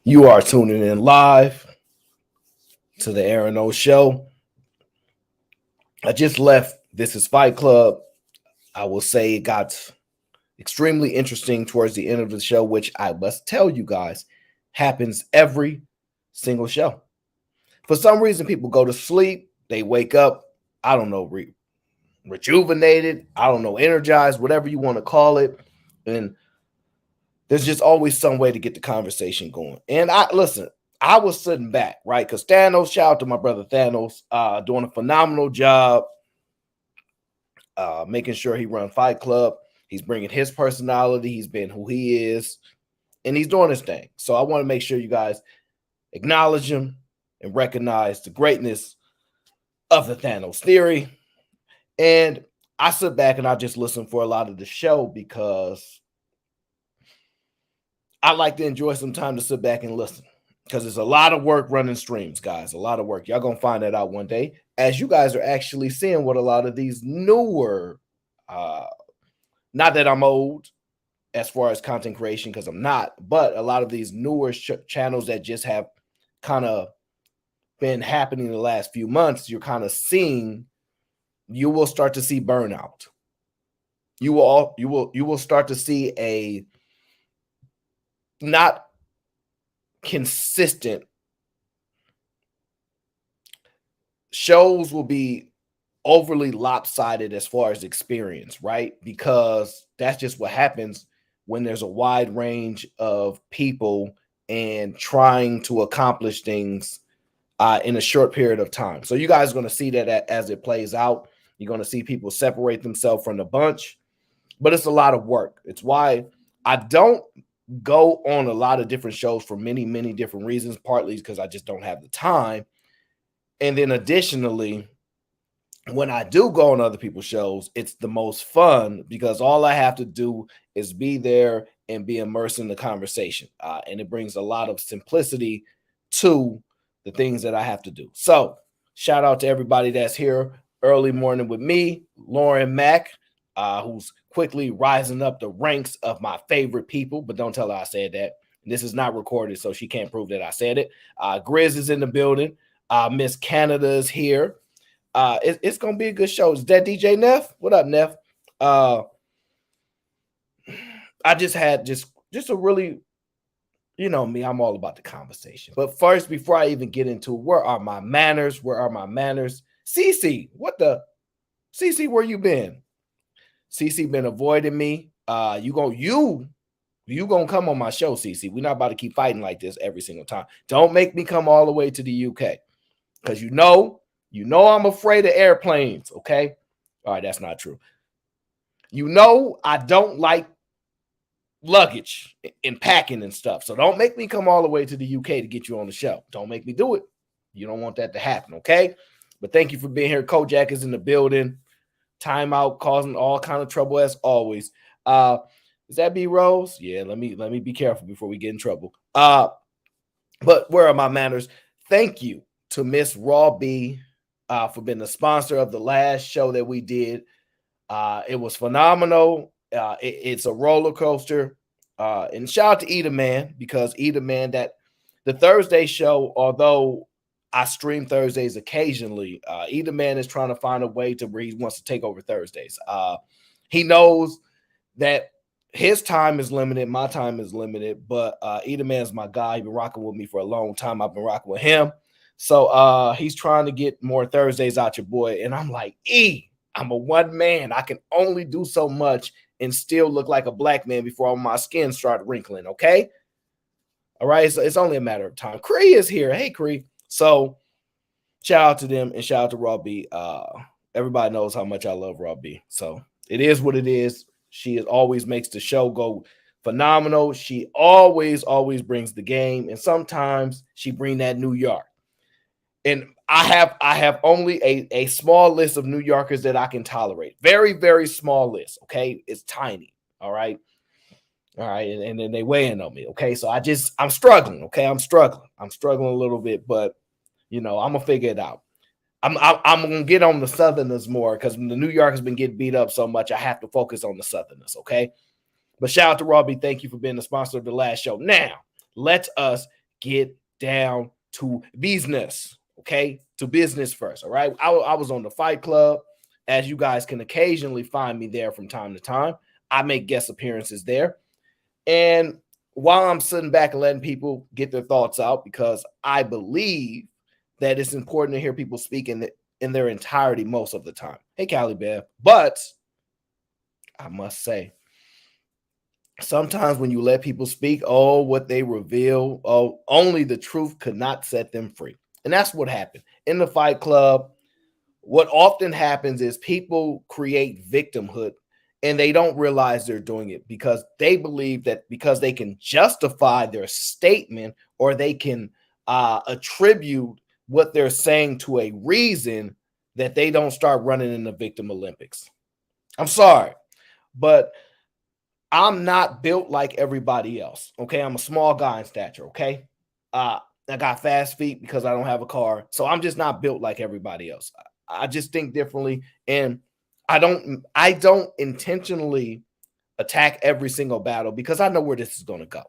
You are tuning in live to the Aaron O Show. I just left This Is Fight Club. I will say it got extremely interesting towards the end of the show, which I must tell you guys happens every single show. For some reason, people go to sleep, they wake up, I don't know, rejuvenated, I don't know, energized, whatever you want to call it. And there's just always some way to get the conversation going. And I was sitting back, right? Because Thanos, shout out to my brother Thanos, doing a phenomenal job, making sure he run Fight Club. He's bringing his personality. He's been who he is, and he's doing his thing. So I want to make sure you guys acknowledge him and recognize the greatness of the Thanos theory. And I sit back and I just listen for a lot of the show because I like to enjoy some time to sit back and listen, because there's a lot of work running streams, guys. A lot of work. Y'all gonna find that out one day, as you guys are actually seeing what a lot of these newer, not that I'm old as far as content creation, because I'm not, but a lot of these newer channels that just have kind of been happening in the last few months, you're kind of seeing, you will start to see burnout. You will start to see a not consistent shows, will be overly lopsided as far as experience, right? Because that's just what happens when there's a wide range of people and trying to accomplish things in a short period of time. So you guys are going to see that as it plays out. You're going to see people separate themselves from the bunch, but it's a lot of work. It's why I don't go on a lot of different shows for many, many different reasons, partly because I just don't have the time. And then additionally, when I do go on other people's shows, it's the most fun because all I have to do is be there and be immersed in the conversation. And it brings a lot of simplicity to the things that I have to do. So shout out to everybody that's here early morning with me, Lauren Mack, who's quickly rising up the ranks of my favorite people, but don't tell her I said that. This is not recorded, so she can't prove that I said it. Grizz is in the building. Miss Canada is here. It's going to be a good show. Is that DJ Neff? What up, Neff? I just had just a really, you know me, I'm all about the conversation. But first, before I even get into where are my manners? Where are my manners? Cece, what the? Cece, where you been? Cece been avoiding me. You gonna come on my show, Cece. We're not about to keep fighting like this every single time. Don't make me come all the way to the UK, because you know I'm afraid of airplanes. Okay, all right, that's not true. You know I don't like luggage and packing and stuff, so don't make me come all the way to the UK to get you on the show. Don't make me do it. You don't want that to happen, okay? But thank you for being here. Kojak is in the building. Timeout causing all kind of trouble as always. Is that B Rose? Yeah, let me be careful before we get in trouble. But where are my manners? Thank you to Miss Raw B for being the sponsor of the last show that we did. It was phenomenal. It's a roller coaster. And shout out to Eda Man, because Eda Man, that the Thursday show, although I stream Thursdays occasionally, Eda Man is trying to find a way to where he wants to take over Thursdays. He knows that his time is limited, my time is limited, but Eda Man's my guy. He's been rocking with me for a long time. I've been rocking with him. So he's trying to get more Thursdays out your boy. And I'm like, I'm a one man. I can only do so much and still look like a black man before all my skin start wrinkling, okay? All right, so it's only a matter of time. Cree is here. Hey, Cree. So shout out to them and shout out to Raw B. Everybody knows how much I love Raw B. So it is what it is. She always makes the show go phenomenal. She always brings the game, and sometimes she bring that New York. And I have only a small list of New Yorkers that I can tolerate. Very, very small list. Okay, it's tiny. All right. And then they weigh in on me. Okay, so I'm struggling. Okay, I'm struggling a little bit, but I'm gonna figure it out. I'm gonna get on the Southerners more, because the New Yorkers been getting beat up so much. I have to focus on the Southerners. Okay, but shout out to Robbie. Thank you for being the sponsor of the last show. Now let us get down to business. Okay, to business first. All right. I was on the Fight Club, as you guys can occasionally find me there from time to time. I make guest appearances there. And while I'm sitting back and letting people get their thoughts out, because I believe that it's important to hear people speak in their entirety most of the time. Hey, Callie Bear. But I must say, sometimes when you let people speak, oh, what they reveal, oh, only the truth could not set them free. And that's what happened in the Fight Club. What often happens is people create victimhood and they don't realize they're doing it because they believe that because they can justify their statement or they can attribute what they're saying to a reason that they don't start running in the victim Olympics. I'm sorry, but I'm not built like everybody else. Okay. I'm a small guy in stature. Okay. I got fast feet because I don't have a car. So I'm just not built like everybody else. I just think differently. And I don't intentionally attack every single battle because I know where this is going to go.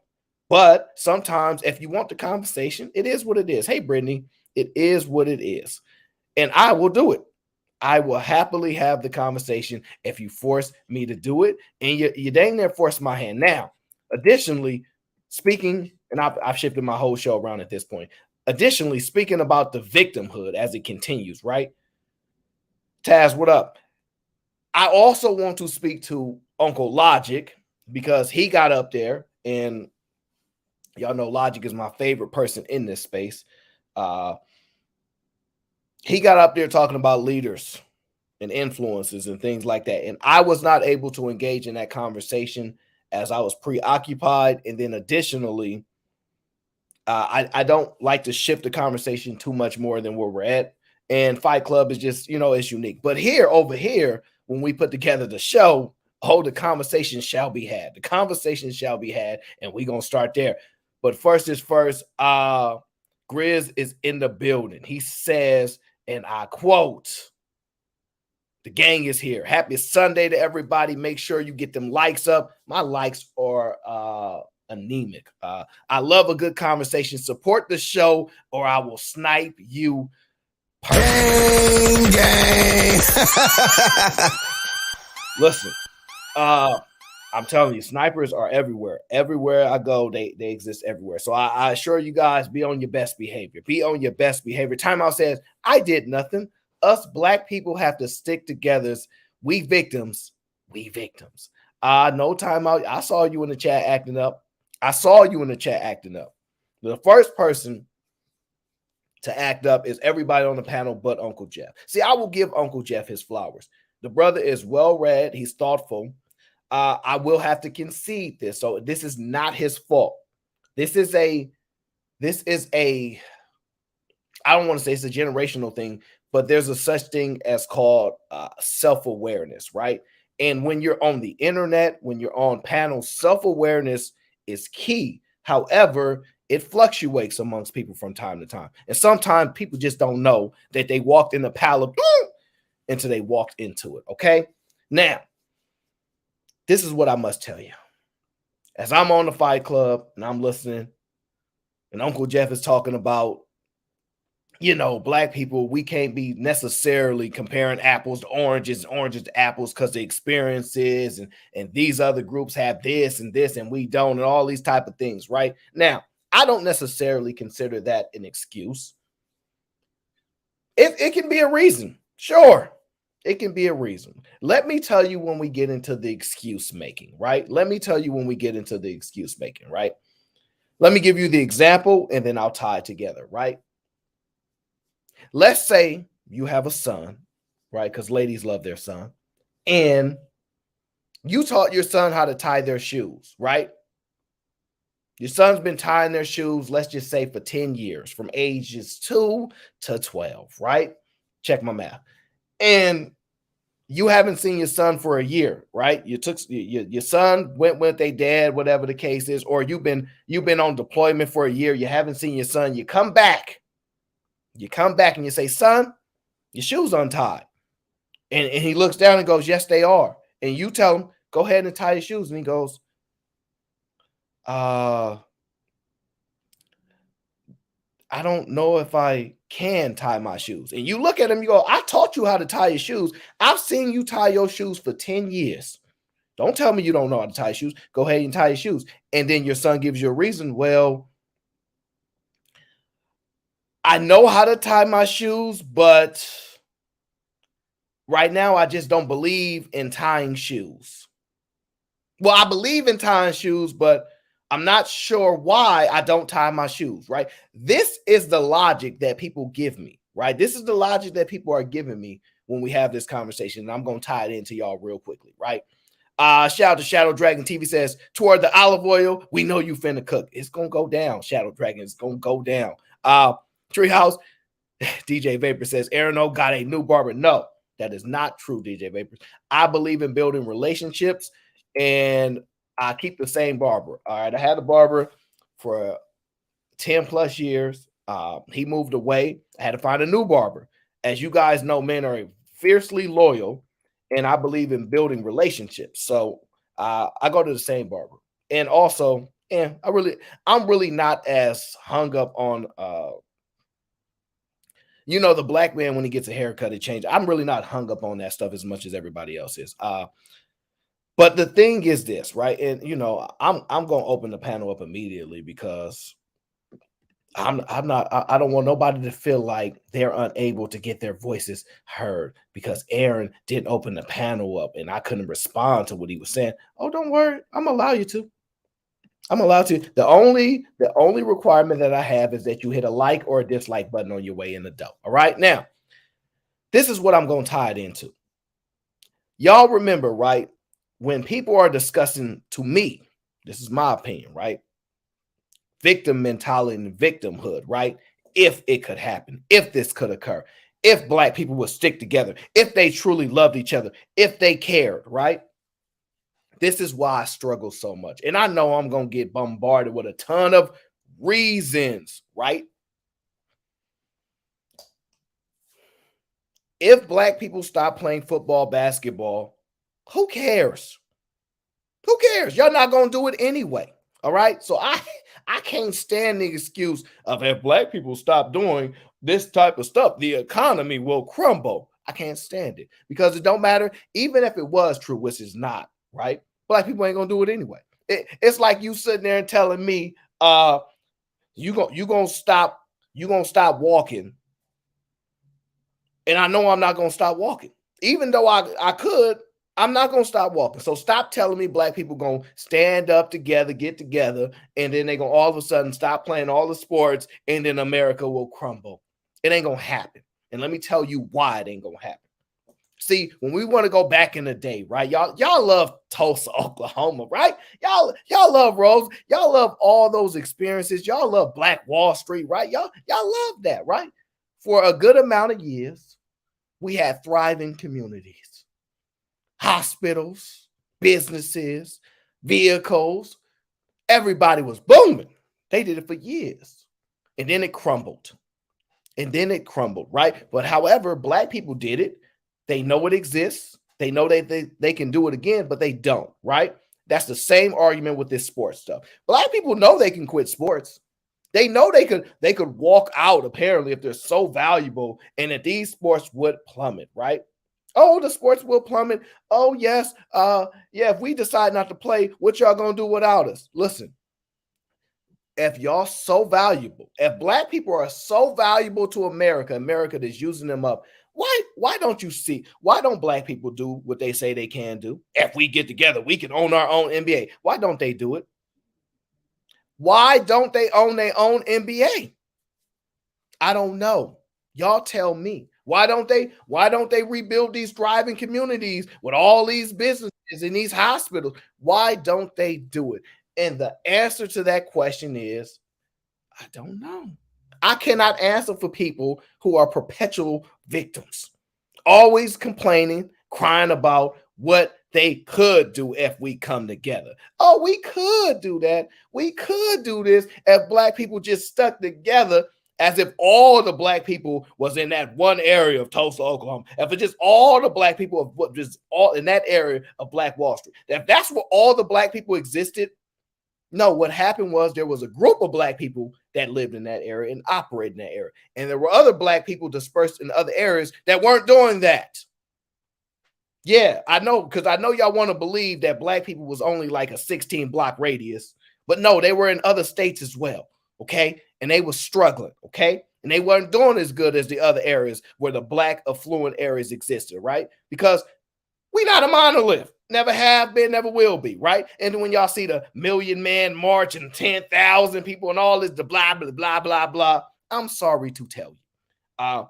But sometimes if you want the conversation, it is what it is. Hey, Brittany, it is what it is. And I will do it. I will happily have the conversation if you force me to do it. And you dang near force my hand. Now, additionally, speaking, and I've shifted my whole show around at this point. Additionally, speaking about the victimhood as it continues, right? Taz, what up? I also want to speak to Uncle Logic because he got up there, and y'all know Logic is my favorite person in this space. He got up there talking about leaders and influences and things like that. And I was not able to engage in that conversation as I was preoccupied. And then additionally, I don't like to shift the conversation too much more than where we're at. And Fight Club is just, it's unique. But over here, when we put together the show, the conversation shall be had. The conversation shall be had, and we're going to start there. But first is first, Grizz is in the building. He says, and I quote, "The gang is here. Happy Sunday to everybody. Make sure you get them likes up." My likes are anemic. I love a good conversation. Support the show or I will snipe you. Gang. Listen, I'm telling you, snipers are everywhere. Everywhere I go, they exist everywhere. So I assure you guys, be on your best behavior. Be on your best behavior. Timeout says, I did nothing. Us black people have to stick together. We victims. We victims. No timeout. I saw you in the chat acting up. The first person to act up is everybody on the panel but Uncle Jeff. See, I will give Uncle Jeff his flowers. The brother is well-read. He's thoughtful. I will have to concede this. So this is not his fault. This is a, I don't want to say it's a generational thing, but there's a such thing as called self-awareness, right? And when you're on the internet, when you're on panels, self-awareness is key. However, it fluctuates amongst people from time to time. And sometimes people just don't know that they walked in the pile until they walked into it, okay? Now, this is what I must tell you. As I'm on the Fight Club and I'm listening, and Uncle Jeff is talking about, black people, we can't be necessarily comparing apples to oranges, oranges to apples because the experiences and these other groups have this and we don't, and all these type of things, right? Now, I don't necessarily consider that an excuse. It can be a reason. Sure, it can be a reason. Let me tell you when we get into the excuse making, right? Let me give you the example and then I'll tie it together, right? Let's say you have a son, right? Because ladies love their son. And you taught your son how to tie their shoes, right? Your son's been tying their shoes, let's just say for 10 years, from ages 2 to 12, right? Check my math. And you haven't seen your son for a year, right? Your son went with their dad, whatever the case is, or you've been on deployment for a year. You haven't seen your son. You come back and you say, son, your shoes untied. And he looks down and goes, yes, they are. And you tell him, go ahead and tie your shoes. And he goes, I don't know if I can tie my shoes. And you look at him, you go, I taught you how to tie your shoes. I've seen you tie your shoes for 10 years. Don't tell me you don't know how to tie shoes. Go ahead and tie your shoes. And then your son gives you a reason. Well, I know how to tie my shoes, but right now I just don't believe in tying shoes. Well, I believe in tying shoes, but I'm not sure why I don't tie my shoes, right? This is the logic that people give me, right? This is the logic that people are giving me when we have this conversation. And I'm going to tie it into y'all real quickly, right? Shout out to Shadow Dragon TV says, toward the olive oil, we know you finna cook. It's going to go down, Shadow Dragon. It's going to go down. Treehouse, DJ Vapor says, Aaron O got a new barber. No, that is not true, DJ Vapor. I believe in building relationships, and I keep the same barber. All right. I had a barber for 10 plus years. He moved away. I had to find a new barber. As you guys know, men are fiercely loyal, and I believe in building relationships. So I go to the same barber. And also, I'm really not as hung up on the black man when he gets a haircut, it changes. I'm really not hung up on that stuff as much as everybody else is. But the thing is this, right? And I'm gonna open the panel up immediately because I don't want nobody to feel like they're unable to get their voices heard because Aaron didn't open the panel up and I couldn't respond to what he was saying. Oh, don't worry, I'm gonna allow you to. I'm allowed to. The only requirement that I have is that you hit a like or a dislike button on your way in the door. All right. Now, this is what I'm gonna tie it into. Y'all remember, right? When people are discussing, to me, this is my opinion, right? Victim mentality and victimhood, right? If it could happen, if this could occur, if black people would stick together, if they truly loved each other, if they cared, right? This is why I struggle so much. And I know I'm going to get bombarded with a ton of reasons, right? If black people stop playing football, basketball, who cares? Who cares? Y'all not going to do it anyway. All right. So I can't stand the excuse of if black people stop doing this type of stuff, the economy will crumble. I can't stand it because it don't matter. Even if it was true, which is not, right? Black people ain't going to do it anyway. It's like you sitting there and telling me, you gonna stop walking. And I know I'm not going to stop walking. Even though I could, I'm not going to stop walking. So stop telling me black people going to stand up together, get together, and then they're going to all of a sudden stop playing all the sports, and then America will crumble. It ain't going to happen. And let me tell you why it ain't going to happen. See, when we want to go back in the day, right? Y'all love Tulsa, Oklahoma, right? Y'all love Rose. Y'all love all those experiences. Y'all love Black Wall Street, right? Y'all love that, right? For a good amount of years, we had thriving communities, hospitals, businesses, vehicles. Everybody was booming. They did it for years. And then it crumbled. Right? But however, black people did it. They know it exists. They know they can do it again, but they don't, right? That's the same argument with this sports stuff. Black people know they can quit sports. They know they could walk out, apparently, if they're so valuable, and that these sports would plummet, right? Oh, the sports will plummet. Oh, yes. If we decide not to play, what y'all gonna do without us? Listen, if y'all so valuable, if black people are so valuable to America that's using them up, why don't you see? Why don't black people do what they say they can do? If we get together, we can own our own NBA. Why don't they do it? Why don't they own their own NBA? I don't know. Y'all tell me. Why don't they rebuild these thriving communities with all these businesses and these hospitals? Why don't they do it? And the answer to that question is, I don't know. I cannot answer for people who are perpetual victims, always complaining, crying about what they could do if we come together. Oh, we could do that. We could do this if black people just stuck together, as if all the black people was in that one area of Tulsa, Oklahoma. If it just all the black people of just all in that area of Black Wall Street. If that's where all the black people existed, No, what happened was there was a group of black people that lived in that area and operated in that area. And there were other black people dispersed in other areas that weren't doing that. Yeah, I know, because I know y'all want to believe that black people was only like a 16 block radius, but no, they were in other states as well. Okay. And they were struggling. Okay. And they weren't doing as good as the other areas where the black affluent areas existed, right? Because we not a monolith. Never have been, never will be, right? And when y'all see the Million Man March and 10,000 people and all this, the blah, blah, blah, blah, blah, I'm sorry to tell you.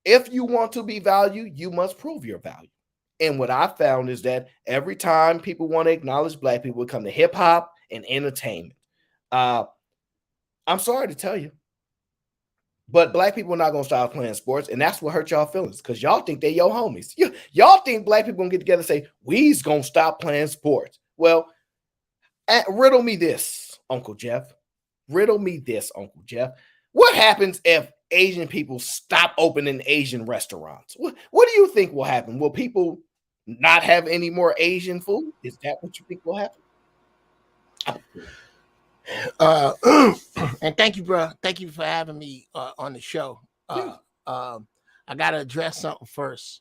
If you want to be valued, you must prove your value. And what I found is that every time people want to acknowledge black people, it come to hip hop and entertainment. I'm sorry to tell you, but black people are not going to stop playing sports, and that's what hurt y'all feelings, because y'all think they your homies. Y'all think black people going to get together and say, we's going to stop playing sports. Well, riddle me this, Uncle Jeff. Riddle me this, Uncle Jeff. What happens if Asian people stop opening Asian restaurants? What do you think will happen? Will people not have any more Asian food? Is that what you think will happen? And thank you, bro. Thank you for having me on the show. I got to address something first.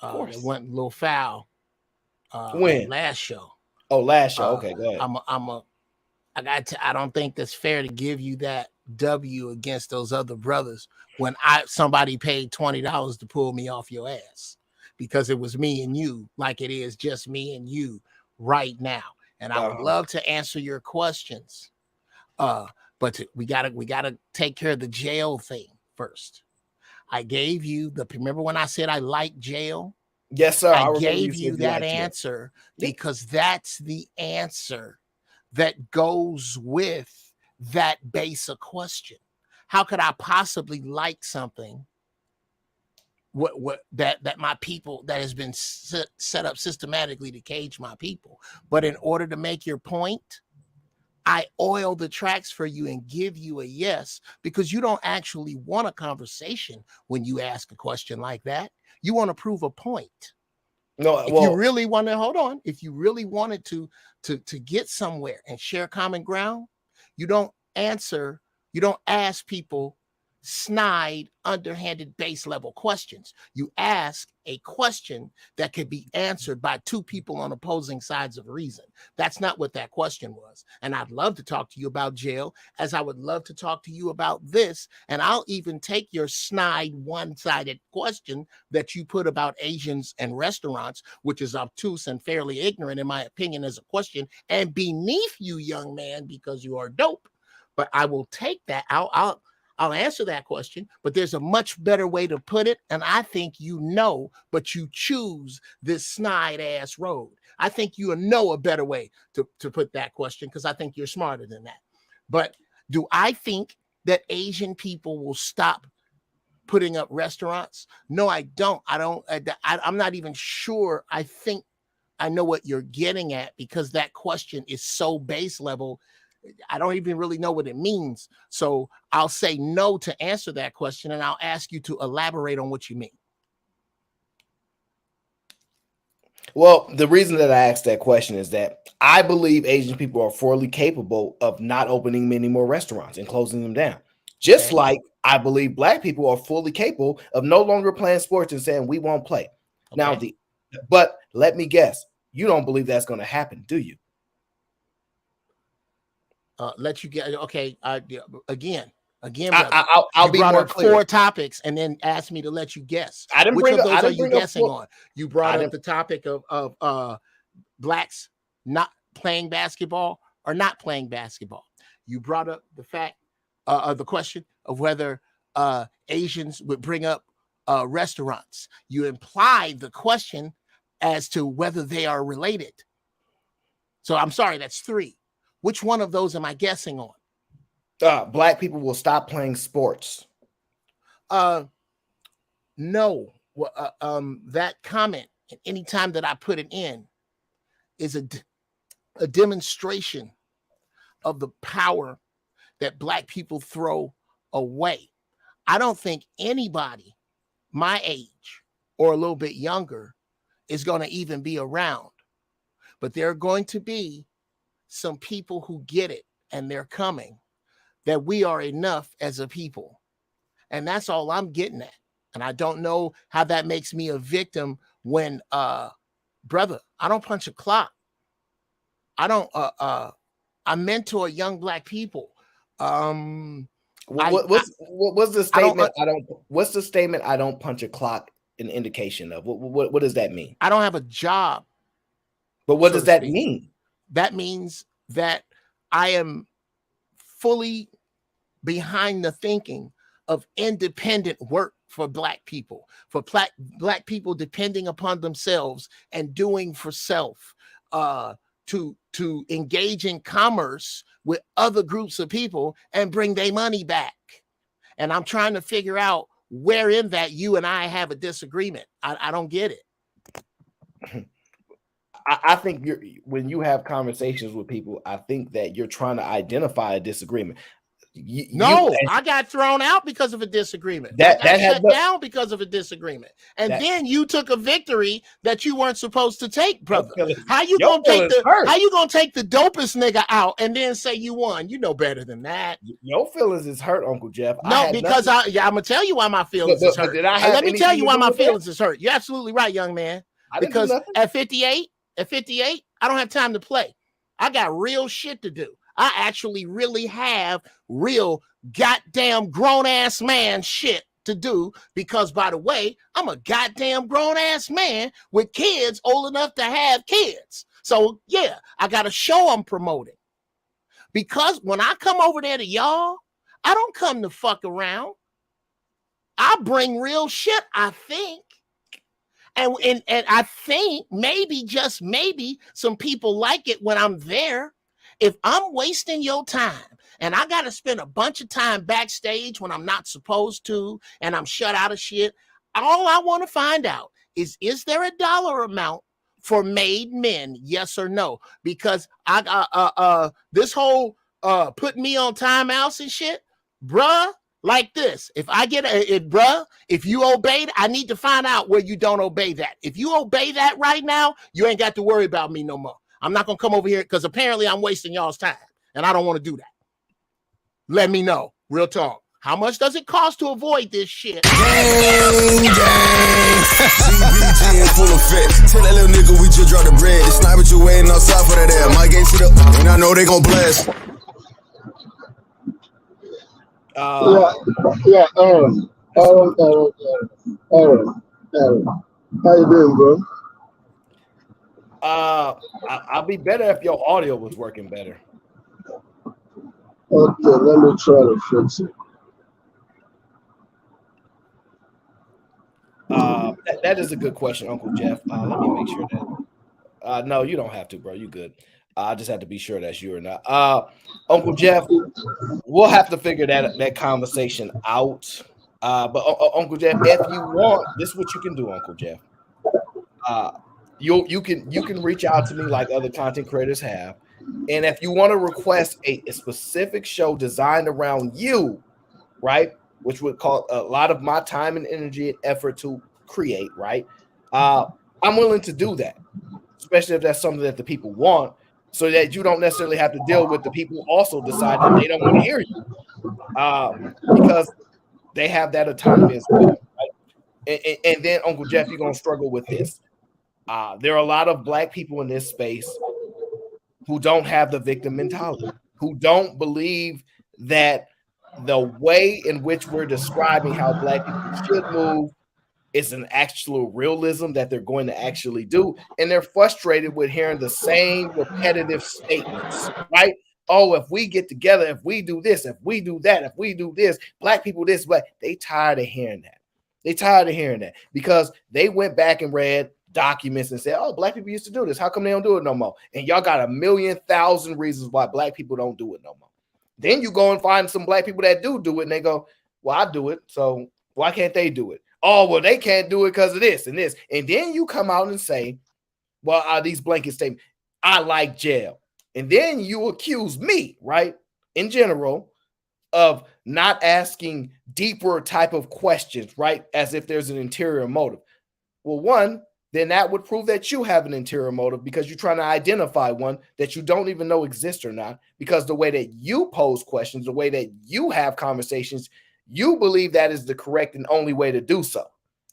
It went a little foul. When? Last show. Oh, last show. Okay, go ahead. I don't think that's fair to give you that W against those other brothers when somebody paid $20 to pull me off your ass, because it was me and you, like it is just me and you right now. And I would love to answer your questions. But we gotta take care of the jail thing first. I gave you remember when I said I like jail? Yes, sir. I gave you that answer because that's the answer that goes with that basic question. How could I possibly like something that my people, that has been set up systematically to cage my people? But in order to make your point, I oil the tracks for you and give you a yes, because you don't actually want a conversation when you ask a question like that. You want to prove a point. No, if you really want to, hold on, if you really wanted to get somewhere and share common ground, you don't ask people snide, underhanded, base level questions. You ask a question that could be answered by two people on opposing sides of reason. That's not what that question was. And I'd love to talk to you about jail, as I would love to talk to you about this. And I'll even take your snide, one-sided question that you put about Asians and restaurants, which is obtuse and fairly ignorant, in my opinion, as a question, and beneath you, young man, because you are dope. But I will take that. I'll answer that question, but there's a much better way to put it. And I think you know, but you choose this snide ass road. I think you know a better way to put that question, because I think you're smarter than that. But do I think that Asian people will stop putting up restaurants? No, I don't. I'm not even sure. I think I know what you're getting at, because that question is so base level. I don't even really know what it means. So I'll say no to answer that question, and I'll ask you to elaborate on what you mean. Well, the reason that I asked that question is that I believe Asian people are fully capable of not opening many more restaurants and closing them down. Just like I believe black people are fully capable of no longer playing sports and saying we won't play. Now, but let me guess, you don't believe that's going to happen, do you? Let you get again. I'll be more clear. 4 topics and then asked me to let you guess. I didn't Which bring of those up, are you guessing on? You brought up the topic of blacks not playing basketball or not playing basketball. You brought up the fact of the question of whether Asians would bring up restaurants. You implied the question as to whether they are related. So I'm sorry, that's 3. Which one of those am I guessing on? Black people will stop playing sports. No. That comment, anytime that I put it in, is a demonstration of the power that black people throw away. I don't think anybody my age or a little bit younger is going to even be around. But there are going to be some people who get it, and they're coming, that we are enough as a people. And that's all I'm getting at. And I don't know how that makes me a victim when, brother, I don't punch a clock. I don't, I mentor young Black people. What's the statement? What's the statement? I don't punch a clock an indication of? What does that mean? I don't have a job. But what does that mean? That means that I am fully behind the thinking of independent work for Black people, for Black people depending upon themselves and doing for self, to engage in commerce with other groups of people and bring their money back. And I'm trying to figure out where in that you and I have a disagreement. I don't get it. I think when you have conversations with people, I think that you're trying to identify a disagreement. I got thrown out because of a disagreement. That got shut down because of a disagreement. And then you took a victory that you weren't supposed to take, brother. How you gonna take the dopest nigga out and then say you won? You know better than that. Your feelings is hurt, Uncle Jeff. No, because I'm gonna tell you why my feelings is hurt. Let me tell you why my feelings is hurt. You're absolutely right, young man. Because at 58, I don't have time to play. I got real shit to do. I actually really have real goddamn grown-ass man shit to do because, by the way, I'm a goddamn grown-ass man with kids old enough to have kids. So, yeah, I got a show I'm promoting. Because when I come over there to y'all, I don't come to fuck around. I bring real shit, I think. And I think maybe, just maybe, some people like it when I'm there. If I'm wasting your time and I got to spend a bunch of time backstage when I'm not supposed to and I'm shut out of shit, all I want to find out is there a dollar amount for made men? Yes or no? Because I got this whole putting me on timeouts and shit, bruh, like this. If I get if you obey, I need to find out where you don't obey that. If you obey that right now, you ain't got to worry about me no more. I'm not going to come over here because apparently I'm wasting y'all's time and I don't want to do that. Let me know. Real talk. How much does it cost to avoid this shit? Gang. CBT in full effect. Tell that little nigga we just dropped the bread. The sniper you waiting outside for that air. My game sit up and I know they gonna blast. How you doing, bro? I'll be better if your audio was working better. Okay, let me try to fix it. That is a good question, Uncle Jeff. Let me make sure that. No, you don't have to, bro. You good. I just have to be sure that's you or not. Uncle Jeff, we'll have to figure that conversation out. But Uncle Jeff, if you want, this is what you can do, Uncle Jeff. You can reach out to me like other content creators have, and if you want to request a specific show designed around you, right, which would call a lot of my time and energy and effort to create, right, I'm willing to do that, especially if that's something that the people want, so that you don't necessarily have to deal with the people also decide that they don't want to hear you, because they have that autonomy as well, right? And then Uncle Jeff, you're gonna struggle with this. There are a lot of Black people in this space who don't have the victim mentality, who don't believe that the way in which we're describing how Black people should move is an actual realism that they're going to actually do. And they're frustrated with hearing the same repetitive statements, right? Oh, if we get together, if we do this, if we do that, if we do this, Black people this, Black, they tired of hearing that. They tired of hearing that because they went back and read documents and said, oh, Black people used to do this. How come they don't do it no more? And y'all got 1,000,000 reasons why Black people don't do it no more. Then you go and find some Black people that do it, and they go, well, I do it, so why can't they do it? Oh, well, they can't do it because of this and this. And then you come out and say, well, these blanket statements, I like jail. And then you accuse me, right, in general, of not asking deeper type of questions, right, as if there's an interior motive. Well, one, then that would prove that you have an interior motive because you're trying to identify one that you don't even know exists or not, because the way that you pose questions, the way that you have conversations, you believe that is the correct and only way to do so.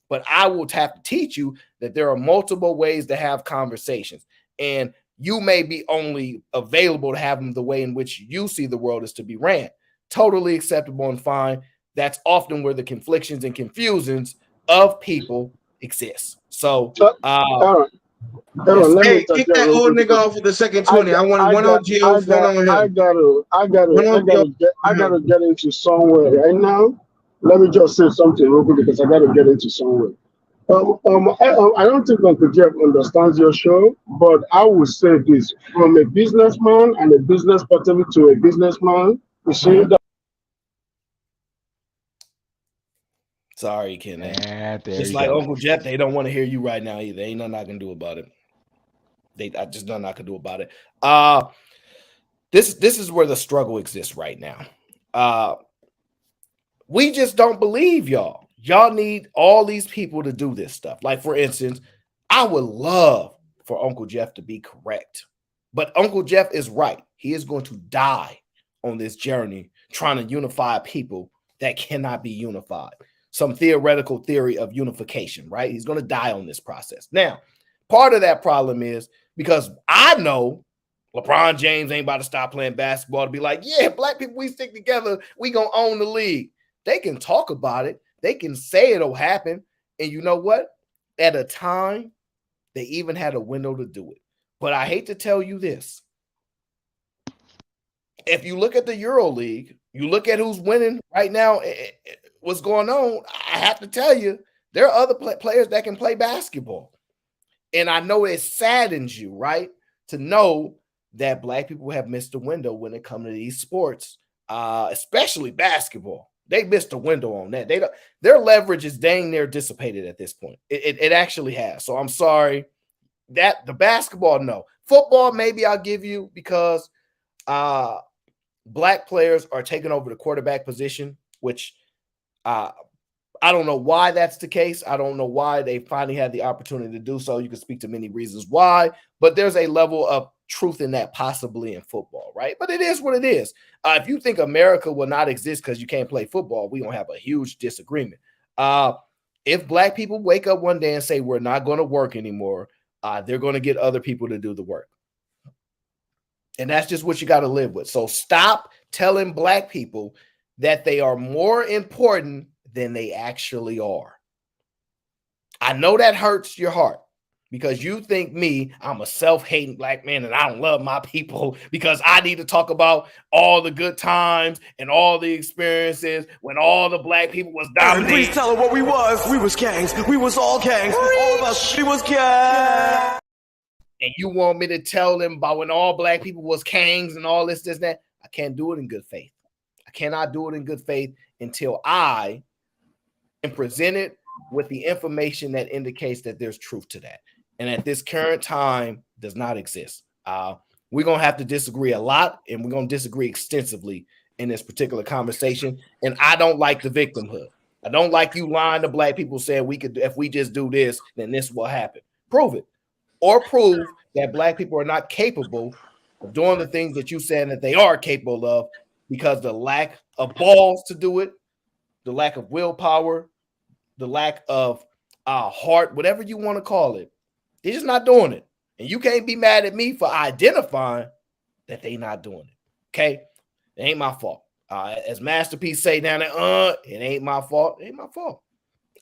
But I will have to teach you that there are multiple ways to have conversations, and you may be only available to have them the way in which you see the world is to be ran. Totally acceptable and fine. That's often where the conflictions and confusions of people exist. So, Aaron, let me Hey, kick that old nigga off with the second 20. I want one on Gio, one on him. I gotta get into somewhere right now. Let me just say something real quick because I gotta get into somewhere. I don't think Uncle Jeff understands your show, but I will say this from a businessman and a business perspective to a businessman. You see that. Sorry, Ken. Just like Uncle Jeff, they don't want to hear you right now either. Ain't nothing I can do about it. I just nothing I can do about it. This is where the struggle exists right now. We just don't believe y'all. Y'all need all these people to do this stuff. Like, for instance, I would love for Uncle Jeff to be correct, but Uncle Jeff is right. He is going to die on this journey trying to unify people that cannot be unified. Some theoretical theory of unification, right? He's going to die on this process. Now, part of that problem is because I know LeBron James ain't about to stop playing basketball to be like, yeah, black people, we stick together, we going to own the league. They can talk about it. They can say it'll happen. And you know what? At a time, they even had a window to do it. But I hate to tell you this. If you look at the Euro League, you look at who's winning right now, what's going on, I have to tell you, there are other players that can play basketball. And I know it saddens you, right, to know that black people have missed a window when it comes to these sports, especially basketball. They missed a window on that. Their leverage is dang near dissipated at this point. It actually has. So I'm sorry that the basketball, no. Football, maybe I'll give you because black players are taking over the quarterback position, which I don't know why that's the case. I don't know why they finally had the opportunity to do so. You can speak to many reasons why, but there's a level of truth in that possibly in football, right? But it is what it is. If you think America will not exist because you can't play football, we don't have a huge disagreement. If black people wake up one day and say we're not going to work anymore, they're going to get other people to do the work. And that's just what you got to live with. So stop telling black people that they are more important than they actually are. I know that hurts your heart because you think I'm a self-hating black man and I don't love my people because I need to talk about all the good times and all the experiences when all the black people was dominating. Please tell her what we was. We was gangs. We was all gangs. All of us. We was gangs. And you want me to tell them about when all black people was kangs and all this, that? I can't do it in good faith. I cannot do it in good faith until I am presented with the information that indicates that there's truth to that. And at this current time, does not exist. We're going to have to disagree a lot, and we're going to disagree extensively in this particular conversation. And I don't like the victimhood. I don't like you lying to black people saying we could, if we just do this, then this will happen. Prove it. Or prove that black people are not capable of doing the things that you saying that they are capable of because the lack of balls to do it, the lack of willpower, the lack of heart, whatever you want to call it. They're just not doing it. And you can't be mad at me for identifying that they not doing it. Okay? It ain't my fault. As Masterpiece say down there, it ain't my fault. It ain't my fault.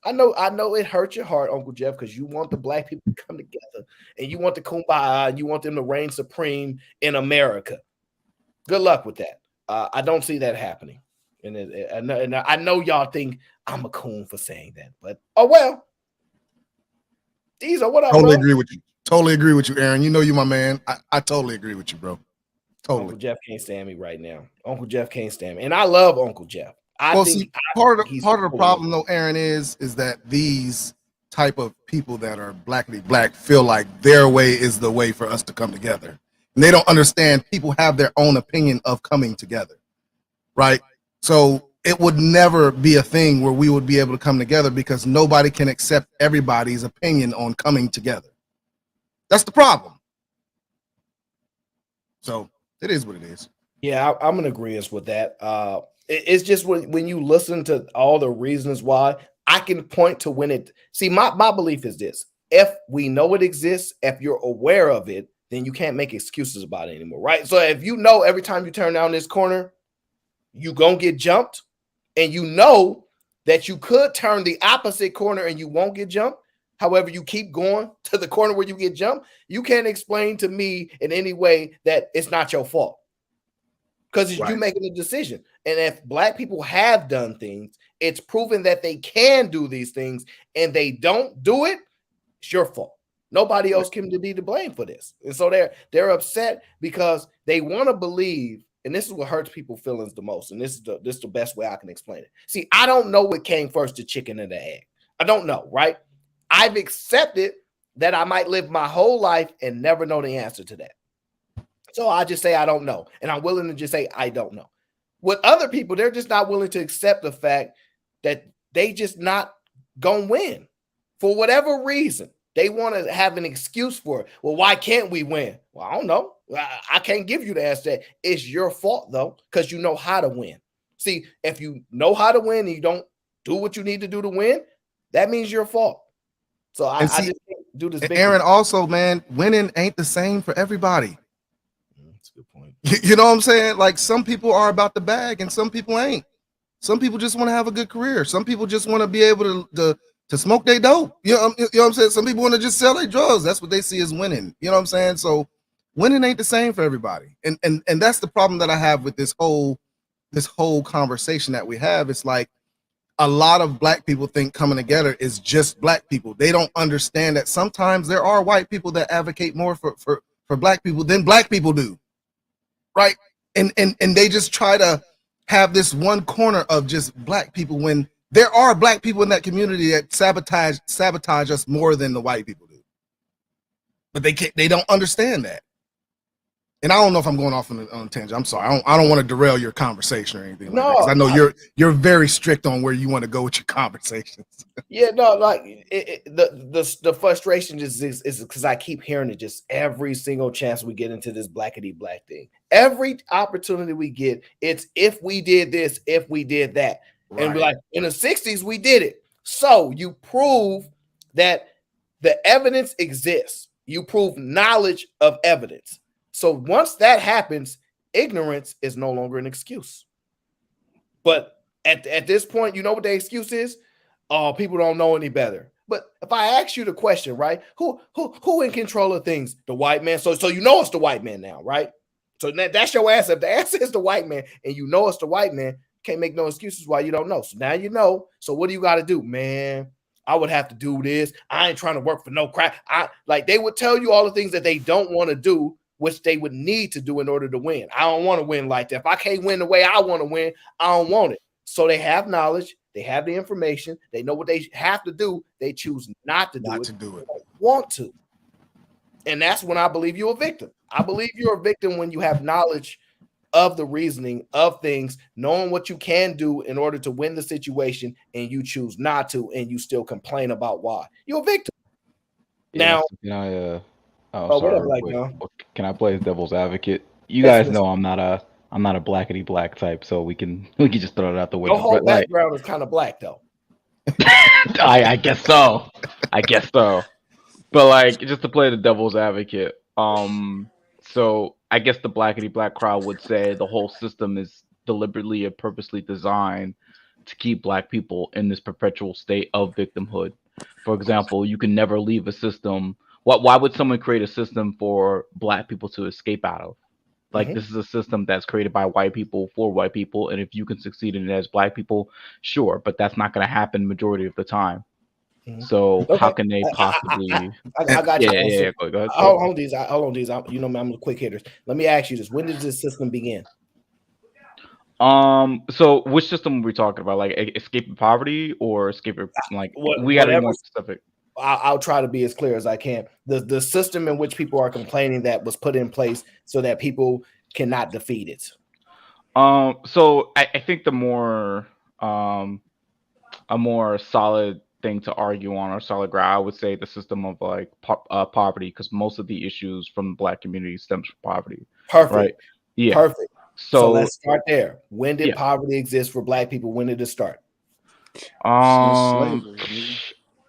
I know it hurts your heart, Uncle Jeff, because you want the black people to come together and you want the kumbaya and you want them to reign supreme in America. Good luck with that. I don't see that happening. And I know y'all think I'm a coon for saying that, but oh well. These are what I totally agree with you. Totally agree with you, Aaron. You know you my man. I totally agree with you, bro. Totally. Uncle Jeff can't stand me right now. Uncle Jeff can't stand me. And I love Uncle Jeff. Part of the problem though, Aaron, is that these type of people that are blackly black feel like their way is the way for us to come together. And they don't understand people have their own opinion of coming together. Right? So it would never be a thing where we would be able to come together because nobody can accept everybody's opinion on coming together. That's the problem. So it is what it is. Yeah, I'm in agreement with that. It's just when you listen to all the reasons why, I can point to when it. See, my belief is this: if we know it exists, if you're aware of it, then you can't make excuses about it anymore, right? So if you know every time you turn down this corner, you gonna get jumped, and you know that you could turn the opposite corner and you won't get jumped. However, you keep going to the corner where you get jumped. You can't explain to me in any way that it's not your fault because it's you making a decision. And if Black people have done things, it's proven that they can do these things and they don't do it, it's your fault. Nobody else can be to blame for this. And so they're upset because they want to believe, and this is what hurts people's feelings the most, and this is the best way I can explain it. See, I don't know what came first, the chicken or the egg. I don't know, right? I've accepted that I might live my whole life and never know the answer to that. So I just say I don't know, and I'm willing to just say I don't know. With other people, they're just not willing to accept the fact that they just not gonna win for whatever reason. They want to have an excuse for it. Well, why can't we win? Well, I don't know. I can't give you the answer. It's your fault, though, because you know how to win. See, if you know how to win and you don't do what you need to do to win, that means your fault. So I just can't do this. Aaron, also, man, winning ain't the same for everybody. That's a good point. You know what I'm saying? Like, some people are about the bag and some people ain't. Some people just want to have a good career. Some people just want to be able to smoke their dope. You know what I'm saying? Some people want to just sell their drugs. That's what they see as winning. You know what I'm saying? So winning ain't the same for everybody. And that's the problem that I have with this whole conversation that we have. It's like a lot of Black people think coming together is just Black people. They don't understand that sometimes there are white people that advocate more for Black people than Black people do. Right? And they just try to have this one corner of just Black people when there are Black people in that community that sabotage us more than the white people do. But they don't understand that. And I don't know if I'm going off on a tangent. I'm sorry. I don't want to derail your conversation or anything. No, like that, 'cause I know you're very strict on where you want to go with your conversations. Yeah, no, like the frustration is because I keep hearing it just every single chance we get into this blackity black thing. Every opportunity we get, it's if we did this, if we did that. Right. And we're like, in the 60s, we did it. So you prove that the evidence exists. You prove knowledge of evidence. So once that happens, ignorance is no longer an excuse. But at this point, you know what the excuse is? Oh, people don't know any better. But if I ask you the question, right? Who in control of things? The white man. So you know it's the white man now, right? So that's your answer. If the answer is the white man and you know it's the white man, can't make no excuses why you don't know. So now you know. So what do you got to do? Man, I would have to do this. I ain't trying to work for no crap. They would tell you all the things that they don't want to do, which they would need to do in order to win. I don't want to win like that. If I can't win the way I want to win, I don't want it. So they have knowledge. They have the information. They know what they have to do. They choose not to do it. They want to. And that's when I believe you're a victim. I believe you're a victim when you have knowledge of the reasoning of things, knowing what you can do in order to win the situation, and you choose not to, and you still complain about why. You're a victim. Yeah, now, can I play devil's advocate? You guys know I'm not a blackity black type, so we can just throw it out the window. Your whole background is kind of black, though. I guess so. But like, just to play the devil's advocate, so I guess the blackity black crowd would say the whole system is deliberately and purposely designed to keep Black people in this perpetual state of victimhood. For example, you can never leave a system. Why would someone create a system for Black people to escape out of? Like, this is a system that's created by white people for white people, and if you can succeed in it as Black people, sure, but that's not going to happen majority of the time. So how can they possibly? I got you. Yeah. Go ahead. Hold on, these. You know, I'm the quick hitters. Let me ask you this: when did this system begin? So which system are we talking about? Like escaping poverty or escaping? Like we got to be more specific. I'll try to be as clear as I can. The system in which people are complaining that was put in place so that people cannot defeat it. So I think the more a more solid thing to argue on or solid ground, I would say the system of like poverty, because most of the issues from the Black community stems from poverty, right? Perfect. Yeah. Perfect. So So let's start there. When did yeah. poverty exist for Black people? When did it start? Um, slavery.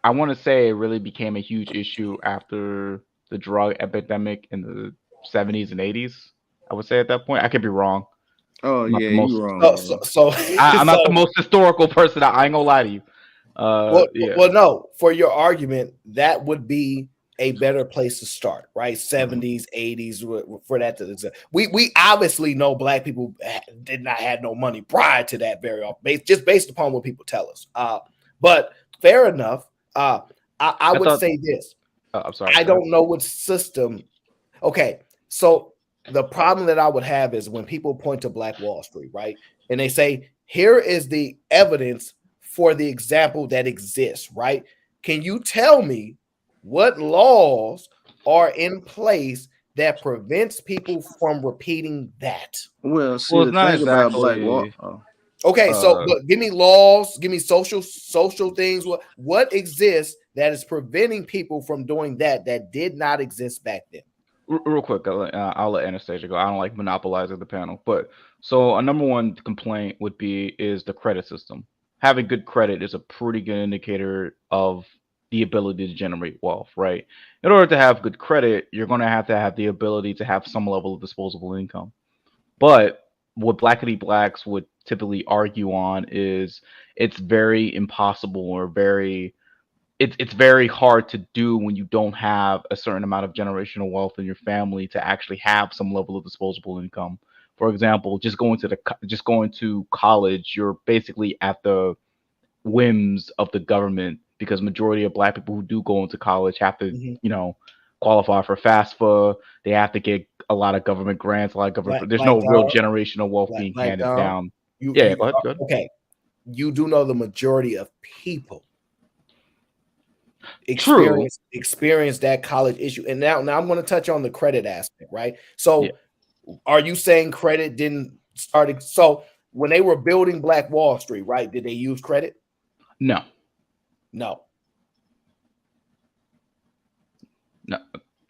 I want to say it really became a huge issue after the drug epidemic in the 70s and 80s. I would say at that point. I could be wrong. Oh I'm not yeah, the most you wrong, So, bro. so, so, I'm not the so most historical person. I ain't gonna lie to you. Yeah. well, no, for your argument, that would be a better place to start, right? 70s, 80s, for that to we obviously know Black people did not have no money prior to that very often, just based upon what people tell us. But fair enough. I would thought- say this. I'm sorry. I don't know what system. Okay, so the problem that I would have is when people point to Black Wall Street, right? And they say, here is the evidence for the example that exists, right? Can you tell me what laws are in place that prevents people from repeating that? Well, see, Well, the it's not thing about Black Wall. exactly. Oh. Okay, so but give me laws, give me social things. What exists that is preventing people from doing that did not exist back then? Real quick, I'll let Anastasia go. I don't like monopolizing the panel, but so a number one complaint would be is the credit system. Having good credit is a pretty good indicator of the ability to generate wealth, right? In order to have good credit, you're going to have the ability to have some level of disposable income. But what Blackity Blacks would typically argue on is it's very impossible or it's very hard to do when you don't have a certain amount of generational wealth in your family to actually have some level of disposable income. For example, just going to college, you're basically at the whims of the government because majority of Black people who do go into college have to, qualify for FAFSA. They have to get a lot of government grants, a lot of government. There's no real generational wealth being handed down. Go ahead. Okay, you do know the majority of people experience that college issue, and now I'm going to touch on the credit aspect, right? So, are you saying credit didn't start? So, when they were building Black Wall Street, right? Did they use credit? No.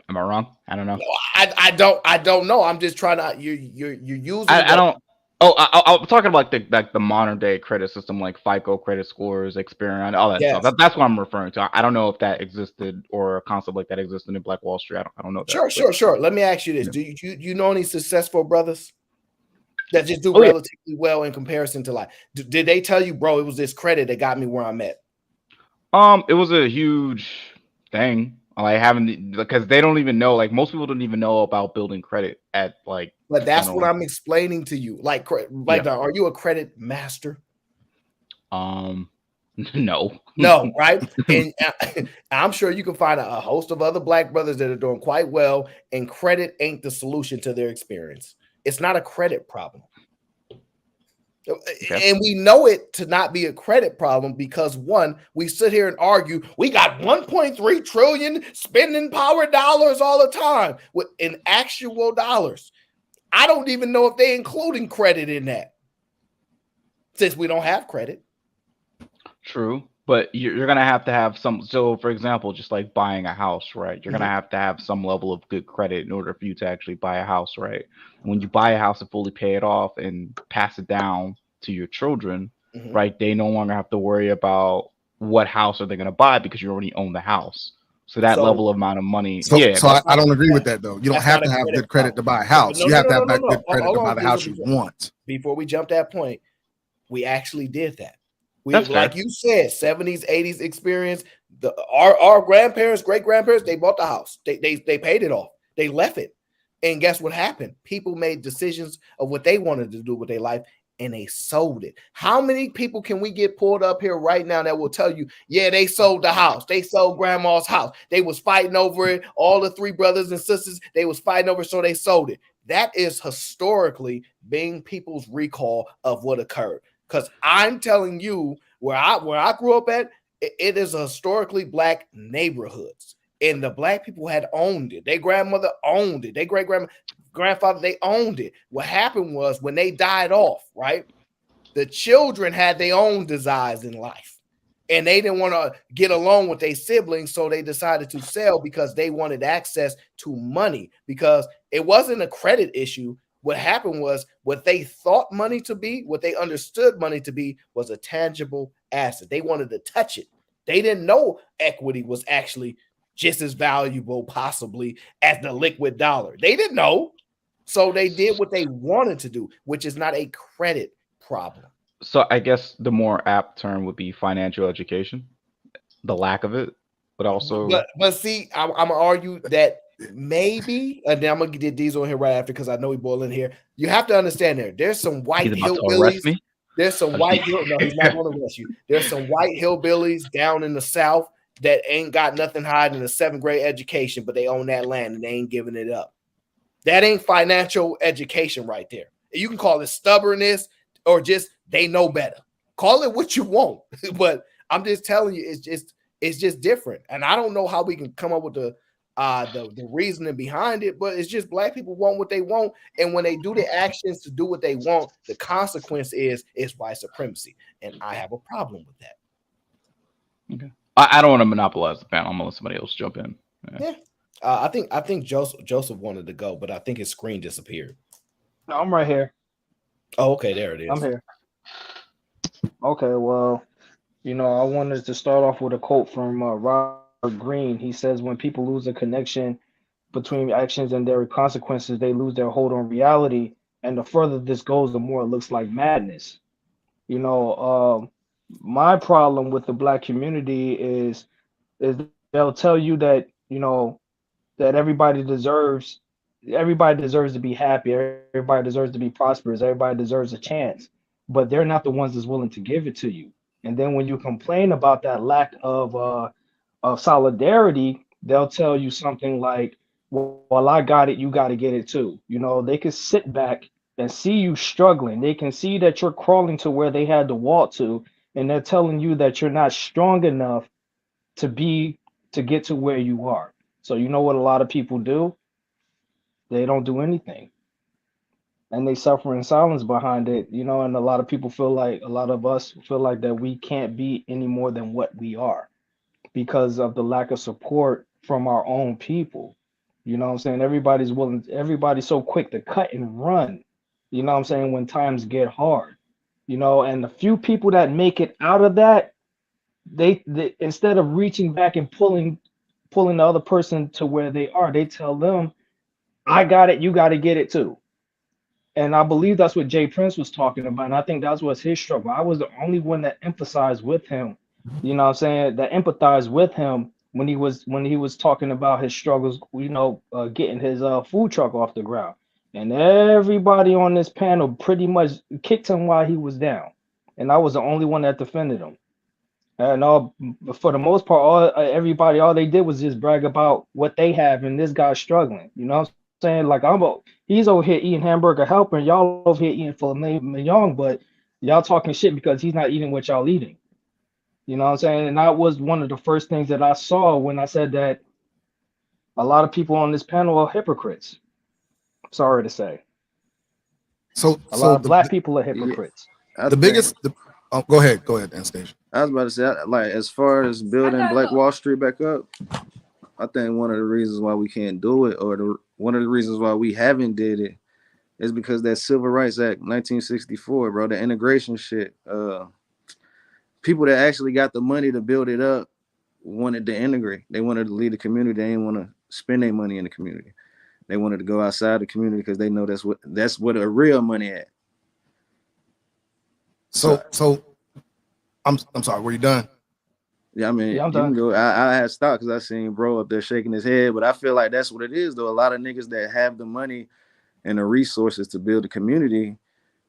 Am I wrong? I don't know. No, I don't know. I'm just trying to. You're using. I don't. Oh, I'm talking about the modern day credit system, like FICO credit scores, Experian, all that stuff. That's what I'm referring to. I don't know if that existed or a concept like that existed in Black Wall Street. I don't know. Sure. Let me ask you this: do you know any successful brothers that just do relatively well in comparison to life? Did they tell you, bro, it was this credit that got me where I'm at? It was a huge thing. Like because they don't even know. Like most people don't even know about building credit at like. But that's what I'm explaining to you. Like, are you a credit master? No, right? And I'm sure you can find a host of other Black brothers that are doing quite well, and credit ain't the solution to their experience. It's not a credit problem. Okay. And we know it to not be a credit problem because one, we sit here and argue we got 1.3 trillion spending power dollars all the time in actual dollars. I don't even know if they're including credit in that since we don't have credit. True, but you're gonna have to have some. So, for example, just like buying a house, right? You're gonna have to have some level of good credit in order for you to actually buy a house, right? And when you buy a house and fully pay it off and pass it down to your children, right? They no longer have to worry about what house are they gonna buy because you already own the house. So that level of amount of money. So I don't agree with that though. You don't have to have good credit to buy a house. You have to have good credit to buy the house you want. Before we jump that point, we actually did that. Like you said, 70s, 80s experience. Our grandparents, great grandparents, they bought the house. They paid it off. They left it. And guess what happened? People made decisions of what they wanted to do with their life, and they sold it. How many people can we get pulled up here right now that will tell you, yeah, they sold the house. They sold grandma's house. They was fighting over it. All the three brothers and sisters, they was fighting over it, so they sold it. That is historically being people's recall of what occurred. Because I'm telling you, where I grew up at, it is historically Black neighborhoods. and the black people had owned it. Their grandmother owned it. Their grandfather, they owned it. What happened was when they died off, right? The children had their own desires in life, and they didn't want to get along with their siblings, so they decided to sell because they wanted access to money, because it wasn't a credit issue. What happened was what they thought money to be, what they understood money to be, was a tangible asset. They wanted to touch it. They didn't know equity was actually just as valuable, possibly, as the liquid dollar. They didn't know. So they did what they wanted to do, which is not a credit problem. So I guess the more apt term would be financial education. The lack of it, but also. But see, I'm gonna argue that maybe, and then I'm gonna get Diesel in here right after because I know he boiling here. You have to understand there's some white hillbillies. There's some white no, he's not gonna arrest you. There's some white hillbillies down in the South that ain't got nothing higher than a 7th grade education, but they own that land and they ain't giving it up. That ain't financial education right there. You can call it stubbornness or just they know better. Call it what you want, but I'm just telling you, it's just different. And I don't know how we can come up with the reasoning behind it, but it's just black people want what they want, and when they do the actions to do what they want, the consequence is white supremacy, and I have a problem with that. Okay. I don't want to monopolize the panel. I'm gonna let somebody else jump in. Yeah. I think Joseph wanted to go, but I think his screen disappeared. No, I'm right here. Oh, okay, there it is. I'm here. Okay, well, I wanted to start off with a quote from Robert Greene. He says, when people lose a connection between actions and their consequences, they lose their hold on reality. And the further this goes, the more it looks like madness. My problem with the black community is they'll tell you that, that everybody deserves to be happy. Everybody deserves to be prosperous. Everybody deserves a chance, but they're not the ones that's willing to give it to you. And then when you complain about that lack of solidarity, they'll tell you something like, well, I got it, you got to get it too. They can sit back and see you struggling. They can see that you're crawling to where they had to walk to, and they're telling you that you're not strong enough to get to where you are. So you know what a lot of people do? They don't do anything. And they suffer in silence behind it, and a lot of us feel like that we can't be any more than what we are because of the lack of support from our own people. You know what I'm saying? Everybody's so quick to cut and run, when times get hard, and the few people that make it out of that, they instead of reaching back and pulling the other person to where they are, they tell them, I got it, you got to get it too. And I believe that's what Jay Prince was talking about. And I think that's what's his struggle. I was the only one that emphasized with him, that empathized with him when he was talking about his struggles, getting his food truck off the ground. And everybody on this panel pretty much kicked him while he was down. And I was the only one that defended him. And for the most part, all they did was just brag about what they have, and this guy's struggling. You know what I'm saying? Like, he's over here eating hamburger helper, and y'all over here eating filet mignon, but y'all talking shit because he's not eating what y'all eating. You know what I'm saying? And that was one of the first things that I saw when I said that a lot of people on this panel are hypocrites. Sorry to say. So a lot of black people are hypocrites. Go ahead, Anastasia. I was about to say, like, as far as building Black Wall Street back up, I think one of the reasons why we can't do it, or one of the reasons why we haven't did it, is because that Civil Rights Act, 1964, bro, the integration shit. People that actually got the money to build it up wanted to integrate. They wanted to lead the community. They didn't want to spend their money in the community. They wanted to go outside the community because they know that's where the real money at. So I'm sorry, were you done? Yeah, I mean, I'm you done. can go. I had stopped because I seen bro up there shaking his head, but I feel like that's what it is, though. A lot of niggas that have the money and the resources to build a community,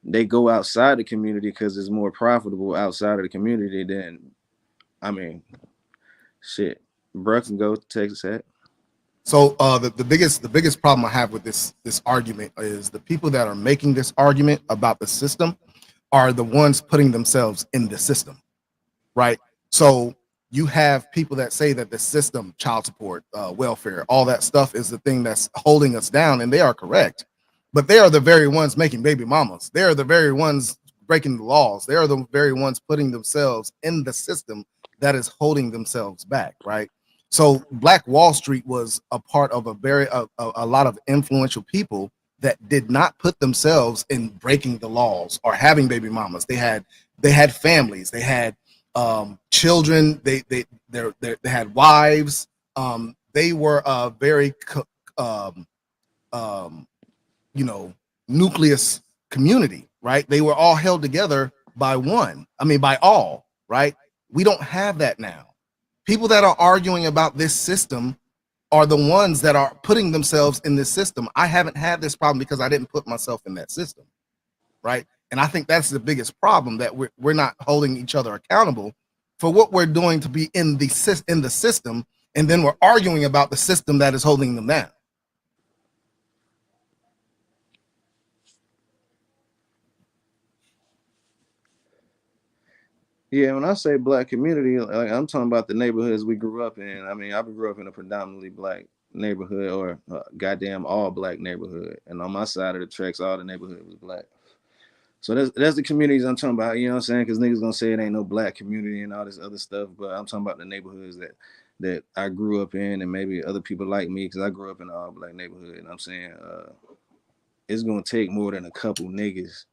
they go outside the community because it's more profitable outside of the community than, I mean, shit. Bro can go to Texas hat. So the biggest problem I have with this argument is the people that are making this argument about the system are the ones putting themselves in the system, right? So you have people that say that the system, child support, welfare, all that stuff is the thing that's holding us down, and they are correct. But they are the very ones making baby mamas. They are the very ones breaking the laws. They are the very ones putting themselves in the system that is holding themselves back, right? So Black Wall Street was a part of a lot of influential people that did not put themselves in breaking the laws or having baby mamas. They had families, they had children, they had wives. They were a very nucleus community, right? They were all held together by by all, right? We don't have that now. People that are arguing about this system are the ones that are putting themselves in this system. I haven't had this problem because I didn't put myself in that system, right? And I think that's the biggest problem, that we're not holding each other accountable for what we're doing to be in the system, and then we're arguing about the system that is holding them down. Yeah, when I say black community, like, I'm talking about the neighborhoods we grew up in. I mean, I grew up in a predominantly black neighborhood, or goddamn all black neighborhood, and on my side of the tracks, all the neighborhood was black. So that's the communities I'm talking about. You know what I'm saying? Because niggas gonna say it ain't no black community and all this other stuff, but I'm talking about the neighborhoods that I grew up in, and maybe other people like me, because I grew up in an all black neighborhood. And I'm saying it's gonna take more than a couple niggas.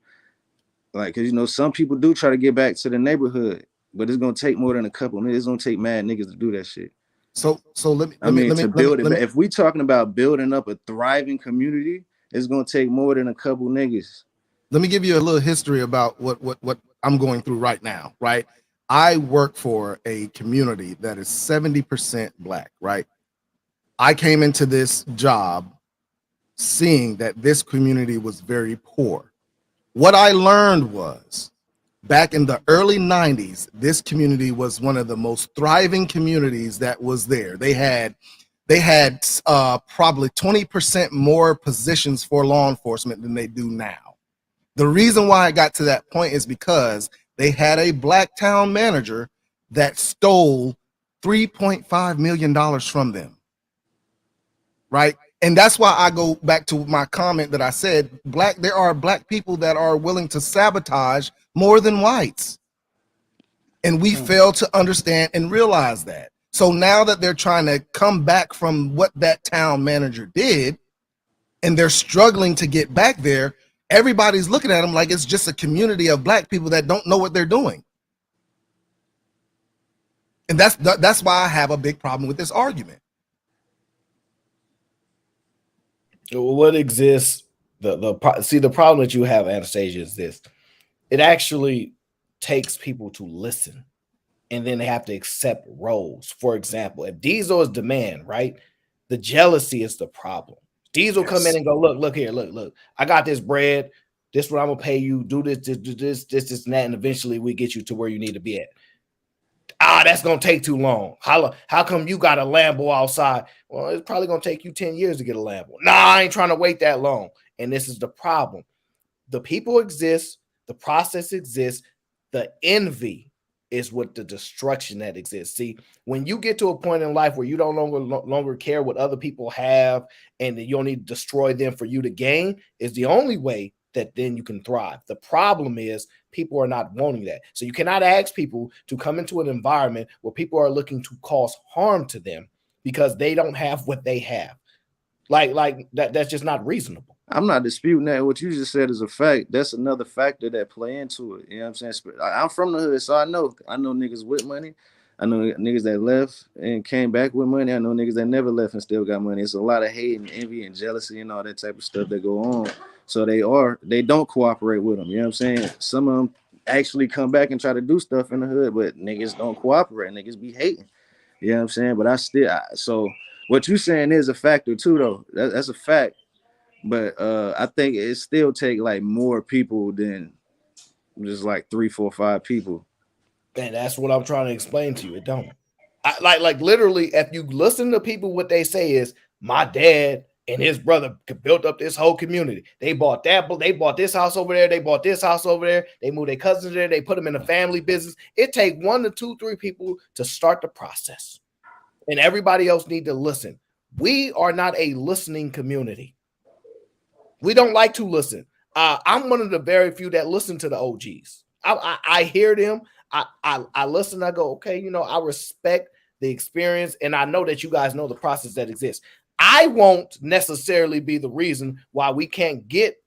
Like, cause some people do try to get back to the neighborhood, but it's gonna take more than a couple niggas. It's gonna take mad niggas to do that shit. So let me build it. If we talking about building up a thriving community, it's gonna take more than a couple niggas. Let me give you a little history about what I'm going through right now, right? I work for a community that is 70% black, right? I came into this job seeing that this community was very poor. What I learned was, back in the early 90s, this community was one of the most thriving communities that was there. They had probably 20% more positions for law enforcement than they do now. The reason why I got to that point is because they had a black town manager that stole $3.5 million from them, right? And that's why I go back to my comment that I said, there are black people that are willing to sabotage more than whites. And we fail to understand and realize that. So now that they're trying to come back from what that town manager did, and they're struggling to get back there, everybody's looking at them like it's just a community of black people that don't know what they're doing. And that's why I have a big problem with this argument. What exists, the problem that you have, Anastasia, is this: it actually takes people to listen, and then they have to accept roles. For example, if Diesel is demand, right, the jealousy is the problem. Diesel come in and go, look here, look, I got this bread. This is what I'm gonna pay you. Do this, and that, and eventually we get you to where you need to be at. That's gonna take too long. How come you got a Lambo outside? Well, it's probably gonna take you 10 years to get a Lambo. Nah, I ain't trying to wait that long. And this is the problem. The people exist, the process exists, the envy is what the destruction that exists. See, when you get to a point in life where you don't longer care what other people have, and you don't need to destroy them for you to gain, is the only way that then you can thrive. The problem is people are not wanting that. So you cannot ask people to come into an environment where people are looking to cause harm to them because they don't have what they have. Like that's just not reasonable. I'm not disputing that. What you just said is a fact. That's another factor that play into it. You know what I'm saying? I'm from the hood, so I know niggas with money. I know niggas that left and came back with money. I know niggas that never left and still got money. It's a lot of hate and envy and jealousy and all that type of stuff that go on. So they don't cooperate with them. You know what I'm saying? Some of them actually come back and try to do stuff in the hood, but niggas don't cooperate. Niggas be hating. You know what I'm saying? But so what you saying is a factor too, though. That's a fact. But I think it still take like more people than just like 3, 4, 5 people. And that's what I'm trying to explain to you. It don't. Like literally, if you listen to people, what they say is, my dad And his brother built up this whole community. They bought this house over there. They bought this house over there. They moved their cousins there. They put them in a family business. It takes 1 to 2, 3 people to start the process. And everybody else need to listen. We are not a listening community. We don't like to listen. I'm one of the very few that listen to the OGs. I hear them. I listen. I go, okay, I respect the experience, and I know that you guys know the process that exists. I won't necessarily be the reason why we can't get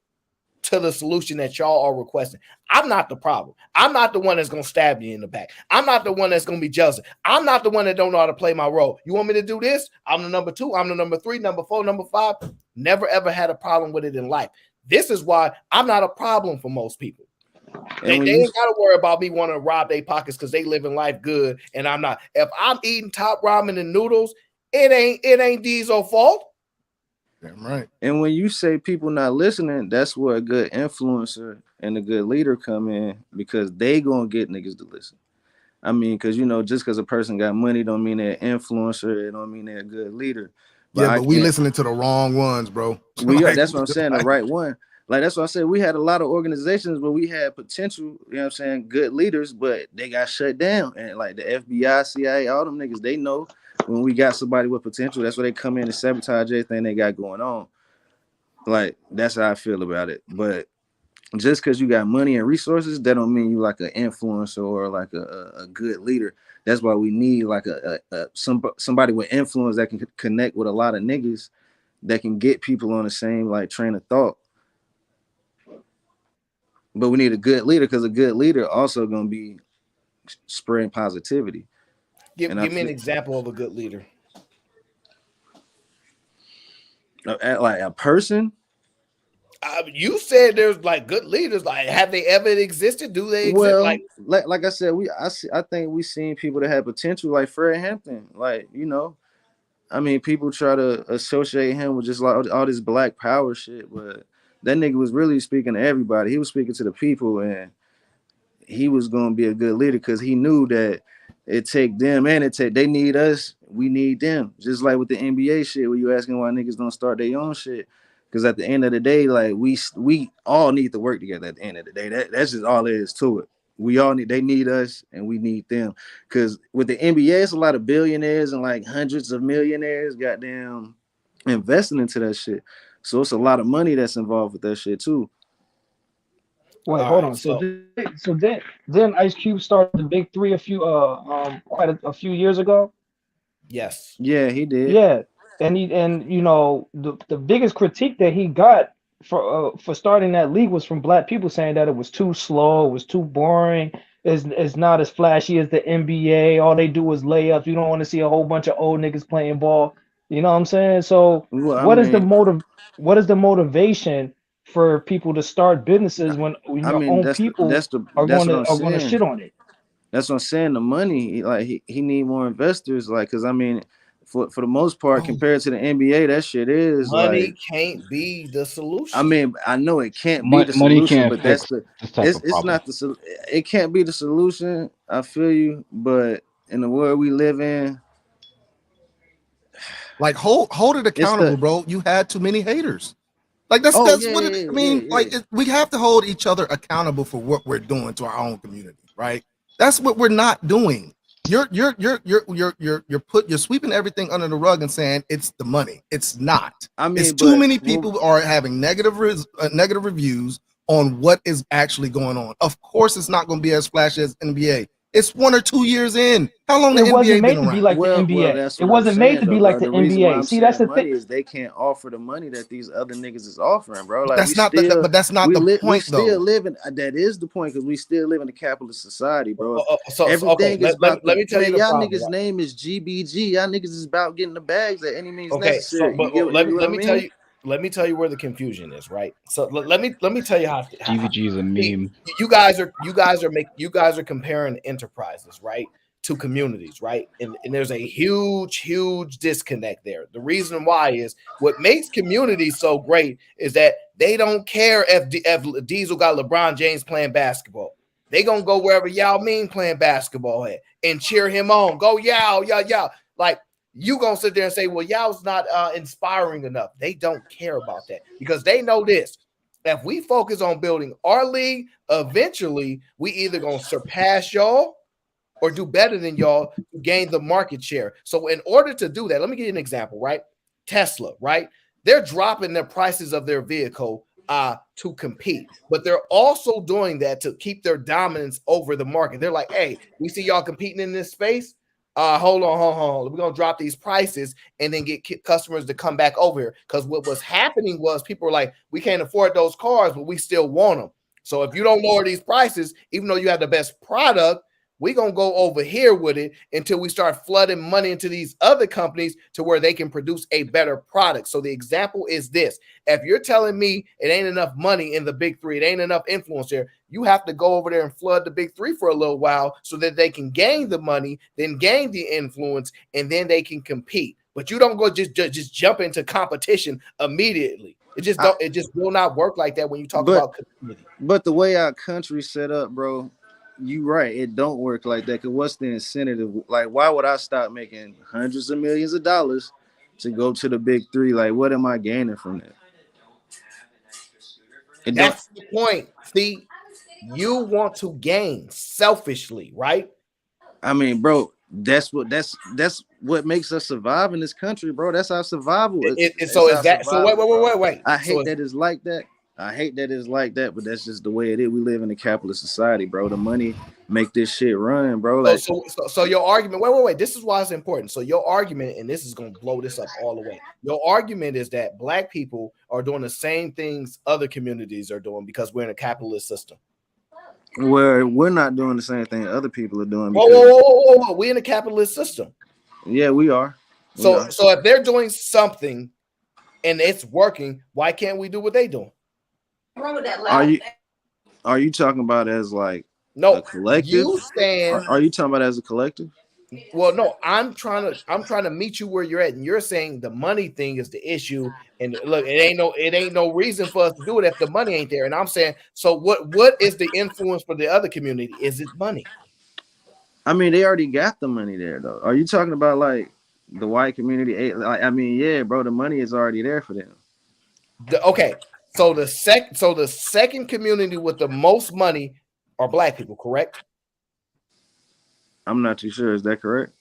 to the solution that y'all are requesting. I'm not the problem. I'm not the one that's going to stab you in the back. I'm not the one that's going to be jealous. I'm not the one that don't know how to play my role. You want me to do this? I'm the number 2. I'm the number 3, number 4, number 5. Never, ever had a problem with it in life. This is why I'm not a problem for most people. They ain't got to worry about me wanting to rob their pockets because they living life good and I'm not. If I'm eating top ramen and noodles, it ain't Diesel's fault. Damn right. And when you say people not listening, that's where a good influencer and a good leader come in, because they gonna get niggas to listen. I mean, because just because a person got money don't mean they're an influencer. It don't mean they're a good leader. But we listening to the wrong ones, bro. That's what I'm saying. The right one. Like, that's what I said. We had a lot of organizations where we had potential, good leaders, but they got shut down. And like the FBI, CIA, all them niggas, they know when we got somebody with potential, that's where they come in and sabotage everything they got going on. Like, that's how I feel about it. But just because you got money and resources, that don't mean you like an influencer or like a good leader. That's why we need like somebody with influence that can connect with a lot of niggas that can get people on the same like train of thought. But we need a good leader, because a good leader also gonna be spreading positivity. Give me an example of a good leader. Like a person. You said there's like good leaders. Like, have they ever existed? Do they exist? Well, like I said, I think we seen people that had potential, like Fred Hampton. Like, I mean, people try to associate him with just like all this black power shit, but that nigga was really speaking to everybody. He was speaking to the people, and he was going to be a good leader because he knew that it take them and they need us. We need them. Just like with the NBA shit, where you asking why niggas don't start their own shit. Because at the end of the day, like we all need to work together at the end of the day. That's just all there is to it. They need us and we need them. Because with the NBA, it's a lot of billionaires and like hundreds of millionaires goddamn investing into that shit. So it's a lot of money that's involved with that shit too. Wait, hold on. So then Ice Cube started the Big Three quite a few years ago. Yes. Yeah, he did. Yeah, and the biggest critique that he got for starting that league was from black people, saying that it was too slow, it was too boring, it's not as flashy as the NBA. All they do is layups. You don't want to see a whole bunch of old niggas playing ball. You know what I'm saying? So what is the motivation for people to start businesses when your own people are going to shit on it? That's what I'm saying. The money, like he need more investors, like, because I mean, for the most part, compared to the NBA, that shit is money like, can't be the solution. I mean, I know it can't be the solution, but that's it's not it can't be the solution. I feel you, but in the world we live in, like hold it accountable, bro. You had too many haters. Like that's what it, I mean. Yeah. Like we have to hold each other accountable for what we're doing to our own community, right? That's what we're not doing. You're sweeping everything under the rug and saying it's the money. It's not. I mean, it's too many people are having negative reviews on what is actually going on. Of course, it's not going to be as flashy as NBA. It's 1 or 2 years in. How long the NBA been around? Like the NBA. It wasn't made to be like the NBA. See, that's the thing. Is they can't offer the money that these other niggas is offering, bro. Like that's not the point, though. Still living. That is the point, because we still live in a capitalist society, bro. Everything is about. Let me tell you, y'all niggas' name is GBG. Y'all niggas is about getting the bags at any means necessary. Let me tell you where the confusion is, right? So let me tell you how GVG is a meme. You guys are comparing enterprises, right, to communities, right? And there's a huge disconnect there. The reason why is what makes communities so great is that they don't care if Diesel got LeBron James playing basketball. They gonna go wherever Yao Ming playing basketball at and cheer him on. Go Yao. Like, you gonna sit there and say, well, y'all's not inspiring enough. They don't care about that because they know this. If we focus on building our league, eventually we either gonna surpass y'all or do better than y'all to gain the market share. So in order to do that, let me give you an example, right? Tesla, right? They're dropping the prices of their vehicle to compete, but they're also doing that to keep their dominance over the market. They're like, hey, we see y'all competing in this space. Hold on. We're gonna drop these prices and then get customers to come back over here. Because what was happening was people were like, we can't afford those cars, but we still want them. So if you don't lower these prices, even though you have the best product, we're going to go over here with it until we start flooding money into these other companies to where they can produce a better product. So the example is this. If you're telling me it ain't enough money in the big three, it ain't enough influence there, you have to go over there and flood the big three for a little while so that they can gain the money, then gain the influence, and then they can compete. But you don't go just jump into competition immediately. It just will not work like that when you talk about community. But the way our country's set up, bro, you right, it don't work like that. Cause what's the incentive? Like, why would I stop making hundreds of millions of dollars to go to the big three? Like, what am I gaining from that? That's the point. See, you want to gain selfishly, right? I mean, bro, that's what makes us survive in this country, bro. That's our survival. Wait. I hate that it's like that. I hate that it's like that, but that's just the way it is. We live in a capitalist society, bro. The money make this shit run, bro. Like, so your argument, wait. This is why it's important. So your argument, and this is going to blow this up all the way. Your argument is that black people are doing the same things other communities are doing because we're in a capitalist system. Where we're not doing the same thing other people are doing. Whoa. We're in a capitalist system. Yeah, we are. So if they're doing something and it's working, why can't we do what they doing? Are you talking about as like a collective? You stand. Are you talking about as a collective? Well, no, I'm trying to meet you where you're at, and you're saying the money thing is the issue. And look, it ain't no reason for us to do it if the money ain't there. And I'm saying, so what is the influence for the other community? Is it money? I mean, they already got the money there, though. Are you talking about like the white community? Like, I mean, yeah, bro, the money is already there for them. Okay. So the second community with the most money are black people, correct? I'm not too sure. Is that correct?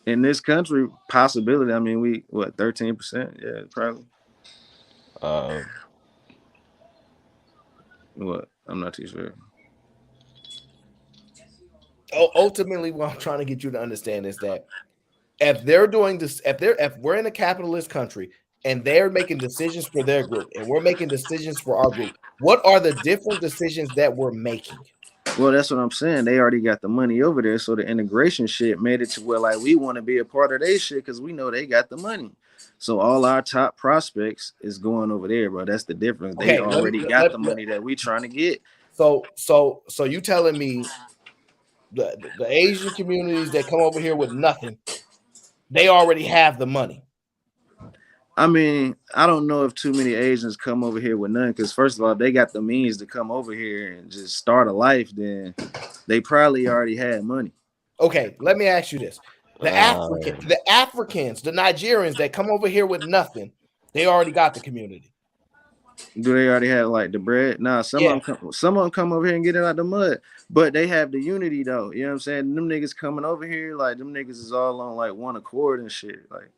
In this country, possibility. I mean, we 13%? Yeah, probably. What? I'm not too sure. Ultimately, what I'm trying to get you to understand is that if they're doing this, if we're in a capitalist country and they're making decisions for their group and we're making decisions for our group, what are the different decisions that we're making? Well, that's what I'm saying. They already got the money over there. So the integration shit made it to where like we want to be a part of their shit because we know they got the money. So all our top prospects is going over there, bro. That's the difference. They already got the money that we trying to get. So you telling me the Asian communities that come over here with nothing, they already have the money? I mean, I don't know if too many Asians come over here with none, because first of all, they got the means to come over here and just start a life, then they probably already had money. Okay, let me ask you this. The Africans, the Nigerians that come over here with nothing, they already got the community. Do they already have like the bread? Nah, some of them come over here and get it out the mud, but they have the unity though. You know what I'm saying? Them niggas coming over here, like them niggas is all on like one accord and shit. Like,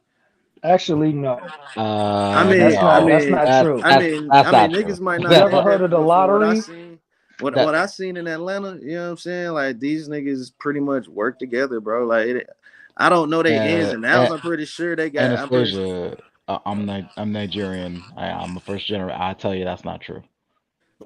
actually, no. I mean, that's not true. I mean, niggas might not. You ever heard of the lottery? What I seen in Atlanta, you know what I'm saying? Like these niggas pretty much work together, bro. Like I don't know their ins and outs. I'm pretty sure they got. I'm Nigerian. I'm a first generation. I tell you, that's not true.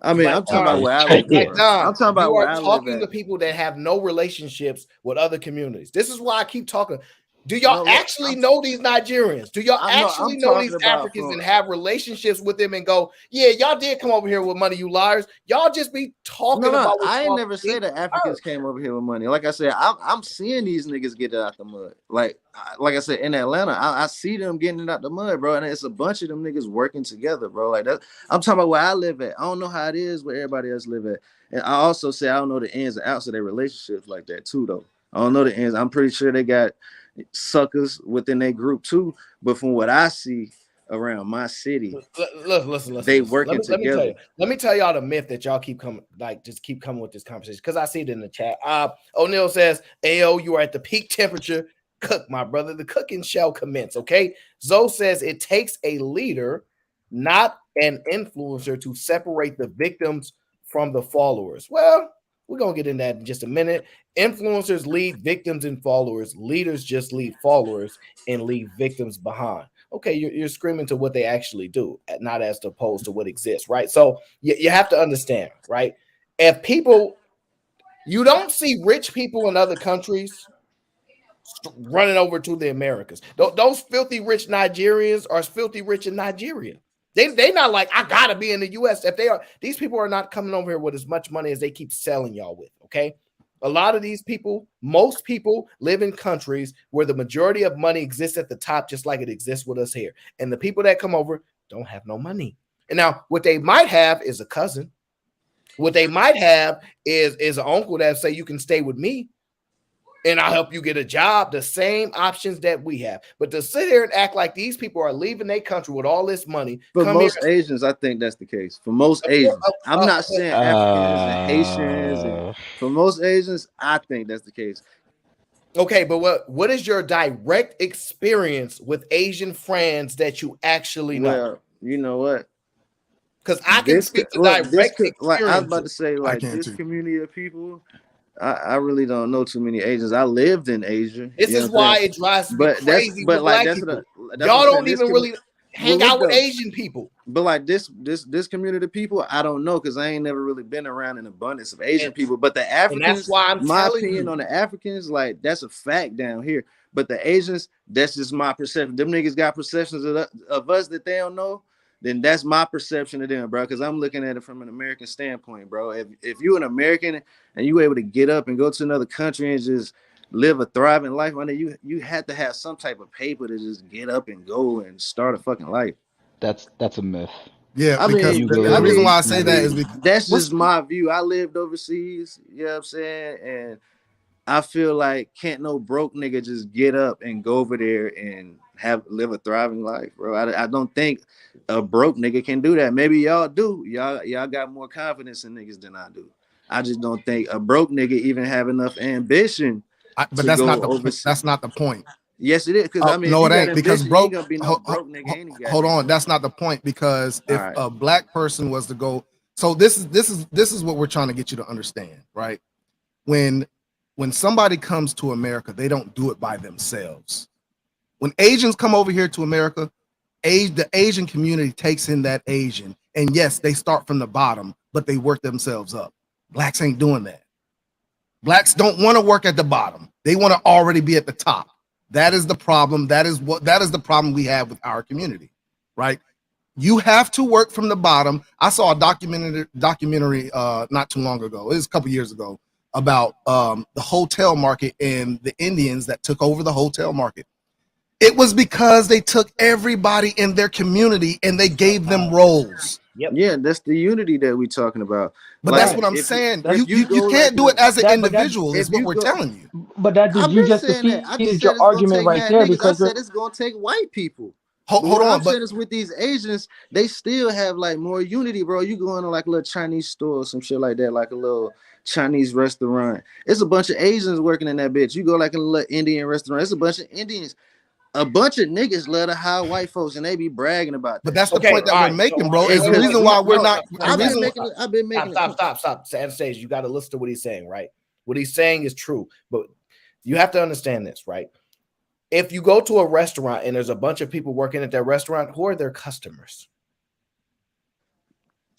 I mean, I'm talking about where I live. I'm talking about where I live. Talking to people that have no relationships with other communities. This is why I keep talking. Do y'all actually know these Nigerians? Do y'all actually know these Africans and have relationships with them and go, yeah, y'all did come over here with money, you liars. Y'all just be talking about. I ain't never said that Africans came over here with money. Like I said, I'm seeing these niggas get it out the mud. Like I said, in Atlanta, I see them getting it out the mud, bro. And it's a bunch of them niggas working together, bro. Like that. I'm talking about where I live at. I don't know how it is where everybody else live at. And I also say I don't know the ins and outs of their relationships like that too, though. I don't know the ends. I'm pretty sure they got suckers within their group too. But from what I see around my city, Listen. they working together. Let me tell y'all the myth that y'all keep coming, like just keep coming with this conversation because I see it in the chat. O'Neal says, "Ayo, you are at the peak temperature. Cook, my brother. The cooking shall commence." Okay. Zoe says it takes a leader, not an influencer, to separate the victims from the followers. Well, we're gonna get in that in just a minute. Influencers lead victims and followers. Leaders just lead followers and leave victims behind. Okay, you're screaming to what they actually do, not as opposed to what exists, right? So you have to understand, right? If people, you don't see rich people in other countries running over to the Americas. Those filthy rich Nigerians are filthy rich in Nigeria. They not like, I gotta be in the US. If they are, these people are not coming over here with as much money as they keep selling y'all with. Okay. A lot of these people, most people live in countries where the majority of money exists at the top, just like it exists with us here. And the people that come over don't have no money. And now what they might have is a cousin. What they might have is an uncle that say, you can stay with me and I'll help you get a job. The same options that we have. But to sit here and act like these people are leaving their country with all this money. For most Asians, I think that's the case. For most Asians, I'm not saying Africans and Haitians. And for most Asians, I think that's the case. Okay, but what is your direct experience with Asian friends that you actually know? Well, you know what? Because I can speak to direct experience. Like I was about to say, like this community of people, I really don't know too many Asians. I lived in Asia. This is why it drives me crazy with black people. Y'all don't even really hang out with Asian people. But like this community of people, I don't know because I ain't never really been around an abundance of Asian people. But the Africans, and that's why I'm my telling opinion you on the Africans, like that's a fact down here. But the Asians, that's just my perception. Them niggas got perceptions of us that they don't know. Then that's my perception of them, bro. Because I'm looking at it from an American standpoint, bro. If you're an American and you able to get up and go to another country and just live a thriving life, I mean, you have to have some type of paper to just get up and go and start a fucking life. That's a myth. Yeah, because the reason why I say that is because that's just my view. I lived overseas, you know what I'm saying? And I feel like can't no broke nigga just get up and go over there and live a thriving life, bro. I don't think a broke nigga can do that. Maybe y'all do. Y'all got more confidence in niggas than I do. I just don't think a broke nigga even have enough ambition. But that's not the point. Yes, it is. Because I mean, no, it ain't because broke. Hold on, that's not the point. Because if a black person was to go, so this is what we're trying to get you to understand, right? When somebody comes to America, they don't do it by themselves. When Asians come over here to America, the Asian community takes in that Asian, and yes, they start from the bottom, but they work themselves up. Blacks ain't doing that. Blacks don't want to work at the bottom. They want to already be at the top. That is the problem. That is the problem we have with our community, right? You have to work from the bottom. I saw a documentary not too long ago. It was a couple years ago about the hotel market and the Indians that took over the hotel market. It was because they took everybody in their community and they gave them roles. Yep. Yeah, that's the unity that we're talking about. But that's what I'm saying. You can't do it as an individual, is what we're telling you. But that you just defeated your argument right there because I said it's gonna take white people. Hold on, but with these Asians, they still have like more unity, bro. You go into like a little Chinese store or some shit like that, like a little Chinese restaurant. It's a bunch of Asians working in that bitch. You go like in a little Indian restaurant, it's a bunch of Indians. A bunch of niggas love to hire white folks and they be bragging about that. But that's the point that we're making, bro. Is the reason why we're not. I've been making Stop. Anastasia, you got to listen to what he's saying, right? What he's saying is true, but you have to understand this, right? If you go to a restaurant and there's a bunch of people working at that restaurant, who are their customers?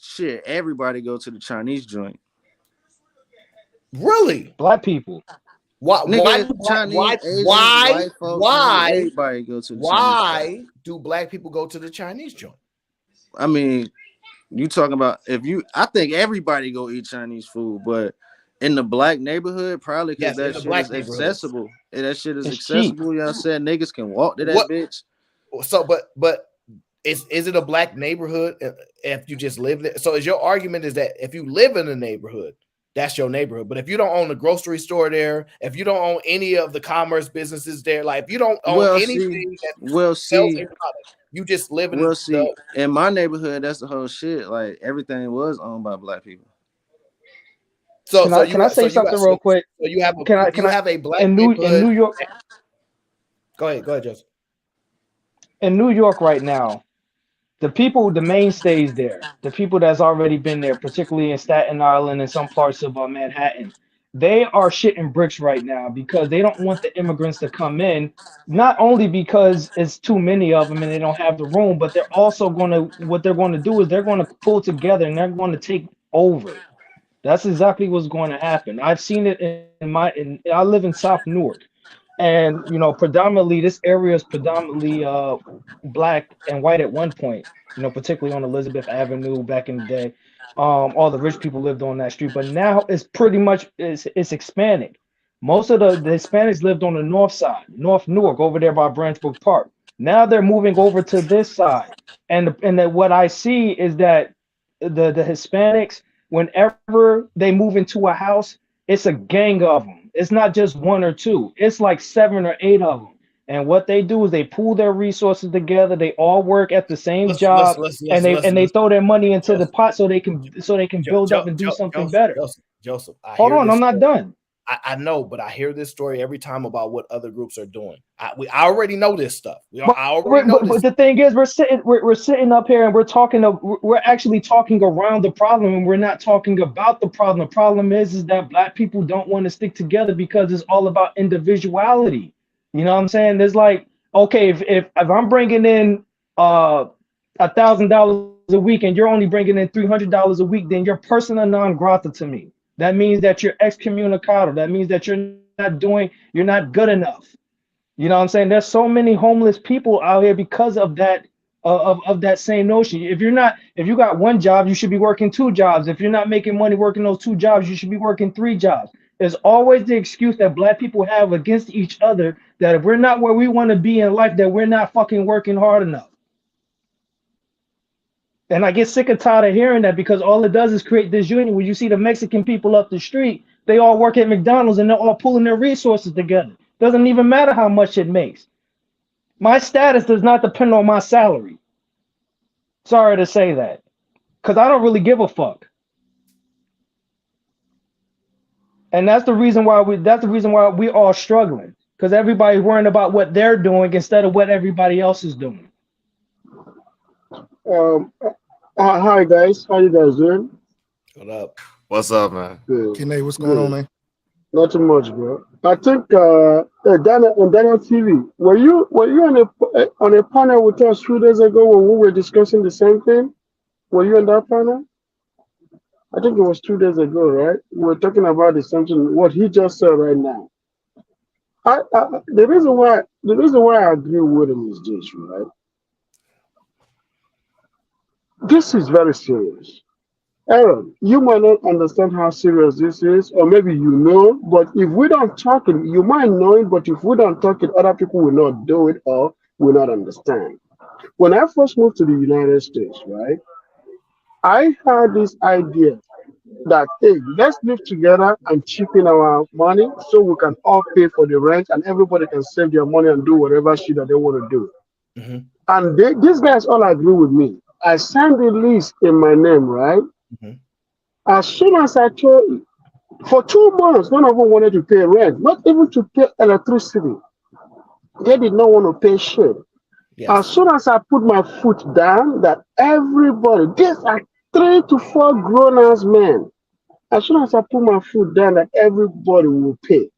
Shit, everybody go to the Chinese joint. Really? Black people. Why do black people go to the Chinese joint? I mean, you talking about I think everybody go eat Chinese food, but in the black neighborhood, probably because that shit is accessible. And that shit is accessible. You know what I'm saying? Niggas can walk to that bitch. So, but is it a black neighborhood if you just live there? So is your argument is that if you live in a neighborhood, that's your neighborhood. But if you don't own the grocery store there, if you don't own any of the commerce businesses there, like if you don't own anything that sells a product, you just live in in my neighborhood, that's the whole shit. Like everything was owned by black people. So can I say something real quick? So you have a black in neighborhood. New York. Go ahead, Joseph. In New York right now, the mainstays there, the people that's already been there, particularly in Staten Island and some parts of Manhattan, they are shitting bricks right now because they don't want the immigrants to come in, not only because it's too many of them and they don't have the room, but they're also what they're going to do is they're going to pull together and they're going to take over. That's exactly what's going to happen. I've seen it I live in South Newark. And predominantly this area is predominantly black and white at one point, particularly on Elizabeth Avenue back in the day. All the rich people lived on that street, but now it's pretty much it's Hispanic. Most of the Hispanics lived on the north side, North Newark, over there by Branchbrook Park. Now they're moving over to this side, and what I see is that the Hispanics, whenever they move into a house, it's a gang of them. It's not just one or two. It's like 7 or 8 of them. And what they do is they pool their resources together. They all work at the same job, and they throw their money into the pot so they can build up and do something better. Joseph, hold on, I'm not done. I know, but I hear this story every time about what other groups are doing. I already know this stuff. But the thing is, we're sitting up here and we're actually talking around the problem, and we're not talking about the problem. The problem is that black people don't want to stick together because it's all about individuality. You know what I'm saying? There's like, okay, if I'm bringing in $1,000 a week and you're only bringing in $300 a week, then you're persona non grata to me. That means that you're excommunicado. That means that you're not good enough. You know what I'm saying? There's so many homeless people out here because of that, of that same notion. If you got one job, you should be working 2 jobs. If you're not making money working those 2 jobs, you should be working 3 jobs. There's always the excuse that black people have against each other that if we're not where we want to be in life, that we're not fucking working hard enough. And I get sick and tired of hearing that because all it does is create this union where you see the Mexican people up the street, they all work at McDonald's and they're all pulling their resources together. Doesn't even matter how much it makes. My status does not depend on my salary. Sorry to say that, because I don't really give a fuck. And that's the reason why we're all struggling, because everybody's worrying about what they're doing instead of what everybody else is doing. Hi guys, how you guys doing? What up? What's up, man? Good. Kenny, what's going on, man? Not too much, bro. I think Dana TV, were you on a panel with us 2 days ago when we were discussing the same thing? Were you on that panel? I think it was 2 days ago, right? We were talking about the same thing, what he just said right now. The reason why I agree with him is this, right? This is very serious. Aaron, you might not understand how serious this is, or maybe you know, but if we don't talk it, you might know it, but if we don't talk it, other people will not do it or will not understand. When I first moved to the United States, right, I had this idea that, hey, let's live together and chip in our money so we can all pay for the rent and everybody can save their money and do whatever shit that they want to do. Mm-hmm. And these guys all agree with me. I signed the lease in my name, right? Mm-hmm. As soon as I told, for 2 months, none of them wanted to pay rent, not even to pay electricity. They did not want to pay shit. Yes. As soon as I put my foot down, that everybody, these are 3 to 4 grown-ass men. As soon as I put my foot down, that everybody will pay.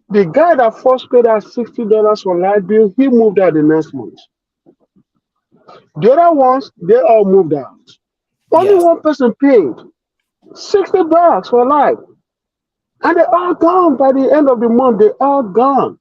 The guy that first paid us $60 for light bill, he moved out the next month. The other ones, they all moved out. Only one person paid $60 for life. And they're all gone by the end of the month. They're all gone.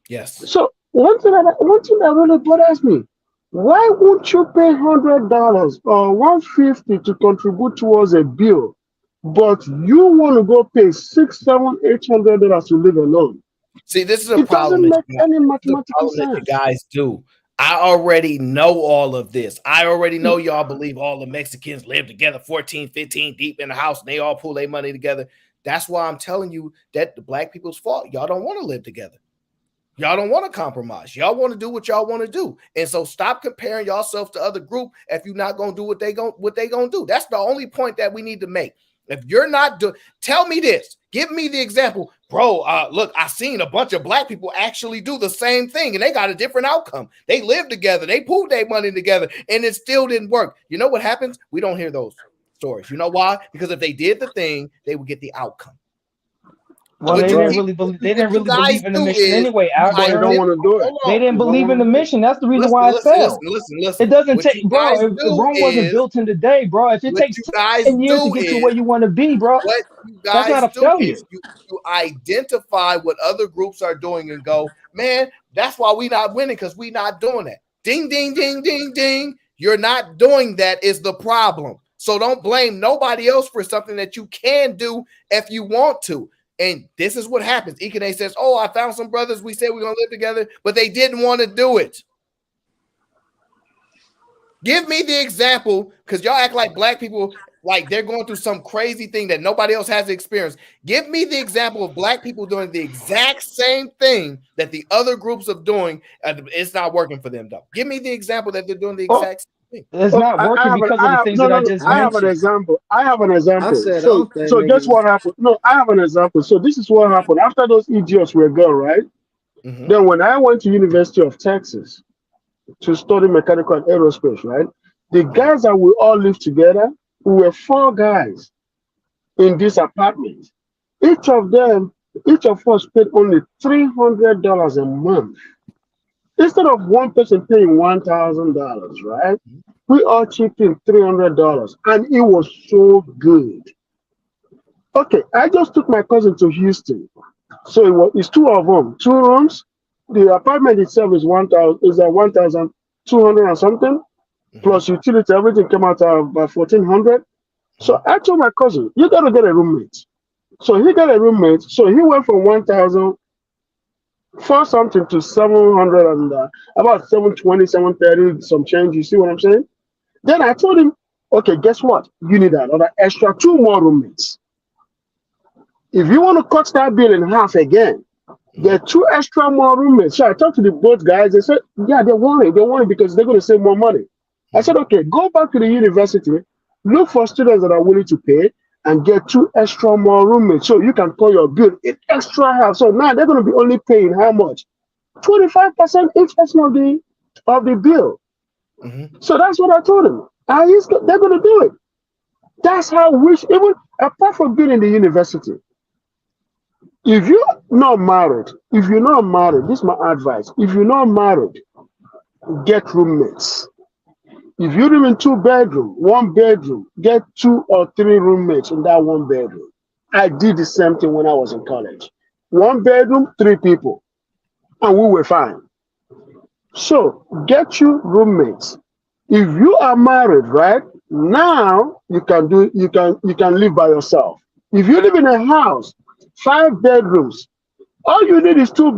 Yes. So one thing that really bothers me, why won't you pay $100 or $150 to contribute towards a bill, but you want to go pay $600, $700, $800 to live alone? See, this is a problem. Doesn't make any mathematical sense. That you guys do. I already know all of this. I already know y'all believe all the Mexicans live together 14, 15 deep in the house and they all pull their money together. That's why I'm telling you that the black people's fault. Y'all don't want to live together. Y'all don't want to compromise. Y'all want to do what y'all want to do. And so stop comparing yourself to other group if you're not going to do what they going to do. That's the only point that we need to make. If you're not doing, tell me this. Give me the example. Bro, look, I seen a bunch of black people actually do the same thing and they got a different outcome. They lived together. They pooled their money together and it still didn't work. You know what happens? We don't hear those stories. You know why? Because if they did the thing, they would get the outcome. Well, they didn't really believe in the mission anyway. They don't want to do it. They didn't believe in the mission. That's the reason why it failed. Listen. It doesn't take, bro. If Rome wasn't built in the day, bro. If it takes 10 years to get to where you want to be, bro, that's not a failure. You identify what other groups are doing and go, man, that's why we not winning, because we not doing that. Ding, ding, ding, ding, ding. You're not doing that is the problem. So don't blame nobody else for something that you can do if you want to. And this is what happens. Ikene says, oh, I found some brothers. We said we're going to live together, but they didn't want to do it. Give me the example, because y'all act like black people, like they're going through some crazy thing that nobody else has experienced. Give me the example of black people doing the exact same thing that the other groups are doing. It's not working for them, though. Give me the example that they're doing the exact same thing. It's not working because of the things that I just mentioned. I have an example. So guess what happened? No, I have an example. So this is what happened. After those idiots were gone, right? Mm-hmm. Then when I went to University of Texas to study mechanical and aerospace, right? The guys that we all lived together, we were 4 guys in this apartment. Each of us paid only $300 a month. Instead of one person paying $1,000, right? We all chipped in $300, and it was so good. Okay, I just took my cousin to Houston, so it's 2 of them, 2 rooms. The apartment itself is 1,200 and something, plus utility. Everything came out about 1,400. So I told my cousin, you got to get a roommate. So he got a roommate. So he went from 1,000 for something to 700 and about 720, 730, some change. You see what I'm saying? Then I told him, okay, guess what? You need another extra 2 more roommates. If you want to cut that bill in half again, there are 2 extra more roommates. So I talked to the both guys. They said, yeah, they want it. They want it because they're going to save more money. I said, okay, go back to the university, look for students that are willing to pay, and get 2 extra more roommates so you can call your bill. It extra help. So now they're going to be only paying how much? 25% each person of the bill. Mm-hmm. So that's what I told them. They're going to do it. That's how even apart from being in the university, if you're not married, this is my advice. If you're not married, get roommates. If you live in 2 bedroom, 1 bedroom, get 2 or 3 roommates in that 1 bedroom. I did the same thing when I was in college. 1 bedroom, 3 people, and we were fine. So get you roommates. If you are married, right now, you can live by yourself. If you live in a house, 5 bedrooms, all you need is 2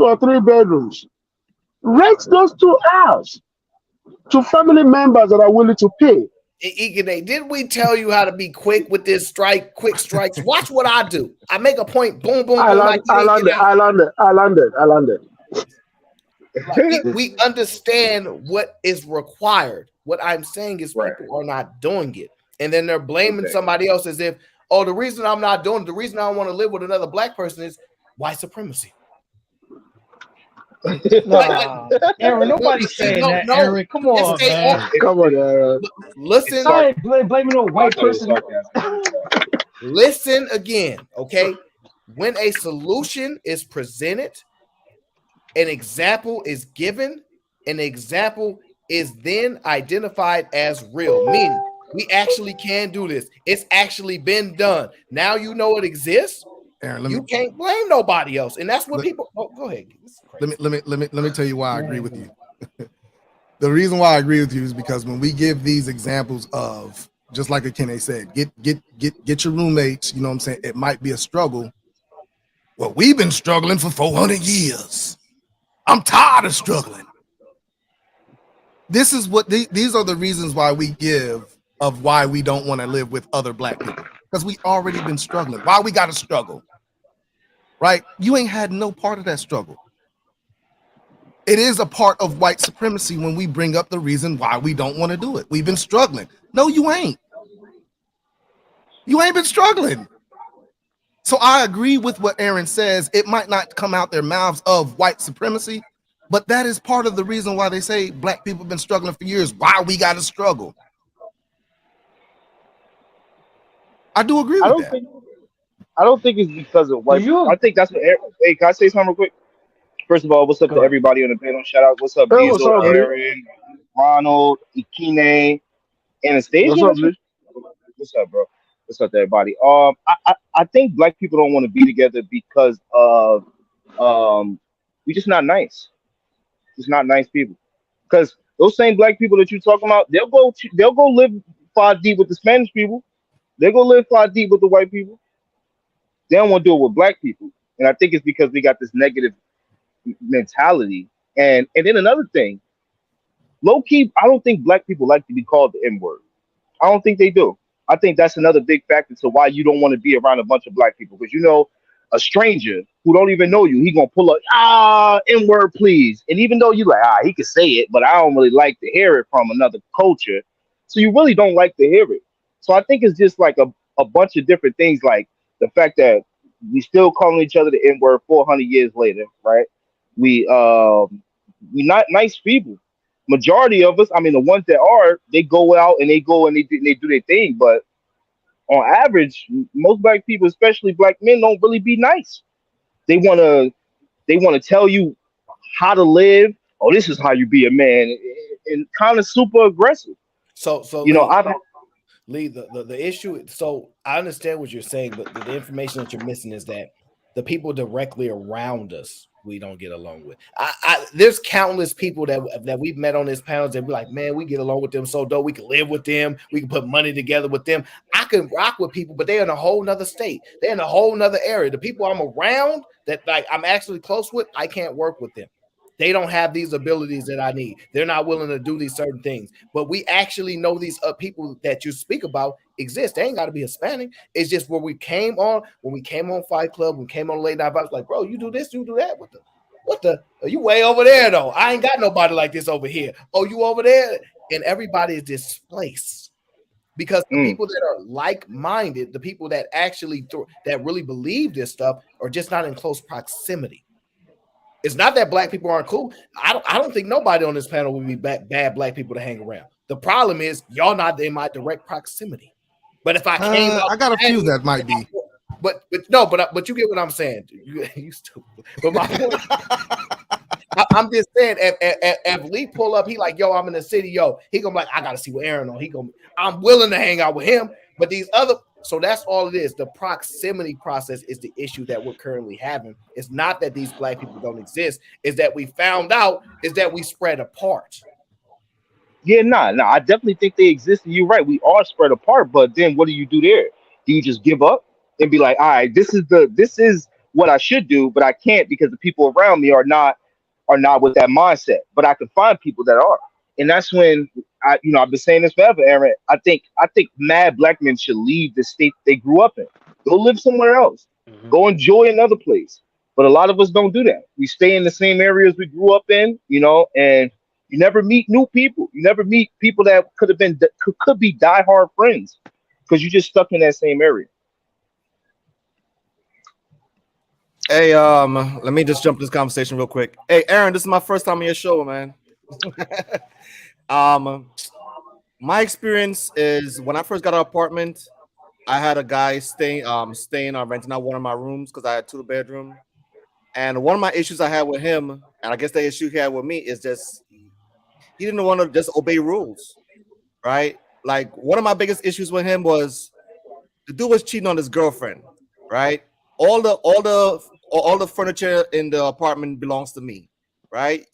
or 3 bedrooms. Rent those 2 out to family members that are willing to pay. Didn't we tell you how to be quick with this quick strikes? Watch what I do. I make a point, boom, boom, boom. I landed. Like, we understand what is required. What I'm saying is people are not doing it. And then they're blaming somebody else as if, oh, the reason I'm not doing it, the reason I don't want to live with another black person is white supremacy. Aaron, nobody's saying that. No, Aaron, come on, man. Come on, Aaron. Listen. Sorry, blaming a white person. Listen again, okay? When a solution is presented, an example is given, an example is then identified as real, meaning we actually can do this. It's actually been done. Now you know it exists. Aaron, you can't blame nobody else, and that's what people. Oh, go ahead. Let me tell you why I agree with you. The reason why I agree with you is because when we give these examples of, just like Akene said, get your roommates. You know what I'm saying? It might be a struggle. Well, we've been struggling for 400 years. I'm tired of struggling. this is what these are the reasons why we give of why we don't want to live with other black people, because we already been struggling. Why we got to struggle, right? You ain't had no part of that struggle. It is a part of white supremacy when we bring up the reason why we don't want to do it. We've been struggling. No, you ain't. You ain't been struggling. So I agree with what Aaron says. It might not come out their mouths of white supremacy, but that is part of the reason why they say black people have been struggling for years. Why we got to struggle. I do agree with that. I don't think it's because of white. I think that's what. Hey, can I say something real quick? First of all, what's up to everybody on the panel? Shout out, what's up, Hey, Diesel, what's up, Lee? Aaron, Ronald, Ikine, Anastasia. What's up, Lee? What's up, bro? What's up to everybody? I think black people don't want to be together because of we just not nice. Just not nice people. Because those same black people that you're talking about, they'll go live 5 deep with the Spanish people. They'll go live 5 deep with the white people. They don't want to do it with black people, and I think it's because we got this negative mentality. And then another thing, low key, I don't think black people like to be called the N-word. I don't think they do. I think that's another big factor to why you don't want to be around a bunch of black people, because you know a stranger who don't even know you, he gonna pull up N-word please, and even though you like he can say it, but I don't really like to hear it from another culture, so you really don't like to hear it. So I think it's just like a bunch of different things, like the fact that we still calling each other the N-word 400 years later, right? We not nice people. Majority of us, I mean, the ones that are, they go out and they do their thing. But on average, most black people, especially black men, don't really be nice. They wanna tell you how to live. Oh, this is how you be a man, and kind of super aggressive. So you know, Lee, the issue. So I understand what you're saying, but the information that you're missing is that the people directly around us, we don't get along with. There's countless people that we've met on this panels and be like, man, we get along with them so dope. We can live with them. We can put money together with them. I can rock with people, but they're in a whole nother state. They're in a whole nother area. The people I'm around that like I'm actually close with, I can't work with them. They don't have these abilities that I need. They're not willing to do these certain things. But we actually know these people that you speak about exist. They ain't got to be Hispanic. It's just where we came on, when we came on Fight Club, when we came on Late Night Vibes, like, bro, you do this, you do that. What the? Are you way over there, though? I ain't got nobody like this over here. Oh, you over there? And everybody is displaced. Because the people that are like-minded, the people that actually, that really believe this stuff are just not in close proximity. It's not that black people aren't cool. I don't think nobody on this panel would be bad black people to hang around. The problem is y'all not in my direct proximity. But if I came out, I got a few that might be. But you get what I'm saying. You stupid. But my point, I'm just saying, if Lee pull up, he like, yo, I'm in the city, yo. He gonna be like, I gotta see what Aaron on. I'm willing to hang out with him. But these other. So that's all it is. The proximity process is the issue that we're currently having. It's not that these black people don't exist. It's that we found out is that we spread apart. Yeah, I definitely think they exist. And you're right. We are spread apart. But then what do you do there? Do you just give up and be like, all right, this is what I should do, but I can't because the people around me are not with that mindset. But I can find people that are. And that's when I've been saying this forever, Aaron. I think mad black men should leave the state they grew up in. Go live somewhere else. Mm-hmm. Go enjoy another place. But a lot of us don't do that. We stay in the same areas we grew up in, and you never meet new people. You never meet people that could be diehard friends because you're just stuck in that same area. Hey, let me just jump this conversation real quick. Hey, Aaron, this is my first time on your show, man. My experience is when I first got an apartment, I had a guy staying or renting out one of my rooms because I had 2-bedroom. And one of my issues I had with him, and I guess the issue he had with me, is just he didn't want to just obey rules, right? Like one of my biggest issues with him was the dude was cheating on his girlfriend, right? All the furniture in the apartment belongs to me, right?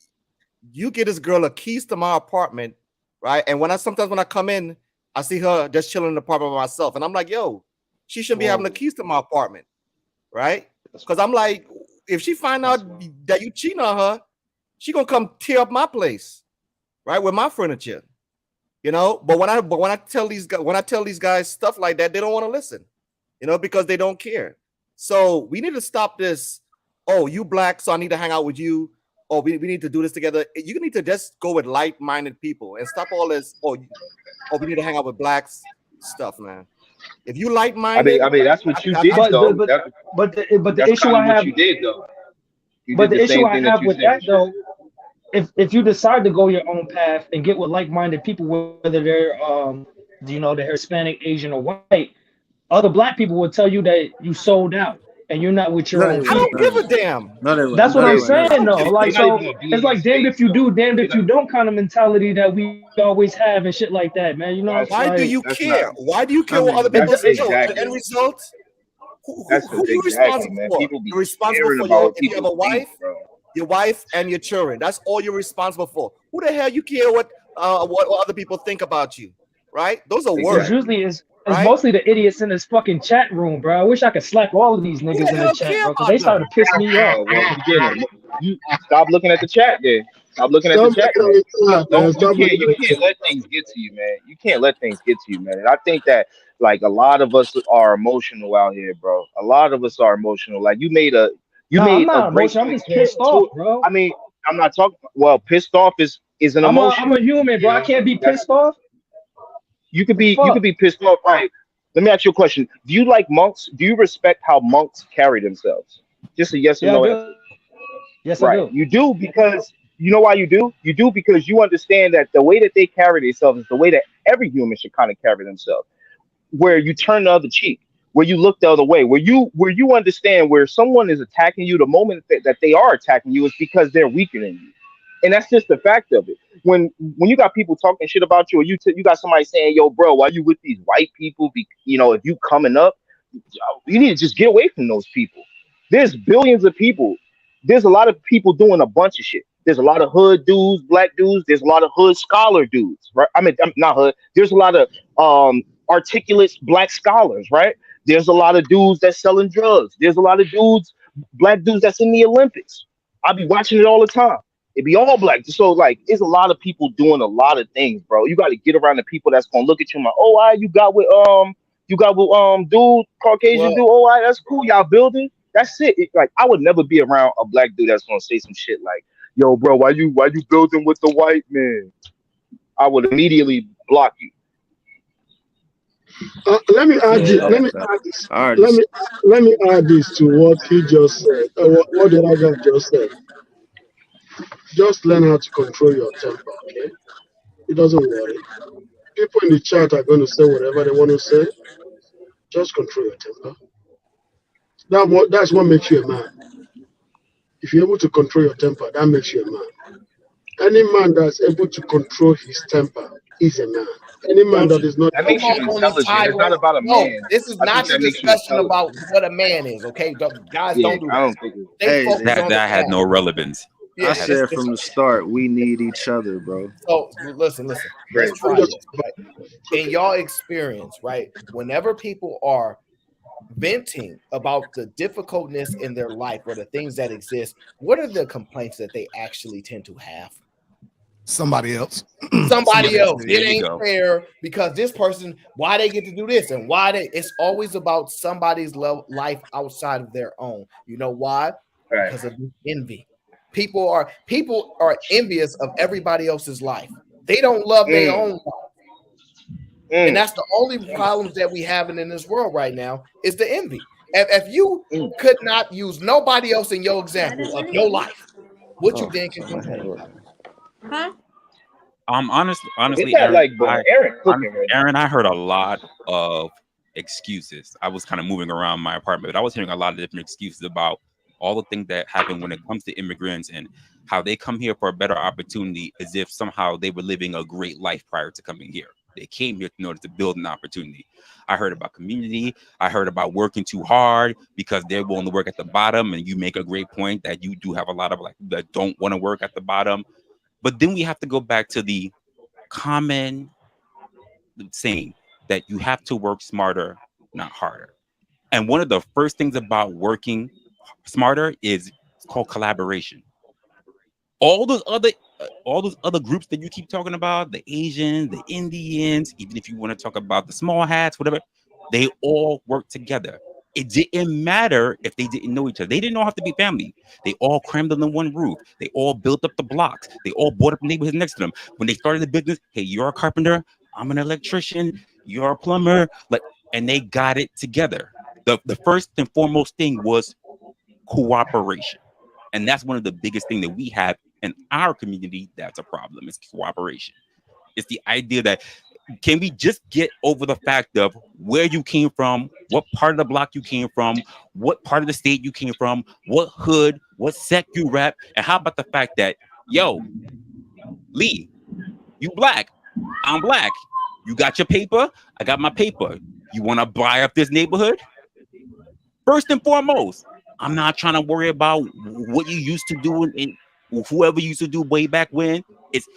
You get this girl a keys to my apartment, right? And sometimes when I come in, I see her just chilling in the apartment by myself, and I'm like, yo, she shouldn't be having the keys to my apartment, right? Because I'm like, if she find out that you cheating on her, she gonna come tear up my place, right, with my furniture, you know. But when I tell these guys stuff like that, they don't want to listen, you know, because they don't care. So we need to stop this. Oh, you black, so I need to hang out with you. Oh, we need to do this together. You need to just go with like-minded people and stop all this. Oh, we need to hang out with blacks stuff, man. If you like-minded, I mean, that's what you did, though. But the That's issue kind I of what have, you did, though. You but did the the issue same I thing that have you with said that you though, should. if you decide to go your own path and get with like-minded people, whether they're you know, they're Hispanic, Asian, or white, other black people will tell you that you sold out and you're not with your No, they own I won't. don't people. give a damn. No, they won't. That's what No, they I'm won't. No, they saying won't. though. Like, They're not even so gonna be it's in your like damned space, if you though. do, damned if They're you not- don't kind of mentality that we always have and shit like that, man. You know, it's Why do like you That's care? not. Why do you care I what mean, other it, people That's say? it, No, the end exactly. result. That's Who you exactly, responsible man. for? People be You're responsible caring for about your. what If you have a people think, wife, bro. your wife and your children. That's all you're responsible for. Who the hell you care what other people think about you, right? Those are it's words, Exactly. usually it's right? mostly the idiots in this fucking chat room, bro. I wish I could slap all of these Who niggas the in the hell chat, care bro, because about they them? started to piss me off. Oh well, you stop looking at the chat, then. Stop looking at the Stop chat, looking then. at the chat, man. Don't Stop looking you at can't let things get to you, man. You can't let things get to you, man. And I think that like a lot of us are emotional out here, bro. A lot of us are emotional. Like you No, I'm made a not great emotional. I'm point. just pissed off, bro. I mean, I'm not talking. Well, pissed off is an I'm emotion. a human, You bro. I know, can't be that's pissed off. The you could fuck? be pissed off. Right. Let me ask you a question. Do you like monks? Do you respect how monks carry themselves? Just a yes or Yeah, I no do. answer. Yes, I Right. do. You do because you know why you do? You do because you understand that the way that they carry themselves is the way that every human should kind of carry themselves. Where you turn the other cheek, where you look the other way, where you understand where someone is attacking you, the moment that they are attacking you is because they're weaker than you. And that's just the fact of it. When you got people talking shit about you, or you got somebody saying, "Yo, bro, why you with these white people?" You know, if you coming up, you need to just get away from those people. There's billions of people. There's a lot of people doing a bunch of shit. There's a lot of hood dudes, black dudes. There's a lot of hood scholar dudes, right? I mean, I'm not hood. There's a lot of articulate black scholars, right? There's a lot of dudes that's selling drugs. There's a lot of dudes, black dudes that's in the Olympics. I be watching it all the time. It be all black. So like, it's a lot of people doing a lot of things, bro. You got to get around the people that's gonna look at you and like, oh, why you got with dude, Caucasian Well, dude. Oh, that's cool. Y'all building. That's it. Like I would never be around a black dude that's gonna say some shit like, "Yo, bro, why you building with the white man?" I would immediately block you. Let me add this. Yeah, Let me so add this. I already Let me let me add this to what he just said. What the other guy just said. Just learn how to control your temper. Okay, it doesn't worry. People in the chat are going to say whatever they want to say. Just control your temper. That's what makes you a man. If you're able to control your temper, that makes you a man. Any man that's able to control his temper is a man. Any man don't that you is not That come makes able you off to, on a intelligent. It's not tirade? about a No, man. this is I think not the that makes you discussion intelligent. about what a man is. Okay, guys, Yeah, don't do I that. don't think it. Stay hey, focused they, on the That had chat. no relevance. I Yeah, That had said it's from the start, we need each other, bro. so listen. Let's Crazy. I'm try just this. Right? In y'all experience, right? Whenever people are venting about the difficultness in their life or the things that exist, what are the complaints that they actually tend to have? Somebody else. Somebody else. There It you ain't go. fair because this person, why they get to do this and why they, it's always about somebody's life outside of their own. You know why? Right. Because of envy. People are envious of everybody else's life. They don't love their Mm, own life. And mm, that's the only problems that we having in this world right now is the envy. If you mm. could not use nobody else in your example of your life, what you Oh, then can so my hand complain was. about? Get Honestly, that Aaron, like button. Aaron cooking right now. I heard a lot of excuses. I was kind of moving around my apartment, but I was hearing a lot of different excuses about all the things that happen when it comes to immigrants and how they come here for a better opportunity, as if somehow they were living a great life prior to coming here. They came here in order to build an opportunity. I heard about community. I heard about working too hard because they're willing to work at the bottom. And you make a great point that you do have a lot of like that don't want to work at the bottom. But then we have to go back to the common saying that you have to work smarter, not harder. And one of the first things about working smarter is it's called collaboration. All those other all those other groups that you keep talking about, the Asians, the Indians, even if you want to talk about the small hats, whatever, they all work together. It didn't matter if they didn't know each other. They didn't all have to be family. They all crammed under one roof. They all built up the blocks. They all bought up neighborhoods next to them. When they started the business, hey, you're a carpenter, I'm an electrician, you're a plumber, like, and they got it together. The first and foremost thing was cooperation. And that's one of the biggest things that we have in our community. That's a problem. It's cooperation. It's the idea that, can we just get over the fact of where you came from, what part of the block you came from, what part of the state you came from, what hood, what sect you rap, and how about the fact that, yo, Lee, you black, I'm black, you got your paper, I got my paper. You want to buy up this neighborhood? First and foremost, I'm not trying to worry about what you used to do and whoever used to do way back when. It's,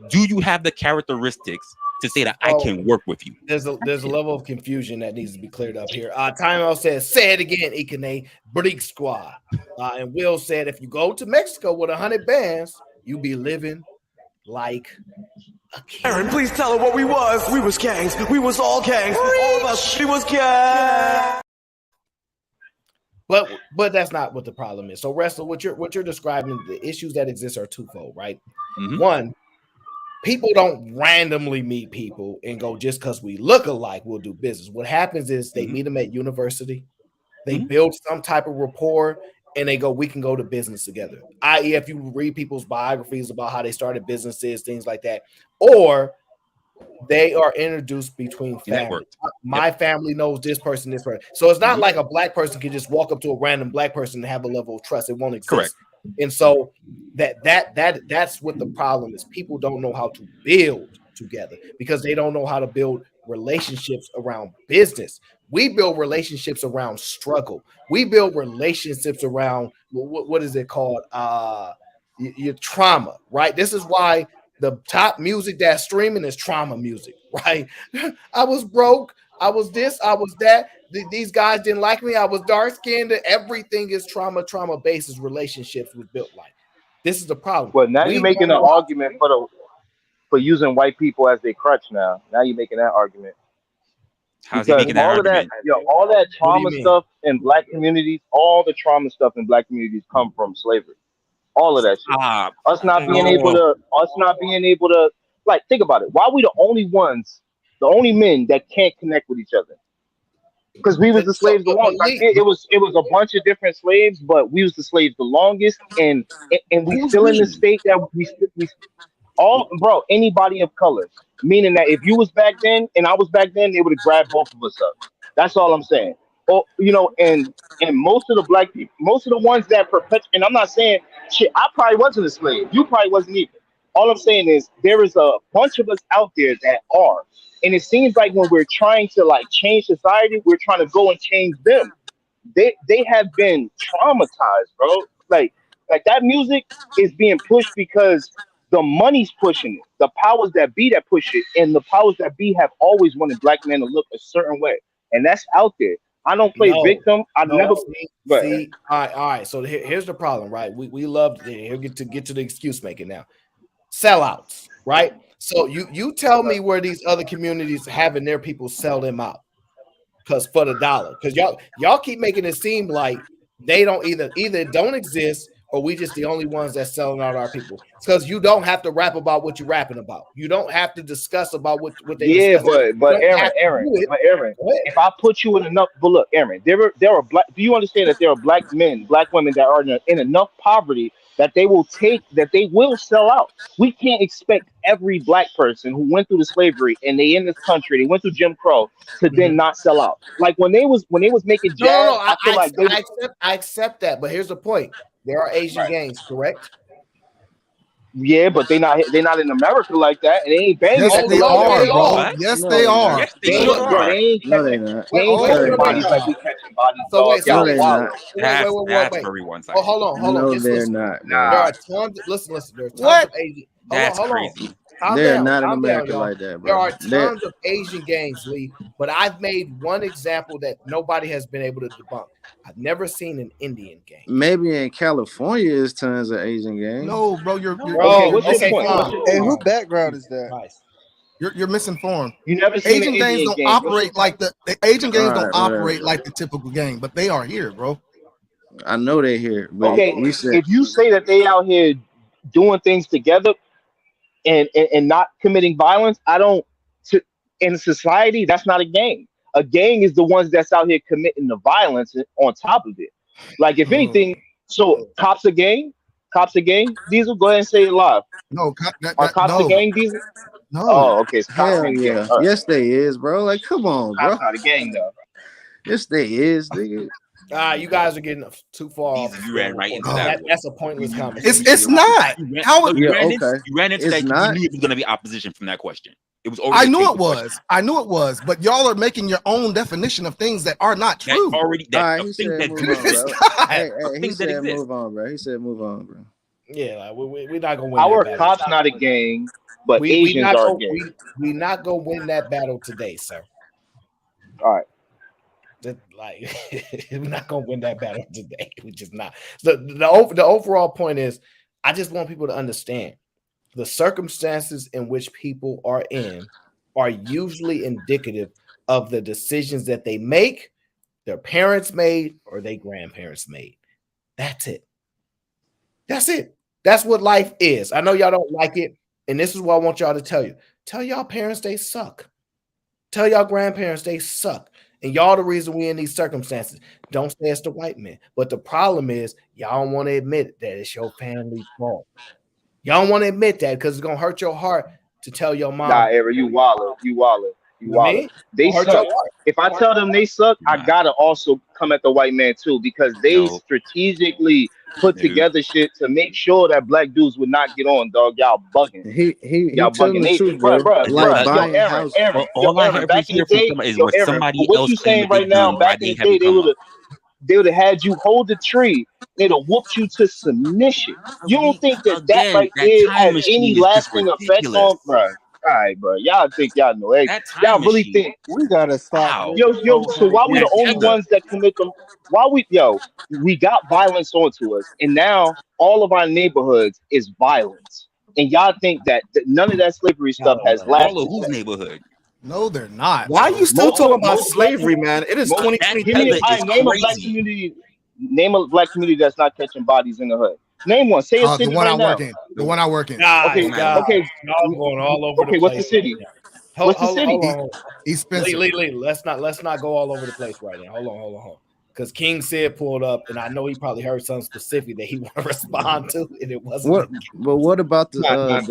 do you have the characteristics to say that I can work with you? There's a level of confusion that needs to be cleared up here. Timeout says, say it again, Ikane, Brick Squad. And Will said, if you go to Mexico with 100 bands, you be living like a king. Aaron, please tell her what we was. We was gangs. We was all gangs. All of us. She was gangs. But that's not what the problem is. So, Wrestle, what you're describing, the issues that exist are twofold, right? Mm-hmm. One, people don't randomly meet people and go, just because we look alike, we'll do business. What happens is they meet them at university, they build some type of rapport, and they go, we can go to business together. I.e., if you read people's biographies about how they started businesses, things like that, or they are introduced between families. My family knows this person, this person. So it's not like a black person can just walk up to a random black person and have a level of trust. It won't exist. Correct. And so that's what the problem is. People don't know how to build together because they don't know how to build relationships around business. We build relationships around struggle. We build relationships around what is it called? Your trauma, right? This is why the top music that's streaming is trauma music, right? I was broke. I was this. I was that. These guys didn't like me. I was dark skinned. Everything is trauma. Trauma basis relationships was built like. This is the problem. Well, now you're making an argument for using white people as their crutch. Now you're making that argument. How's he making that argument? All that trauma stuff in black communities, all the trauma stuff in black communities come from slavery. All of that shit. Us not being able to, like, think about it. Why are we the only men that can't connect with each other? Because we was the slaves the longest. It was a bunch of different slaves, but we was the slaves the longest, and we still in the state that we all, bro, anybody of color. Meaning that if you was back then and I was back then, they would have grabbed both of us up. That's all I'm saying. Oh, and most of the black people, most of the ones that and I'm not saying shit, I probably wasn't a slave. You probably wasn't either. All I'm saying is there is a bunch of us out there that are. And it seems like when we're trying to like change society, we're trying to go and change them. They have been traumatized, bro. Like that music is being pushed because the money's pushing it. The powers that be that push it, and the powers that be have always wanted black men to look a certain way. And that's out there. I don't play victim. I never see. All right. So here's the problem, right? We love he'll get to the excuse making now. Sellouts, right? So you tell me where these other communities having their people sell them out because for the dollar. Because y'all keep making it seem like they don't either don't exist or we just the only ones that's selling out our people. It's because you don't have to rap about what you're rapping about. You don't have to discuss about what they but Aaron, if I put you in enough, but look, Aaron, there are black. Do you understand that there are black men, black women that are in enough poverty that they will sell out? We can't expect every black person who went through the slavery and they in this country, they went through Jim Crow to then not sell out. Like when they was making jazz, I accept that, but here's the point. There are Asian gangs, correct? Yeah, but they're not in America like that, and they ain't banging. Yes, they are, bro. Yes, they are. Yes, they are. No, they're not. They ain't catching bodies like we catching bodies. So wait, That's very one-sided. Hold on. No, they're not. There are tons. Listen. There are tons of Asian. That's crazy. Calm They're down, not in calm down, America y'all. like that, There bro. are tons of Asian gangs, Lee, but I've made one example that nobody has been able to debunk. I've never seen an Indian gang. Maybe in California is tons of Asian gangs. No, bro, you're Okay, what's your point? fine. What's your Hey, point? who background is that? Nice. you're misinformed. You never seen Asian an gangs Indian don't gang. What's your operate like the Asian gangs All don't right, operate whatever. like the typical gang, but they are here, bro. I know they here, but Okay, you said if you say that they out here doing things together and not committing violence, I don't. In society, that's not a gang. A gang is the ones that's out here committing the violence on top of it. Like if anything, so cops a gang. Cops a gang. Diesel, go ahead and say it live. No, Are cops a no, gang, Diesel? no. Oh, okay. So cops hell ain't a gang. yeah. All right. Yes, they is, bro. Like, come on, bro. Cops not a gang though. Yes, they is, nigga. You guys are getting too far off. You ran right into that. That's a pointless conversation. It's not. How Yeah, you ran into It's that. not. You knew it was going to be opposition from that question. It was. I knew it was. I knew it was. But y'all are making your own definition of things that are not true. All right, he said move on, bro. Hey, he said move on, bro. He said move on, bro. Yeah, like, we're not gonna win. Our that cops not a gang, but Asians not are a gonna, gang. we not gonna win that battle today, sir. All right. Like we're not gonna win that battle today. We just not. The overall point is, I just want people to understand the circumstances in which people are in are usually indicative of the decisions that they make, their parents made, or their grandparents made. That's it. That's it. That's what life is. I know y'all don't like it, and this is what I want y'all to tell you. Tell y'all parents they suck. Tell y'all grandparents they suck. And y'all the reason we in these circumstances. Don't say it's the white man. But the problem is y'all don't want to admit that it's your family's fault. Y'all don't want to admit that because it's gonna hurt your heart to tell your mom. Nah, Eric, you wallet. You wallet. You wallet. mean? They Hurt suck. your heart. If I tell them they suck, I gotta also come at the white man too because they strategically put together shit to make sure that black dudes would not get on, dog. Y'all bugging. He telling the truth, bro. Bruh, Like yo, buying Aaron, houses. Aaron, All I Aaron, have back to in the hear from day, somebody is yo, what Aaron, somebody what else you saying claimed they right now, done, why back they in the haven't day, come up. they would have had you hold the tree. They'd have whooped you to submission. You don't think that Again, right that there time has machine any is just lasting effect ridiculous. on, bro? All right, bro. Y'all think y'all know it. That Y'all time really machine. think We gotta stop. Wow. yo, so why we the That only tether. ones that commit them? Why we got violence onto us, and now all of our neighborhoods is violence, and y'all think that none of that slavery stuff has All lasted. of whose neighborhood? No, they're not. Why are bro. you still Most talking of- about most slavery, man? It is most- That 2020. Give me tether is name a black crazy. community. Name a black community that's not catching bodies in the hood. Name one. Say a The city one right I now. work in. The one I work in. Guys, Okay. y'all going all over the Okay. place. What's the city? Right now. What's the city? Hold on. East Spencer. Lee. Let's not go all over the place right now. Hold on. Because King said pulled up, and I know he probably heard something specific that he want to respond to, and it wasn't. What? But what about Nah.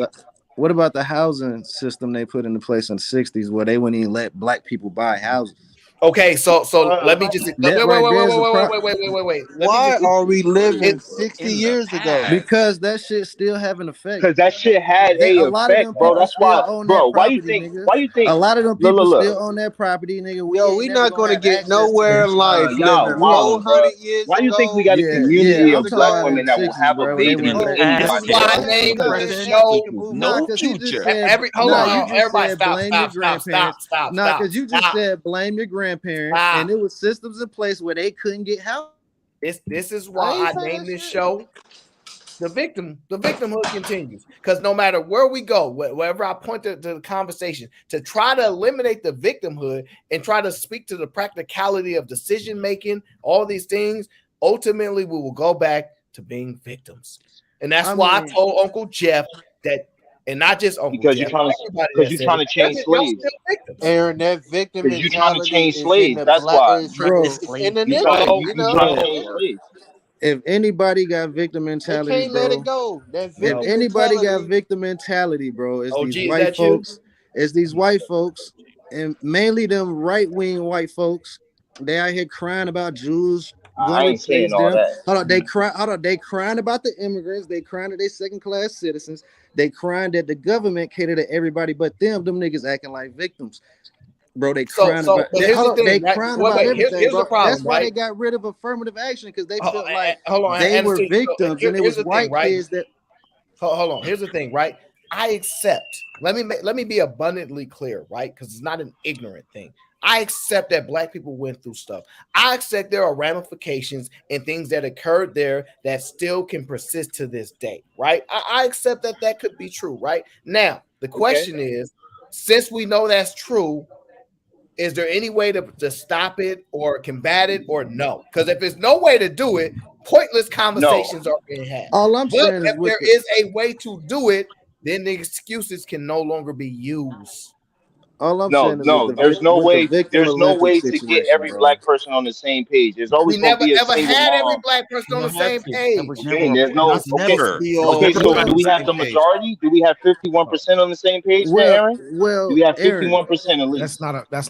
what about the housing system they put into place in the '60s where they wouldn't even let black people buy houses? Okay, so let me just wait. Why are we living 60 years ago? Because that shit still have an effect. Because that shit had A a lot of effect, them bro. people That's still why, own bro. that Why you property, think? nigga. Why you think? A lot of them people Look. still own that property, nigga. We Yo, we never not gonna have get access to nowhere that in life shit. Y'all living wild, bro. 400 years Why you think we ago. got a community I'm of black talking women that will 60s, have bro, a when they baby wouldn't in let any This is why I named this show. No because you future. just said Hold on, you just everybody, said stop, blame your grandparents. stop. Because you just said blame your grandparents, and it was systems in place where they couldn't get help. This is why I named this show the victimhood continues. Because no matter where we go, wherever I point to the conversation to try to eliminate the victimhood and try to speak to the practicality of decision making, all these things, ultimately we will go back to being victims. And that's why I told Uncle Jeff that, and not just Uncle because Jeff, you're trying to change slaves. Aaron, that victim Because you're trying to mentality change is slaves. in the That's black. why. It's in the You're nigga. trying You to know, change slaves. If anybody got victim they mentality, can't let bro, it go. That if victim anybody got mentality. victim mentality, bro, it's OG, these is white that you? folks. It's these white folks, and mainly them right-wing white folks. They out here crying about Jews I gonna ain't saying replace all them. that. Hold on, they crying about the immigrants. They crying that they second-class citizens. They crying that the government cater to everybody but them. Them niggas acting like victims. Bro, they crying but about here's the thing, they right? crying Wait, about here's everything, the bro. problem, That's why right? they got rid of affirmative action because they felt like hold on, they were Anderson, victims and it here's was the white thing, right? kids that. Hold on. Here's the thing, right? I accept. Let me be abundantly clear, right? Because it's not an ignorant thing. I accept that Black people went through stuff. I accept there are ramifications and things that occurred there that still can persist to this day, right? I accept that that could be true, right? Now, the question is, since we know that's true, is there any way to stop it or combat it or no? Because if there's no way to do it, pointless conversations are being had. All I'm But saying is if with there is a way to do it, then the excuses can no longer be used. all I'm No, saying is no, there's no with the way. victim There's no Olympic way to get situation, every bro. Black person on the same page. There's always We going to never be a ever single had every mom. Black person on the same page. Okay, and there's no. That's Okay, supposed to be okay. So all do we have the majority? Do we have 51% on the same page, then, Aaron? Do we have Aaron, 51% at least? That's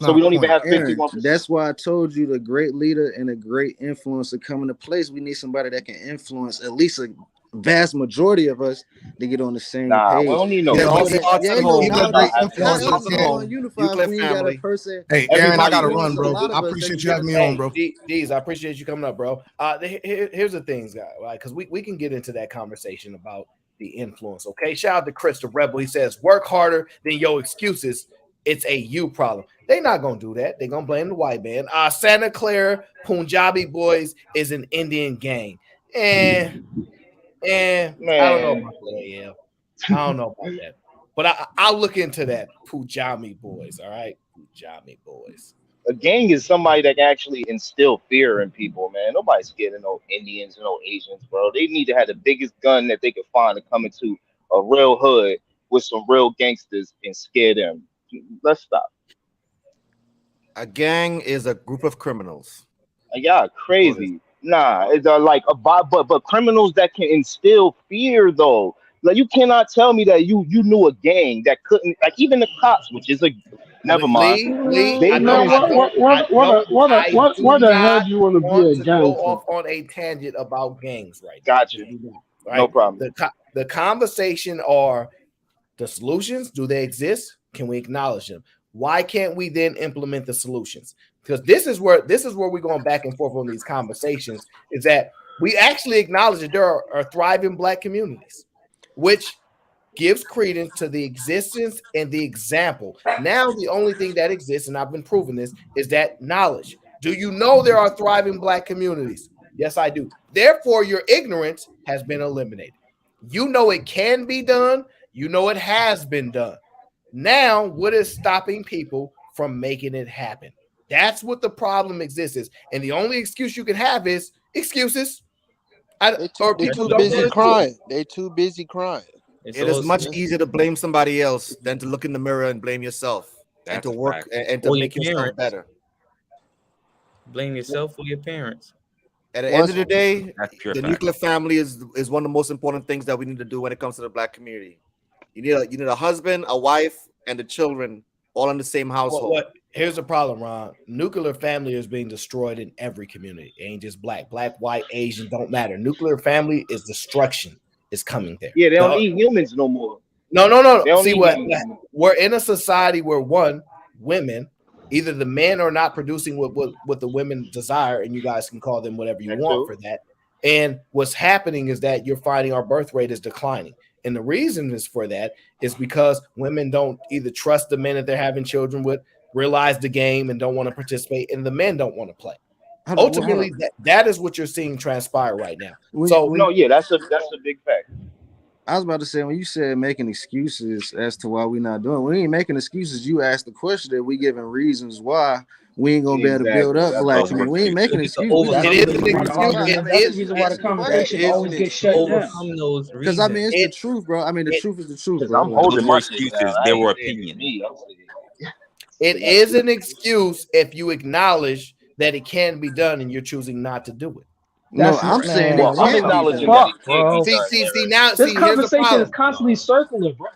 So not we a don't even point. have Aaron, 51%. that's why I told you the great leader and a great influencer come into place. We need somebody that can influence at least a vast majority of us to get on the same Nah, page. we don't need no. Yeah, All but that, Starts yeah, at ain't no home. People now. does not have How to. else we gonna unify if Euclid we ain't got a family. person? Hey, Aaron, I gotta Everybody run, needs bro. A lot I of us appreciate that you can having get me us- on, bro. D's, I appreciate you coming up, bro. Here's the things, guys, right? Because we can get into that conversation about the influence. Okay, shout out to Chris the Rebel. He says, "Work harder than your excuses. It's a you problem." They're not gonna do that. They're gonna blame the white man. Santa Clara Punjabi Boys is an Indian gang, and I don't know Man, about that. Yeah, I don't know about that. But I'll look into that. Punjabi Boys. All right, Punjabi Boys. a gang is somebody that can actually instill fear in people, man. Nobody's scared of no Indians or no Asians, bro. They need to have the biggest gun that they could find to come into a real hood with some real gangsters and scare them. Let's stop. A gang is a group of criminals. Y'all crazy. Nah, it's like but criminals that can instill fear though. Like you cannot tell me that you knew a gang that couldn't, like, even the cops, which is a never mind. Lee, They I know. do the hell not do you want to be want a to gang go for? off on a tangent about gangs right now. Got you. Right? No problem. The conversation are the solutions. Do they exist? Can we acknowledge them? Why can't we then implement the solutions? Because this is where we're going back and forth on these conversations, is that we actually acknowledge that there are thriving Black communities, which gives credence to the existence and the example. Now, the only thing that exists, and I've been proving this, is that knowledge. Do you know there are thriving Black communities? Yes, I do. Therefore, your ignorance has been eliminated. You know it can be done. You know it has been done. Now, what is stopping people from making it happen? That's what the problem exists is. And the only excuse you can have is excuses. They too busy crying. They too busy crying. It is much easier to blame somebody else than to look in the mirror and blame yourself and to work and to Or your make yourself parents. better. Blame yourself or your parents. At the end of the day, That's pure the fact. nuclear family is one of the most important things that we need to do when it comes to the Black community. You need a husband, a wife, and the children all in the same household. Here's the problem, Ron. Nuclear family is being destroyed in every community. It ain't just black, white, Asian, don't matter. Nuclear family is destruction is coming there. Yeah, they don't need humans no more. No. They don't See need what humans no more. we're in a society where women, either the men are not producing what the women desire, and you guys can call them whatever you want for that. And what's happening is that you're finding our birth rate is declining. And the reason is for that is because women don't either trust the men that they're having children with, realize the game, and don't want to participate, and the men don't want to play. Ultimately, that is what you're seeing transpire right now. That's a big fact. I was about to say, when you said making excuses as to why we're not doing it, we ain't making excuses. You asked the question that we giving reasons why we ain't gonna be able to build up Black community. We ain't making excuses. That's the reason why the conversation always gets shut down. Overcome those Because reasons. it's the truth, bro. I mean, the truth is the truth, bro. I'm holding There my were shit down. excuses. I There ain't were saying it's opinions. me. I'm saying It is an excuse if you acknowledge that it can be done and you're choosing not to do it. No, I'm saying it I'm can't be acknowledging done. that it can't be done. Now, This here's the conversation problem. is constantly circular, bro.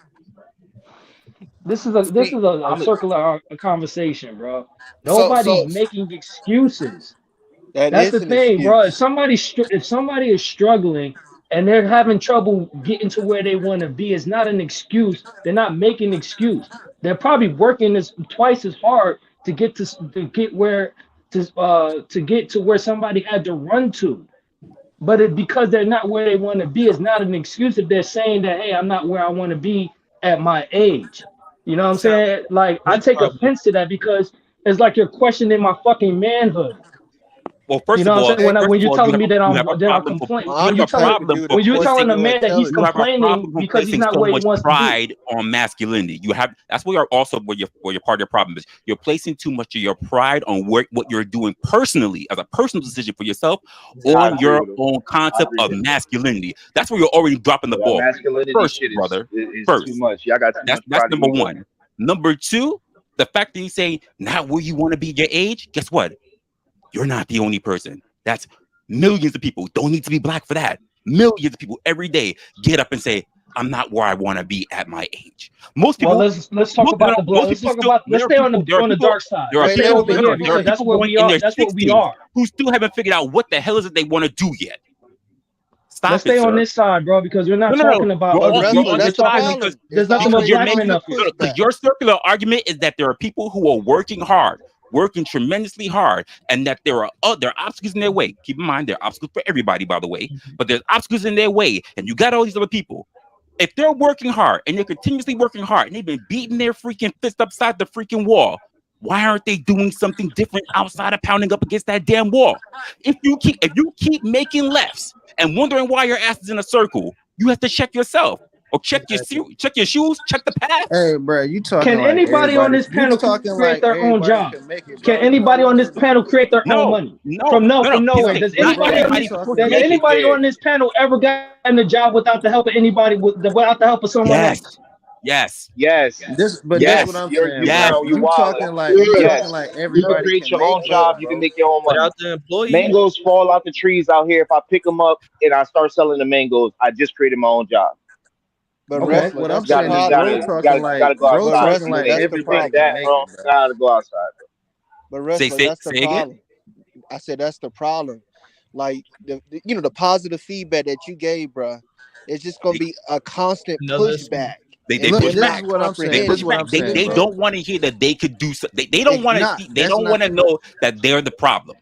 This is a circular conversation, bro. Nobody's making excuses. That's the an thing, bro. excuse. If somebody is struggling and they're having trouble getting to where they want to be, it's not an excuse. They're not making an excuse. They're probably working this twice as hard to get to where somebody had to run to. But because they're not where they want to be, it's not an excuse if they're saying that, hey, I'm not where I want to be. at my age. You know what I'm saying? Like I take offense to that because it's like you're questioning my fucking manhood. Well, You first know of what all, I'm saying? When you're telling me that you have a I'm problem for complaining, you have a problem for when you're telling placing a man that he's you have a complaining problem for because he's placing not so where he much wants to be. pride on masculinity. You have that's where you're also where your part of your problem is. You're placing too much of your pride on what you're doing personally as a personal decision for yourself on your own concept of masculinity. That's where you're already dropping the That ball. masculinity First, shit brother. is First, too much. Y'all got too much that's pride and number ego. one. Number two, the fact that you say not where you want to be your age. Guess what? You're not the only person. That's millions of people. Don't need to be black for that. Millions of people every day get up and say, "I'm not where I want to be at my age." Most people. Well, let's talk about the blood. Let's talk about. Let's stay on the dark side. There are Let's stay people. over No, here no, there are because that's people what going we in are. their That's what we 60s are. who still haven't figured out what the hell is it they want to do yet. Stop Let's it, stay on sir. this side, bro, because we're not No, talking about You're other on, people. you're on this side because There's nothing but you're black making men up here. because your circular argument is that there are people who are working hard, working tremendously hard, and that there are obstacles in their way. Keep in mind, there are obstacles for everybody, by the way, but there's obstacles in their way, and you got all these other people. If they're working hard and they're continuously working hard and they've been beating their freaking fist upside the freaking wall, why aren't they doing something different outside of pounding up against that damn wall? If you keep making lefts and wondering why your ass is in a circle, you have to check yourself. Or check your shoes, check the path. Hey, bro, you talking Can like anybody on everybody? this You panel talking create like their own everybody job? can make it, Can bro. anybody on this panel create their own money from no. nowhere? He's Does saying not anybody everybody can make it. anybody on this panel ever gotten a job without the help of anybody without the help of someone else? Yes. That's what I'm saying, bro. You You talking like You can everybody create can your make own it, job. bro. You can make your own money. Without the employee, Mangoes fall out the trees out here. If I pick them up and I start selling the mangoes, I just created my own job. But Okay, wrestler, what that's I'm the saying is, problem. bro, talking like go bro, outside. talking like If you everybody think can that, make bro, it, bro. gotta go outside. But wrestler, that's the problem. I said that's the problem. Like the positive feedback that you gave, bro, it's just gonna be a constant pushback. They And push they're back. not comprehending. This is what I'm saying, They bro. don't want to hear that they could do something. They don't want to. They don't want to know that they're the problem.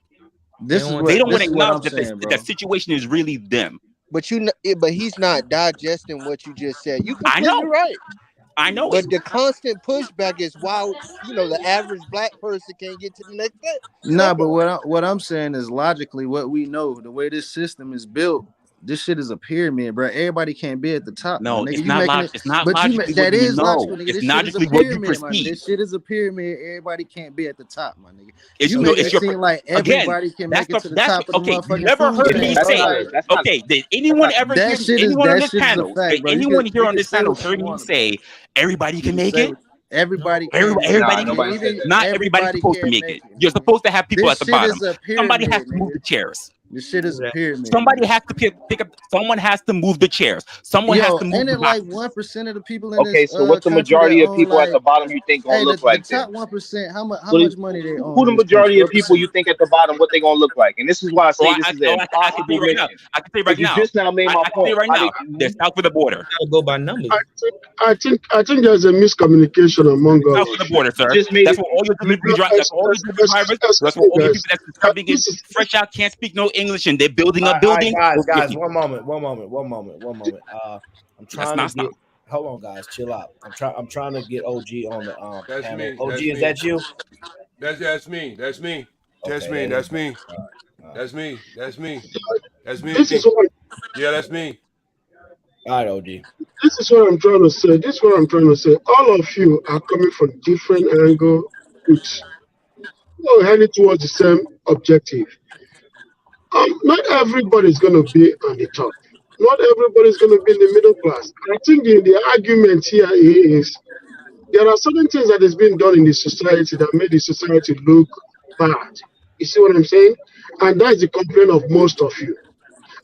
They don't want to what acknowledge I'm that saying, bro. that situation is really them. But he's not digesting what you just said. You I completely know. right. I know. But the constant pushback is why the average black person can't get to the next step. Nah, but what I'm saying is logically what we know, the way this system is built, this shit is a pyramid, bro. Everybody can't be at the top. No, my nigga. it's You not making it's not but logically that what you is know. logical, nigga. It's This shit is a logically what you pyramid, my nigga. perceive. This shit is a pyramid. Everybody can't be at the top, my nigga. It's You no, making it's it your seem like everybody can make it to the top of the okay. You motherfucking never food heard me chain, bro. say. Okay, did anyone ever hear anyone on this panel? fact, Did bro. anyone here You on can this say panel what you heard me want, say everybody can make say it? everybody can make Everybody it. can nobody make said it. that. Not everybody's Everybody supposed to can make make it. it. You're supposed to have people This at the shit bottom. is a Somebody has pyramid, to move nigga. the chairs. This shit is a pyramid. Somebody has to pick up. Someone has to move the chairs. Someone has to move ain't the it like boxes. 1% of the people in Okay, this so what's the country majority that of own people at the like? bottom you think gonna Hey, look the like top then? 1%. How much So money they own? who the in this country? majority of What people you percent? think at the bottom what they gonna look like? And this is why I say this is an I can tell impossible you right now. mission. I can tell you right Because you now. just now made my I can tell point. you right now. They're south of the border. Go by numbers. I think there's a miscommunication among South us. of the border, sir. Just made That's it. what all your delivery drivers. That's what all your delivery drivers. That's what all your people that's coming in fresh out can't speak no English and they're building a building. Guys, one moment. I'm trying to not get. Hold on, guys, chill out. I'm trying to get OG on the That's panel. me. OG, That's is me. that you? That's me. That's me. That's Okay, me. there That's you me. go. That's me. That's me. That's me. This is what Yeah, that's me. All right, OG. this is what I'm trying to say. This is what I'm trying to say. All of you are coming from different angle with heading towards the same objective. Not everybody's going to be on the top. Not everybody's going to be in the middle class. I think the argument here is there are certain things that is being done in the society that made the society look bad. You see what I'm saying? And that's the complaint of most of you.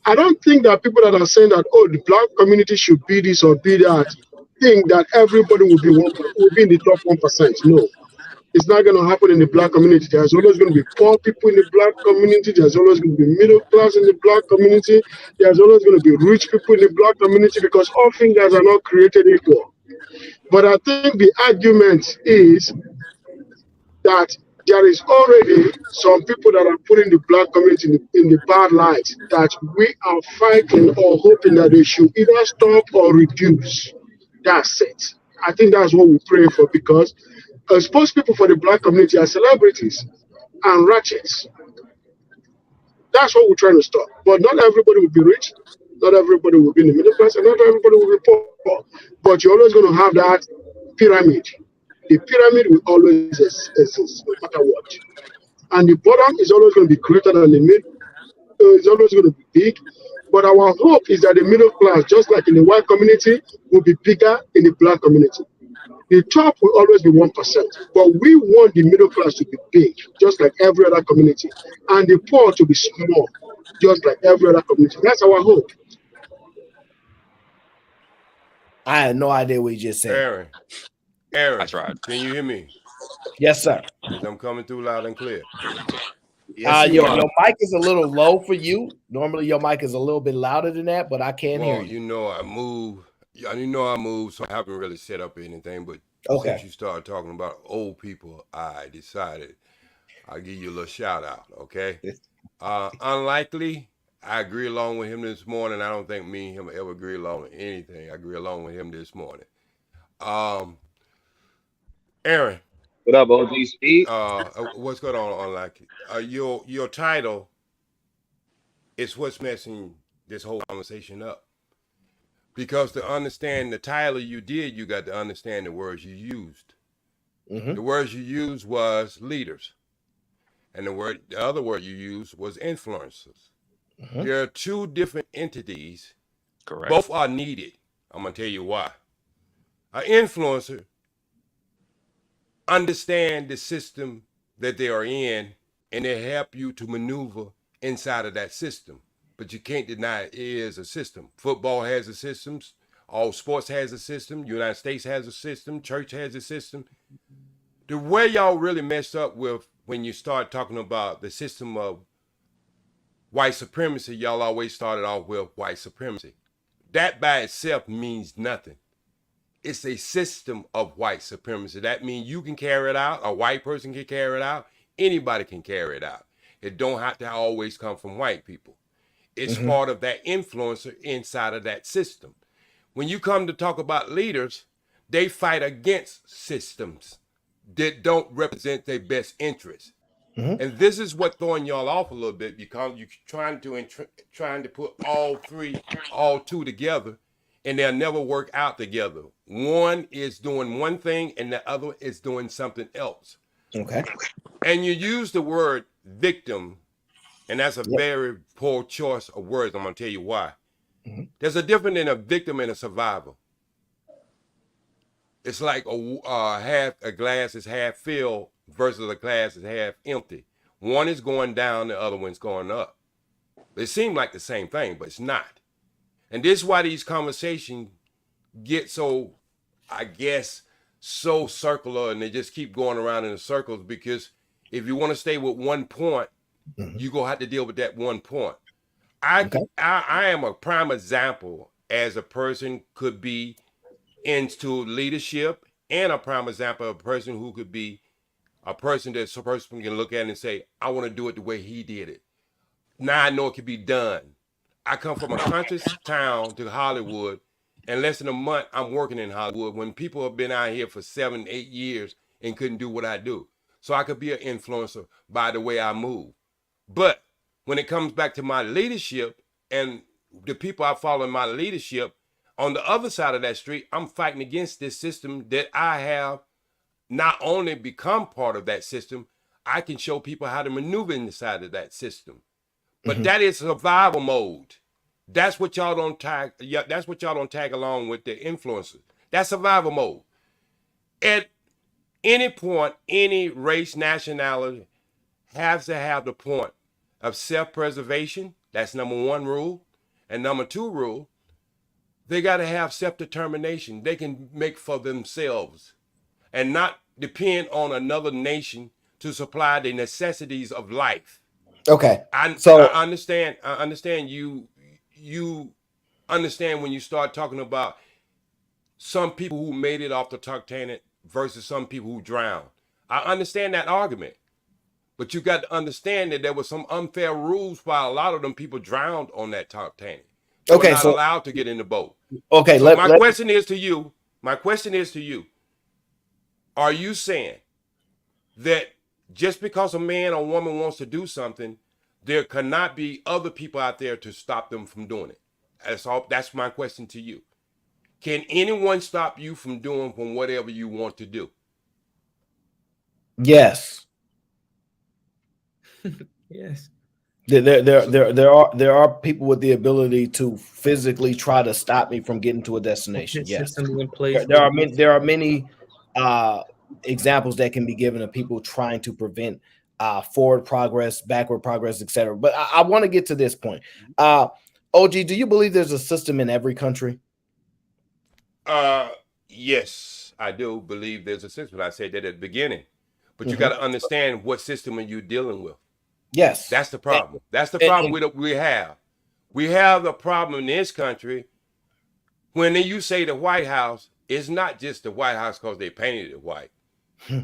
I don't think that people that are saying that, oh, the black community should be this or be that, think that everybody will be in the top 1%. No. It's not going to happen in the black community. There's always going to be poor people in the black community. There's always going to be middle class in the black community. There's always going to be rich people in the black community because all fingers are not created equal. But I think the argument is that there is already some people that are putting the black community in the bad light, that we are fighting or hoping that they should either stop or reduce. That's it. I think that's what we pray for because spokespeople for the black community are celebrities and ratchets. That's what we're trying to stop. But not everybody will be rich, not everybody will be in the middle class, and not everybody will be poor. But you're always going to have that pyramid. The pyramid will always exist, no matter what. And the bottom is always going to be greater than the middle. It's always going to be big. But our hope is that the middle class, just like in the white community, will be bigger in the black community. The top will always be 1%, but we want the middle class to be big, just like every other community, and the poor to be small, just like every other community. That's our hope. I had no idea what you just said. Aaron, I tried. Can you hear me? Yes, sir. Because I'm coming through loud and clear. Your mic is a little low for you. Normally, your mic is a little bit louder than that, but I can't hear you. You know I move. You know I move, so I haven't really set up anything. But since you started talking about old people, I decided I'll give you a little shout out. Okay. Unlikely. I agree along with him this morning. I don't think me and him ever agree along with anything. I agree along with him this morning. Aaron. What up, OG Speed? What's going on, Unlikely? Your title is what's messing this whole conversation up. Because to understand the title you did, you got to understand the words you used. The words you used was leaders. And the other word you used was influencers. There are two different entities. Correct. Both are needed. I'm going to tell you why. An influencer understand the system that they are in, and they help you to maneuver inside of that system. But you can't deny it is a system. Football has a system. All sports has a system. United States has a system. Church has a system. The way y'all really messed up with when you start talking about the system of white supremacy, y'all always started off with white supremacy. That by itself means nothing. It's a system of white supremacy. That means you can carry it out. A white person can carry it out. Anybody can carry it out. It don't have to always come from white people. It's part of that influencer inside of that system. When you come to talk about leaders, they fight against systems that don't represent their best interests. And this is what throwing y'all off a little bit, because you're trying to put all two together, and they'll never work out together. One is doing one thing and the other is doing something else. Okay. And you use the word victim, and that's a very poor choice of words. I'm going to tell you why. There's a difference in a victim and a survivor. It's like a glass is half filled versus a glass is half empty. One is going down, the other one's going up. They seem like the same thing, but it's not. And this is why these conversations get so, I guess, so circular, and they just keep going around in the circles, because if you want to stay with one point, you're going to have to deal with that one point. I am a prime example as a person could be into leadership, and a prime example of a person who could be a person that a person can look at and say, I want to do it the way he did it. Now I know it can be done. I come from a country town to Hollywood. In less than a month, I'm working in Hollywood when people have been out here for 7, 8 years and couldn't do what I do. So I could be an influencer by the way I move. But when it comes back to my leadership and the people I follow in my leadership, on the other side of that street, I'm fighting against this system that I have not only become part of that system, I can show people how to maneuver inside of that system. But that is survival mode. That's what y'all don't tag. Yeah, that's what y'all don't tag along with the influencers. That's survival mode. At any point, any race, nationality has to have the point of self-preservation. That's number 1 rule. And number 2 rule, they got to have self-determination. They can make for themselves and not depend on another nation to supply the necessities of life. Okay. I understand. I understand you understand when you start talking about some people who made it off the Titanic versus some people who drowned. I understand that argument. But you got to understand that there were some unfair rules why a lot of them people drowned on that Titanic. They were not allowed to get in the boat. Okay. So my question is to you, My question is to you: are you saying that just because a man or woman wants to do something, there cannot be other people out there to stop them from doing it? That's all. That's my question to you. Can anyone stop you from doing from whatever you want to do? Yes. Yes. There are people with the ability to physically try to stop me from getting to a destination. Yes. Systems in place. There are many examples that can be given of people trying to prevent forward progress, backward progress, etc. But I want to get to this point. OG, do you believe there's a system in every country? Yes, I do believe there's a system. I said that at the beginning, but you got to understand what system are you dealing with. Yes, that's the problem. That's the problem we have. We have the problem in this country when you say the White House, it's not just the White House because they painted it white.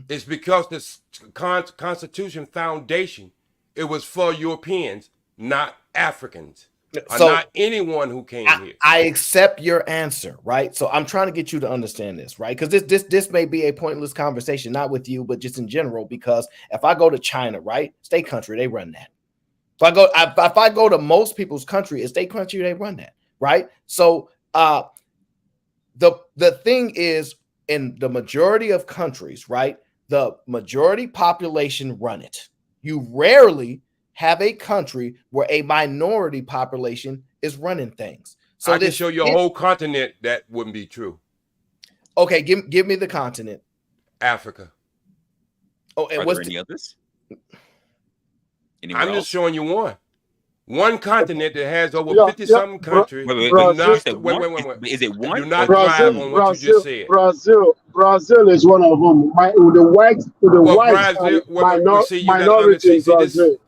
It's because the Constitution Foundation, it was for Europeans, not Africans, or not anyone who came here. I accept your answer, right? So I'm trying to get you to understand this, right? Because this may be a pointless conversation, not with you, but just in general. Because if I go to China, right, state country, they run that. If I go to most people's country, it's state country, they run that, right? So the thing is, in the majority of countries, right, the majority population run it. You rarely have a country where a minority population is running things. So I can show you a whole continent that wouldn't be true. Okay, give me the continent. Africa. Oh, and what's any others? I'm just showing you one continent that has over 50-something countries. Wait. Is it one? Do not drive on what you just said. Brazil is one of them. The whites minority in Brazil.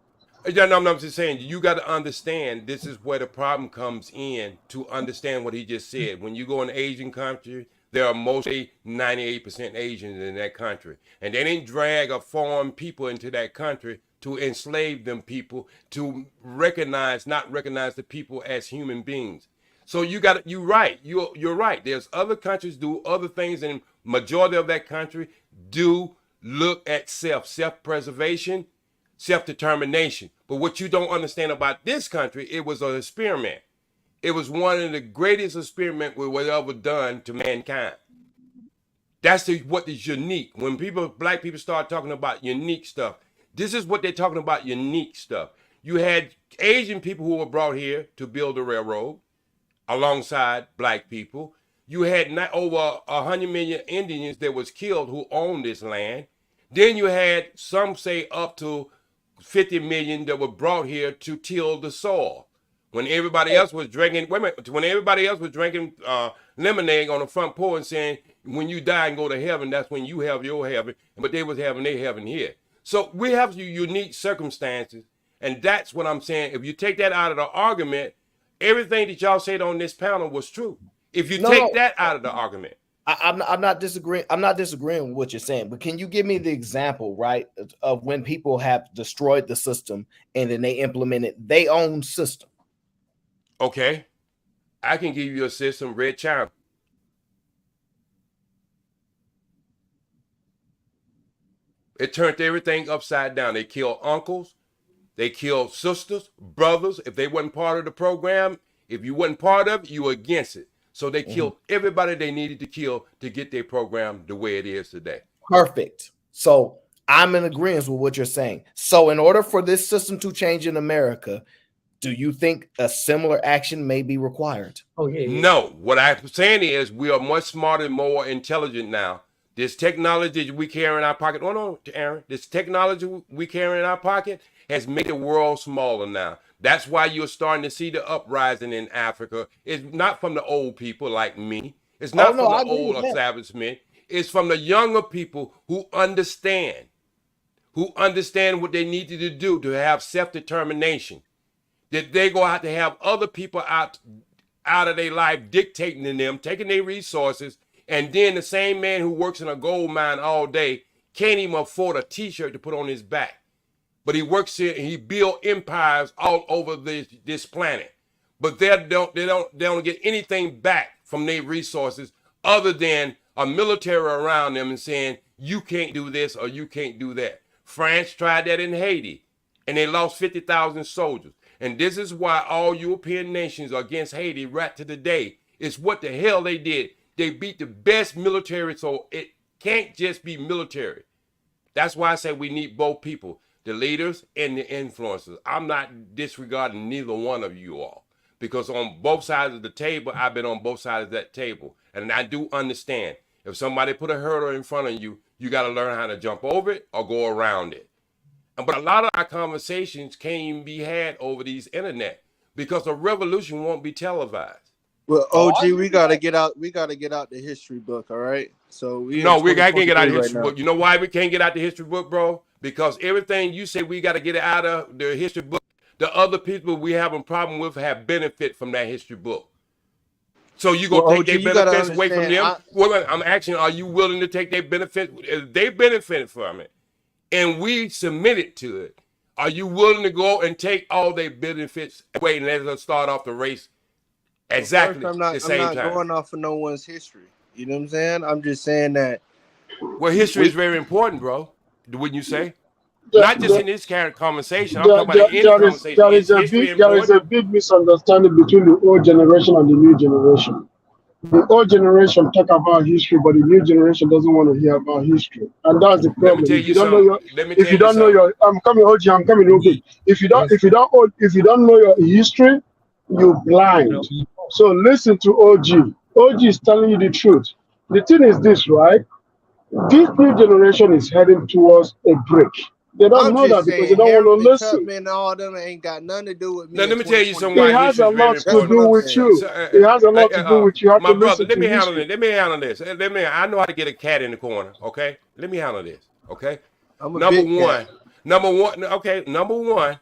I'm just saying, you got to understand, this is where the problem comes in, to understand what he just said. When you go in an Asian country, there are mostly 98% Asians in that country. And they didn't drag or foreign people into that country to enslave them people, to not recognize the people as human beings. So you're right. You're right. There's other countries do other things, and majority of that country do look at self-preservation, self-determination. But what you don't understand about this country, it was an experiment. It was one of the greatest experiments we were ever done to mankind. That's what is unique. When black people start talking about unique stuff, this is what they're talking about, unique stuff. You had Asian people who were brought here to build the railroad alongside black people. You had over 100 million Indians that was killed who owned this land. Then you had, some say, up to 50 million that were brought here to till the soil. When everybody else was drinking, when everybody else was drinking lemonade on the front porch and saying, when you die and go to heaven, that's when you have your heaven. But they was having their heaven here. So we have unique circumstances. And that's what I'm saying. If you take that out of the argument, everything that y'all said on this panel was true. If you take that out of the argument. I'm not disagreeing. I'm not disagreeing with what you're saying, but can you give me the example, right, of when people have destroyed the system and then they implemented their own system? Okay, I can give you a system, Red China. It turned everything upside down. They killed uncles, they killed sisters, brothers. If they wasn't part of the program, if you wasn't part of it, you were against it. So they killed everybody they needed to kill to get their program the way it is today. Perfect. So I'm in agreement with what you're saying. So in order for this system to change in America, do you think a similar action may be required? Oh, yeah. No. What I'm saying is we are much smarter and more intelligent now. This technology we carry in our pocket, Aaron, this technology we carry in our pocket has made the world smaller now. That's why you're starting to see the uprising in Africa. It's not from the old people like me. It's not from the old establishment. It's from the younger people who understand what they needed to do to have self-determination. That they go out to have other people out of their life dictating to them, taking their resources, and then the same man who works in a gold mine all day can't even afford a t-shirt to put on his back. But he works here and he built empires all over this planet. But they don't get anything back from their resources other than a military around them and saying, you can't do this or you can't do that. France tried that in Haiti, and they lost 50,000 soldiers. And this is why all European nations are against Haiti right to the day. It's what the hell they did. They beat the best military, so it can't just be military. That's why I say we need both people, the leaders and the influencers. I'm not disregarding neither one of you all, because on both sides of the table, I've been on both sides of that table. And I do understand, if somebody put a hurdle in front of you, you got to learn how to jump over it or go around it. But a lot of our conversations can't even be had over these internet because a revolution won't be televised. Well, OG, we gotta get out. We gotta get out the history book. All right. So we can't get out the history book. You know why we can't get out the history book, bro? Because everything you say we got to get it out of the history book, the other people we have a problem with have benefit from that history book. So you gonna take their benefits away from them? I'm asking, are you willing to take their benefit? If they benefited from it, and we submitted to it, are you willing to go and take all their benefits away and let us start off the race? Exactly. I'm not going off of no one's history. You know what I'm saying? I'm just saying that. Well, history is very important, bro. Wouldn't you say? Not just in this kind of conversation. I'm talking about any conversation. There is a big misunderstanding between the old generation and the new generation. The old generation talk about history, but the new generation doesn't want to hear about history, and that's the problem. If you don't know your, I'm coming, OG, I'm coming, okay. If you don't know your history, you're blind. So listen to OG. OG is telling you the truth. The thing is this, right? This new generation is heading towards a break. They don't know that because they don't want to listen. And all them ain't got nothing to do with me. Now, let me tell you something. It has a lot to do with you. It has a lot to do with you. You have to listen to let me handle this. I know how to get a cat in the corner. Okay, let me handle this. Okay, number one.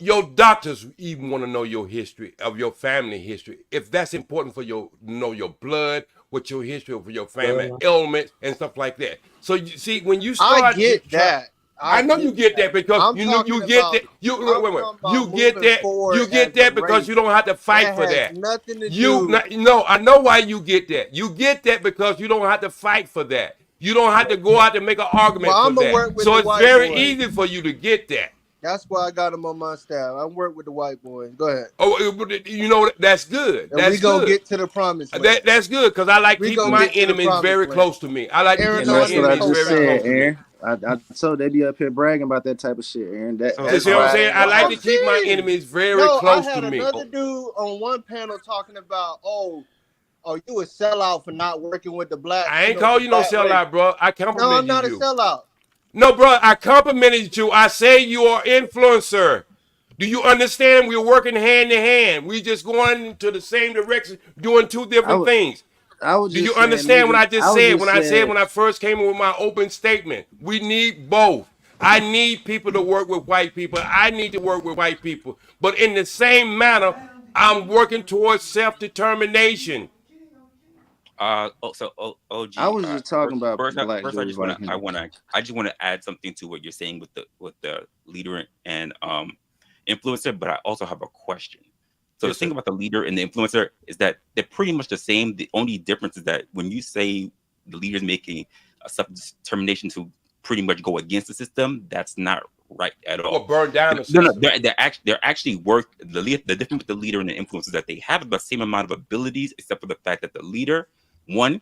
Your doctors even want to know your history of your family history. If that's important for you to know your blood, what your history for your family ailments and stuff like that. So you see, when you start, I get that. I know you get that because you get that. You get that because you don't have to fight for that. Nothing to do. No, I know why you get that. You get that because you don't have to fight for that. You don't have to go out and make an argument for that. So it's very easy for you to get that. That's why I got him on my staff. I work with the white boys. Go ahead. Oh, you know, that's good. And we gonna get to the promise. That's good because I like keeping my enemies very close to me. I like to keep my enemies very close to me. I told they be up here bragging about that type of shit, Aaron. That's what I'm saying. I like to keep my enemies very close to me. I had another dude on one panel talking about, oh, you a sellout for not working with the black. I ain't call you no sellout, bro. I complimented you. No, I'm not a sellout. No, bro, I complimented you. I say you are influencer. Do you understand? We're working hand in hand. We just going into the same direction, doing two different things. Do you understand what I just said when I first came in with my open statement? We need both. I need people to work with white people. I need to work with white people. But in the same manner, I'm working towards self-determination. OG. I was just talking about first. Black I just want to add something to what you're saying with the leader and influencer, but I also have a question. So the thing about the leader and the influencer is that they're pretty much the same. The only difference is that when you say the leader's making a self-determination to pretty much go against the system, that's not right at all. Or burn down the system. No, they're actually work. The difference with the leader and the influencer is that they have the same amount of abilities, except for the fact that the leader, one,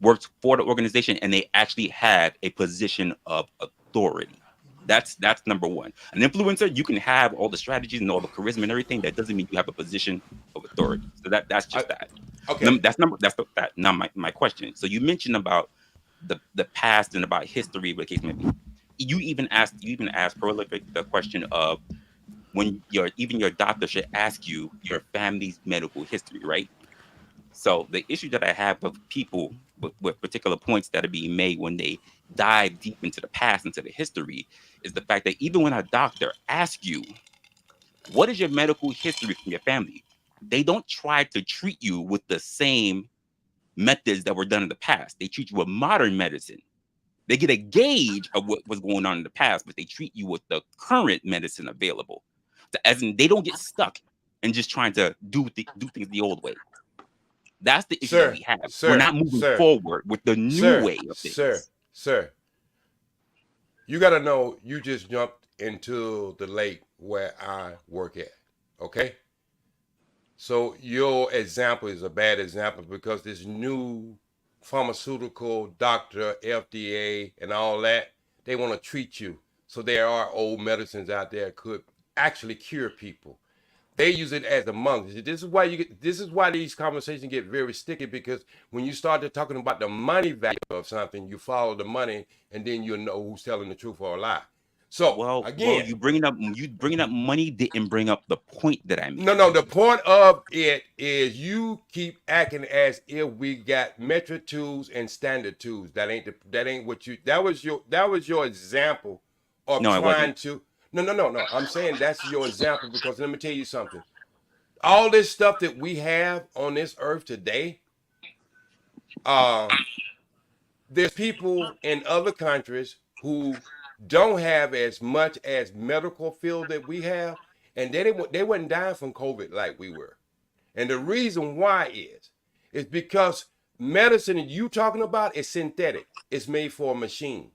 works for the organization and they actually have a position of authority. That's number one. An influencer, you can have all the strategies and all the charisma and everything. That doesn't mean you have a position of authority. So that's just that. Okay. That's that. Now my question. So you mentioned about the past and about history, what the case may be. You even asked Prolific the question of when your doctor should ask you your family's medical history, right? So the issue that I have with people with particular points that are being made when they dive deep into the past, into the history, is the fact that even when a doctor asks you, what is your medical history from your family? They don't try to treat you with the same methods that were done in the past. They treat you with modern medicine. They get a gauge of what was going on in the past, but they treat you with the current medicine available. As in, they don't get stuck in just trying to do things the old way. That's the issue that we have. We're not moving forward with the new way of things. Sir, you got to know you just jumped into the lake where I work at, okay? So your example is a bad example because this new pharmaceutical doctor, FDA, and all that, they want to treat you. So there are old medicines out there could actually cure people. They use it as a monk. This is why these conversations get very sticky, because when you start to talking about the money value of something, you follow the money, and then you'll know who's telling the truth or a lie. So again, you bringing up money didn't bring up the point that I made. No, the point of it is you keep acting as if we got metric tools and standard tools. That ain't what you. That was your example of trying to. No. I'm saying that's your example because let me tell you something. All this stuff that we have on this earth today, there's people in other countries who don't have as much as medical field that we have, and they wasn't dying from COVID like we were. And the reason why is because medicine that you talking about is synthetic. It's made for a machine.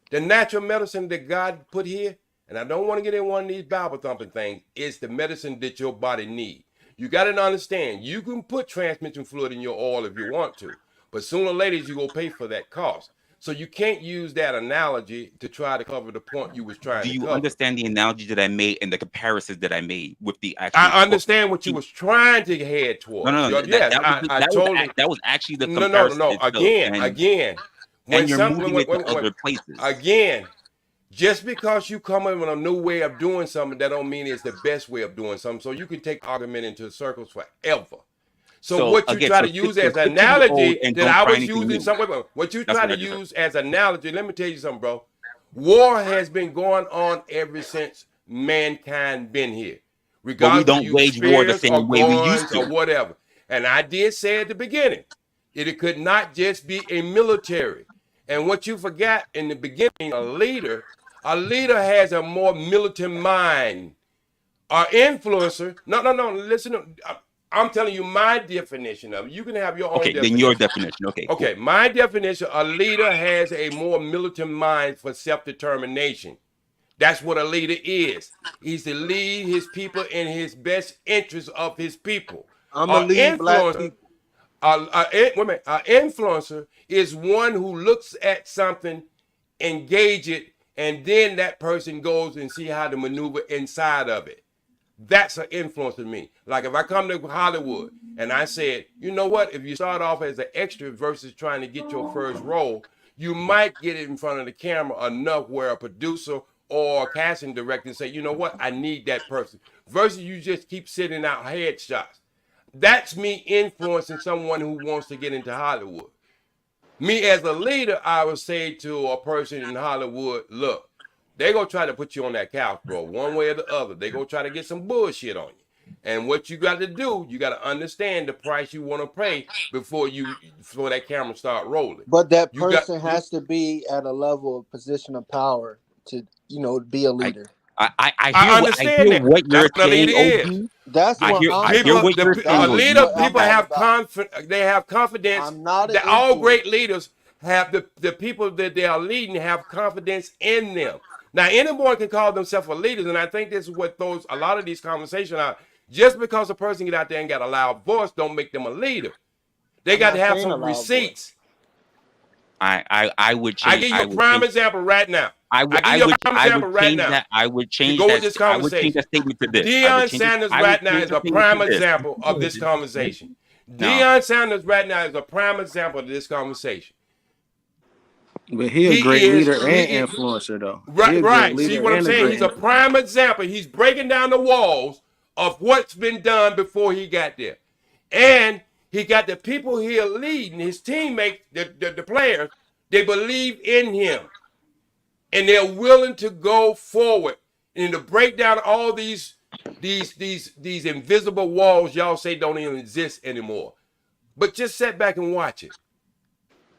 The natural medicine that God put here, and I don't want to get in one of these Bible thumping things, is the medicine that your body needs. You got to understand, you can put transmission fluid in your oil if you want to, but sooner or later you're going to pay for that cost. So you can't use that analogy to try to cover the point you was trying to cover. Do you understand the analogy that I made and the comparisons that I made with the actual? I understand what you was trying to head towards. No. That was actually the comparison. No. Again. And you're moving it to other places. Again, just because you come up with a new way of doing something, that don't mean it's the best way of doing something. So you can take argument into circles forever. So what you try to use as an analogy that I was using somewhere, what you try to use as an analogy, let me tell you something, bro. War has been going on ever since mankind been here. Regardless but we don't wage war the same way we used to. Or whatever. And I did say at the beginning, it could not just be a military. And what you forgot in the beginning, a leader has a more militant mind. An influencer, no, listen, I'm telling you my definition of it. You can have your own definition. Okay, then your definition. Okay, cool. My definition, a leader has a more militant mind for self-determination. That's what a leader is. He's to lead his people in his best interest of his people. I'm a lead black people. An influencer is one who looks at something, engage it, and then that person goes and see how to maneuver inside of it. That's an influence to me. Like if I come to Hollywood and I said, you know what, if you start off as an extra versus trying to get your first role, you might get it in front of the camera enough where a producer or a casting director say, you know what, I need that person. Versus you just keep sending out headshots. That's me influencing someone who wants to get into Hollywood. Me as a leader, I would say to a person in Hollywood, look, they gonna try to put you on that couch, bro, one way or the other. They gonna try to get some bullshit on you. And what you got to do, you got to understand the price you want to pay before that camera start rolling. But that person has to be at a level of position of power to, be a leader. I understand what you're saying. That's what people have confidence. They have confidence. That all great leaders have the people that they are leading have confidence in them. Now, anyone can call themselves a leader, and I think this is what throws a lot of these conversations out. Just because a person get out there and got a loud voice, don't make them a leader. They got to have some receipts. I would change. I give you a prime example right now. I would change that. I would change that statement to this. Deion Sanders right now is a prime example of this conversation. Deion Sanders right now is a prime example of this conversation. But he's a great leader and influencer, though. Right. See what I'm saying? He's a prime example. He's breaking down the walls of what's been done before he got there. And he got the people here leading, his teammates, the players, they believe in him. And they're willing to go forward and to break down all these invisible walls y'all say don't even exist anymore. But just sit back and watch it.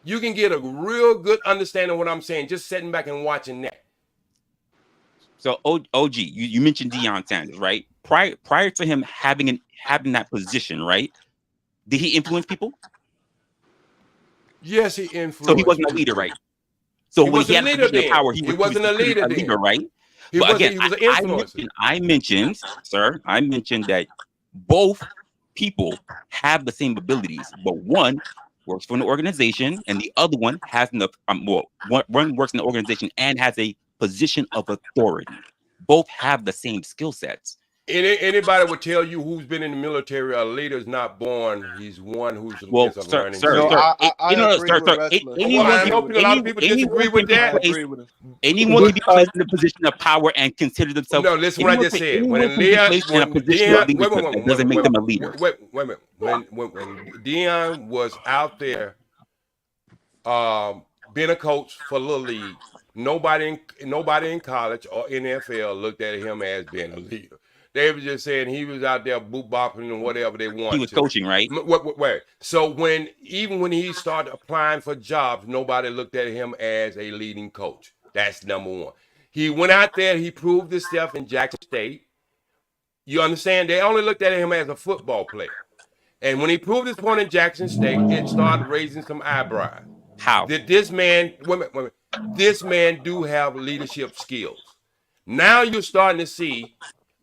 You can get a real good understanding of what I'm saying just sitting back and watching that. So OG, you mentioned Deion Sanders, right? Prior to him having that position, right? Did he influence people? Yes, he influenced. So he wasn't a leader, right? So He when he wasn't had a a leader position of then. power, He he wasn't a was considered leader a leader, then. right? He But wasn't. again, He was an I influencer. mentioned, sir, I mentioned that both people have the same abilities, but one works for an organization and the other one has one works in the organization and has a position of authority. Both have the same skill sets. Anybody would tell you who's been in the military, a leader's not born. He's one who's Well, just a sir, learning sir, stage. sir, I agree with wrestlers. anyone I can, hope a lot of people disagree with that. anyone can be placed in a position of power and consider themselves. No, listen what I just said. Anyone When can be Leon, placed in a when position of Dion, wait, leadership. That doesn't make them a leader. wait a minute. When Dion was out there, being a coach for Little League, nobody in college or NFL looked at him as being a leader. They were just saying he was out there boop bopping and whatever they wanted. He was coaching, right? Wait. So even when he started applying for jobs, nobody looked at him as a leading coach. That's number one. He went out there, he proved himself in Jackson State. You understand? They only looked at him as a football player. And when he proved his point in Jackson State, it started raising some eyebrows. How? That this man, wait a minute, this man do have leadership skills. Now you're starting to see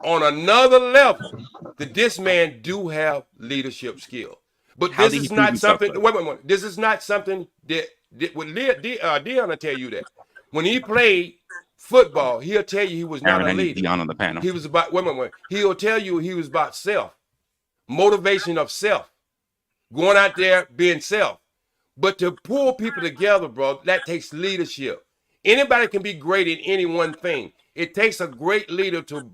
on another level that this man do have leadership skills. But How this did he is prove not himself, something, though? wait a minute, this is not something that Dion will tell you that. When he played football, he'll tell you he was not Aaron, a I need leader. Dion on the panel. He was about, wait a minute, he'll tell you he was about self, motivation of self, going out there being self. But to pull people together, bro, that takes leadership. Anybody can be great in any one thing. It takes a great leader to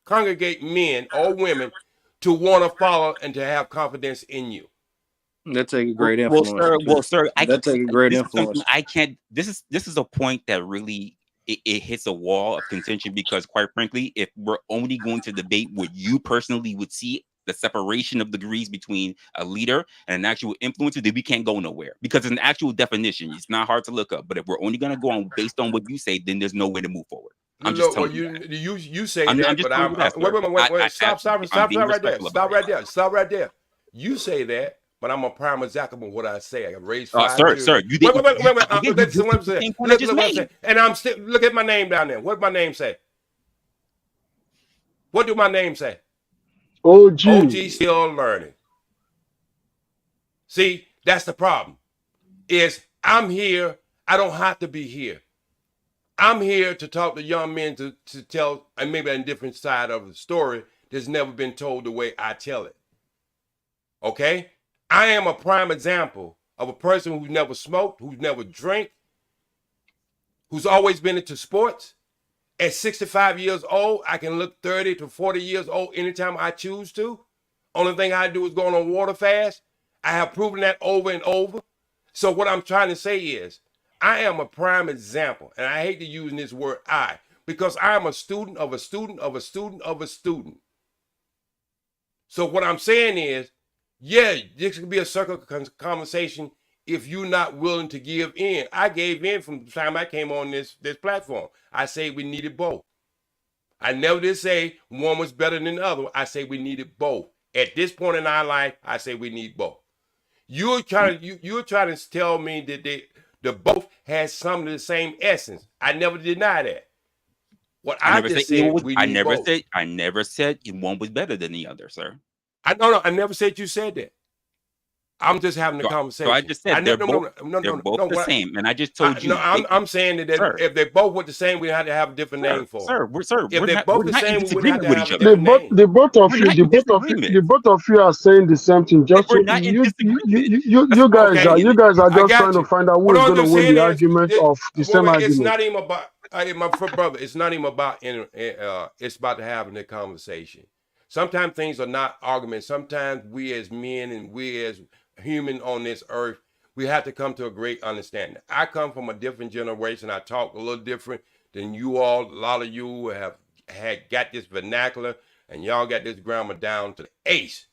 congregate men or women to want to follow and to have confidence in you. That take a great Well, influence. sir, That take a great this is influence. something I can't. This is a point that really it hits a wall of contention because, quite frankly, if we're only going to debate what you personally would see the separation of degrees between a leader and an actual influencer, then we can't go nowhere because it's an actual definition. It's not hard to look up. But if we're only going to go on based on what you say, then there's no way to move forward. I'm just telling you say I'm that, just but telling you that, wait. Stop right there. Stop Stop right there. You say that, but I'm a prime example of what I say. I raised 5 sir, you wait. listen What I'm saying. Look, and I'm still look at my name down there. What my name say? What do my name say? OG still learning. See, that's the problem. Is I'm here. I don't have to be here. I'm here to talk to young men to tell maybe a different side of the story that's never been told the way I tell it. Okay? I am a prime example of a person who's never smoked, who's never drank, who's always been into sports. At 65 years old, I can look 30 to 40 years old anytime I choose to. Only thing I do is go on a water fast. I have proven that over and over. So what I'm trying to say is, I am a prime example, and I hate to use this word I, because I am a student of a student of a student of a student. So what I'm saying is, yeah, this could be a circle conversation if you're not willing to give in. I gave in from the time I came on this platform. I say we needed both. I never did say one was better than the other. I say we needed both. At this point in our life, I say we need both. You're trying to tell me that the both has some of the same essence. I never deny that. What I just said, we need both. I never said one was better than the other, sir. I never said you said that. I'm just having a conversation. So I just said they're both the same, and I just told you. No, I'm saying that if they both were the same, we had to have a different name for them. If they're both the same, we would have to have a different name. The both of you are saying the same thing. Just so you guys are just trying to find out who is going to win the argument of the same argument. It's not even about my brother. It's not even about it's about having the conversation. Sometimes things are not arguments. Sometimes we as men and we as human on this earth, we have to come to a great understanding. I come from a different generation. I talk a little different than you all. A lot of you have got this vernacular, and y'all got this grammar down to the ace.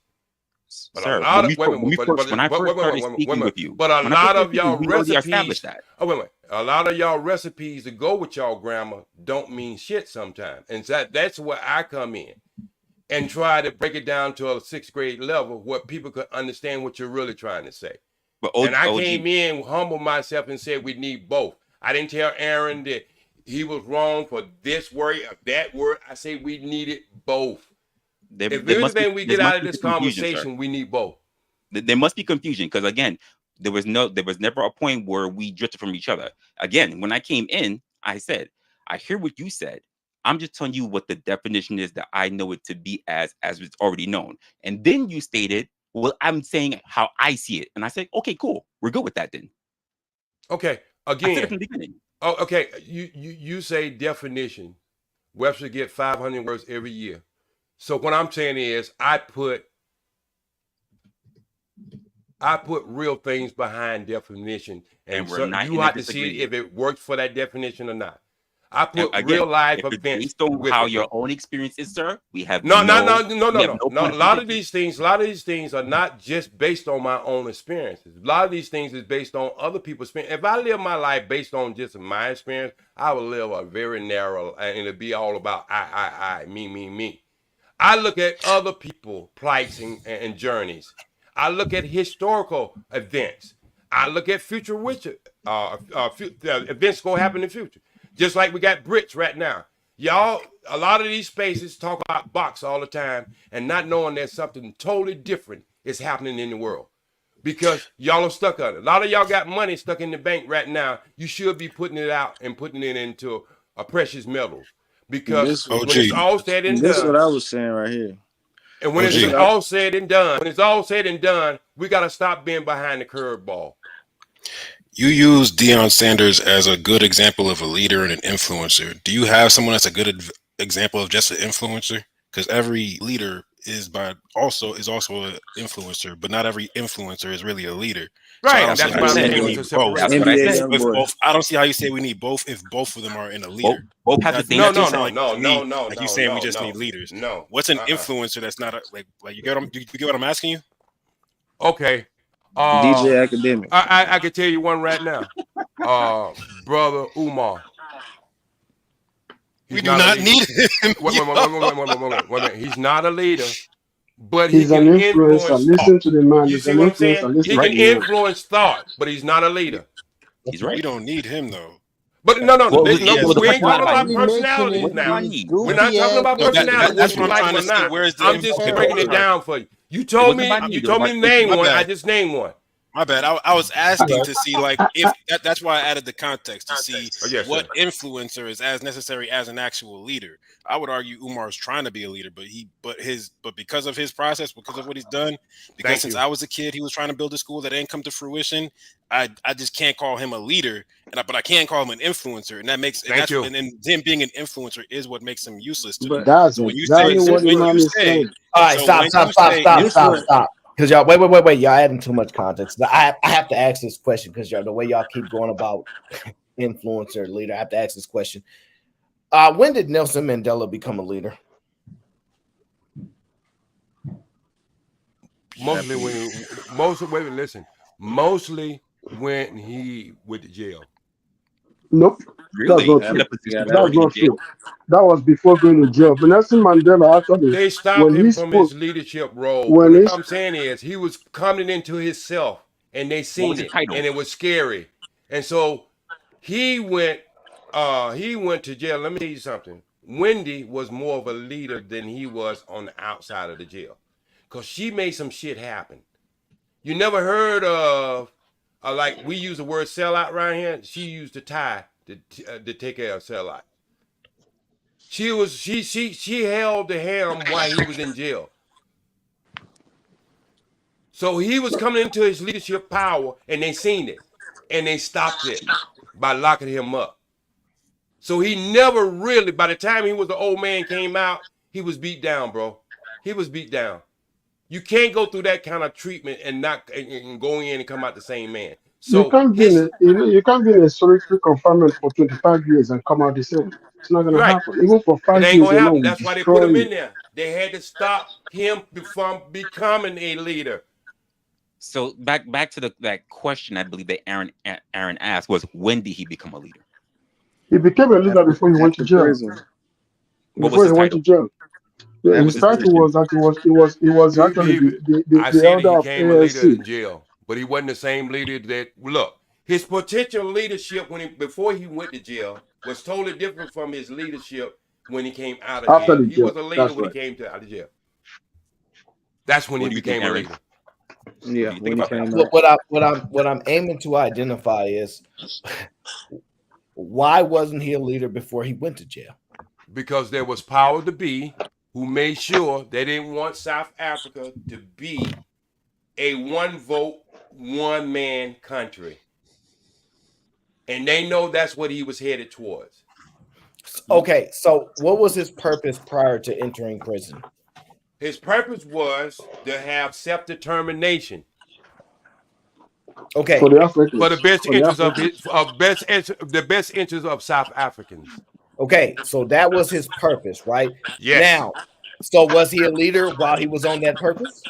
But sir, a lot of when I first started speaking with you, but a lot of y'all recipes. A lot of y'all recipes to go with y'all grammar don't mean shit sometimes, and that's where I come in. and try to break it down to a 6th grade level where people could understand what you're really trying to say. But and I came in, humbled myself, and said we need both. I didn't tell Aaron that he was wrong for this word or that word. I say we needed both. If anything we get out of this conversation, we need both. There must be confusion because again, there was never a point where we drifted from each other. Again, when I came in, I said, I hear what you said. I'm just telling you what the definition is that I know it to be as it's already known. And then you stated, well, I'm saying how I see it. And I said, okay, cool. We're good with that then. Okay. I said it Again. from the beginning. Oh, okay. You say definition. Webster get 500 words every year. So what I'm saying is I put real things behind definition. And we're so not you in a have to see disagreement. if it works for that definition or not. I put Again, real life if it's events based on with how it. your own experience is, sir. We have No. we have A point lot of of these things are not just based on my own experiences. A lot of these things is based on other people's experience. If I live my life based on just my experience, I would live a very narrow, and it'd be all about I, me. I look at other people plights and journeys. I look at historical events. I look at future events going to happen in the future. Just like we got Brits right now. Y'all, a lot of these spaces talk about box all the time and not knowing that something totally different is happening in the world. Because y'all are stuck on it. A lot of y'all got money stuck in the bank right now. You should be putting it out and putting it into precious metals. Because when it's all said and This is done. what I was saying right here. And when it's all said and done, we got to stop being behind the curveball. You use Deion Sanders as a good example of a leader and an influencer. Do you have someone that's a good example of just an influencer? Because every leader is also an influencer, but not every influencer is really a leader. Right. So I don't see how you say we need both. That's what I said. I don't see how you say we need both if both of them are in a leader. Both have the No. Like you saying we just need leaders. No. What's an influencer that's not like you get what I'm asking you? Okay. DJ Academic. I can tell you one right now. Brother Umar. We do not need him. Wait a minute. He's not a leader, but He's he an can influencer. influence. Listen to the man. You He's see an what I'm saying? influencer. He Listen can to the man. influence thought, but he's not a leader. He's right. We don't need him though. But no, Well, we the ain't talking about He personalities mentioning now. these We're not talking about No, personalities. that's Whether what you I'm like trying them to or see. not. Where's the I'm just breaking it down for you. You told me name My one. bad. I just named one. My bad. I was asking to see like if that's why I added the context to see what influencer is as necessary as an actual leader. I would argue Umar's trying to be a leader, but because of his process, because of what he's done, because since I was a kid, he was trying to build a school that didn't come to fruition. I just can't call him a leader, but I can call him an influencer, and that makes and him being an influencer is what makes him useless to me. That's So when you exactly say, what the man is saying. All right, stop. Because y'all, wait, y'all adding too much context. I have to ask this question because y'all, the way y'all keep going about influencer leader, I have to ask this question. When did Nelson Mandela become a leader? Mostly when he went to jail. Nope. Really? That's not true. That was before going to jail. But Nelson Mandela actually They stopped him from his leadership role. What I'm saying is he was coming into himself and they seen it and it was scary. And so he went to jail. Let me tell you something. Wendy was more of a leader than he was on the outside of the jail. Because she made some shit happen. You never heard of like we use the word sellout around here. She used the tie to take care of sellout. She held the ham while he was in jail. So he was coming into his leadership power and they seen it and they stopped it by locking him up. So he never really, by the time he was an old man came out, he was beat down, bro. He was beat down. You can't go through that kind of treatment and not and go in and come out the same man. So you can't be in a solitary confinement for 25 years and come out the same. It's not gonna happen. Even for 5 it ain't years gonna happen. alone, That's why they put him in there. They had to stop him from becoming a leader. So back to that question I believe that Aaron asked was, when did he become a leader? He became a leader before he went to jail. What was his title? Yeah, his title was that it was actually I the said he elder of became a leader ASC. in jail, but he wasn't the same leader that look. His potential leadership before he went to jail was totally different from his leadership when he came out of After jail. the He jail, was a leader that's when he right. came out of jail. That's when What he do you think, became a Aaron? leader. Yeah, think when he about that? came Look, out. what I'm aiming to identify is why wasn't he a leader before he went to jail? Because there was power to be who made sure they didn't want South Africa to be a one vote, one man country. And they know that's what he was headed towards. Okay, so what was his purpose prior to entering prison? His purpose was to have self-determination. Okay, For the Africans. For the best For the interest of Africans. the best interest of South Africans. okay, so that was his purpose, right? Yes. Now, so was he a leader while he was on that purpose?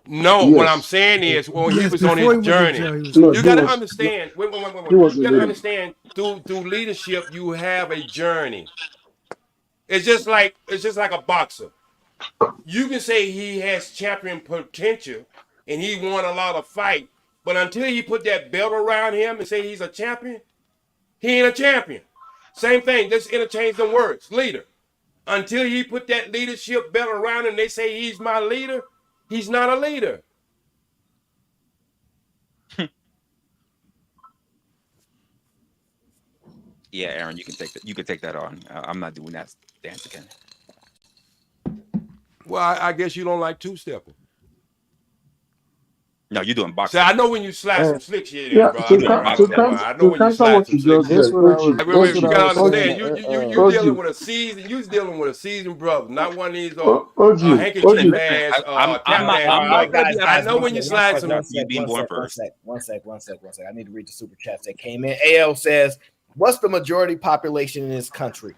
No, what I'm saying is, when he was on his journey, you got to understand. Wait. You got to understand. Through leadership, you have a journey. It's just like a boxer. You can say he has champion potential, and he won a lot of fights, but until you put that belt around him and say he's a champion, he ain't a champion. Same thing. Let's interchange the words. Leader. Until he put that leadership belt around him, they say he's my leader. He's not a leader. Yeah, Aaron, you can take that. You can take that on. I'm not doing that dance again. Well, I guess you don't like two-stepping. No, you're doing boxing. See, I know when you slide some slick shit in, Yeah, bro. I know to when you counter slide what some you slick just shit. said, Wait, you gotta understand. You OG, dealing with a seasoned brother, not one of these old OG, handkerchief ass I'm tap not. dance. I'm not gonna be Guys, I as know when you slide some. you being born first. One sec. I need to read the super chats that came in. AL says, "What's the majority population in this country?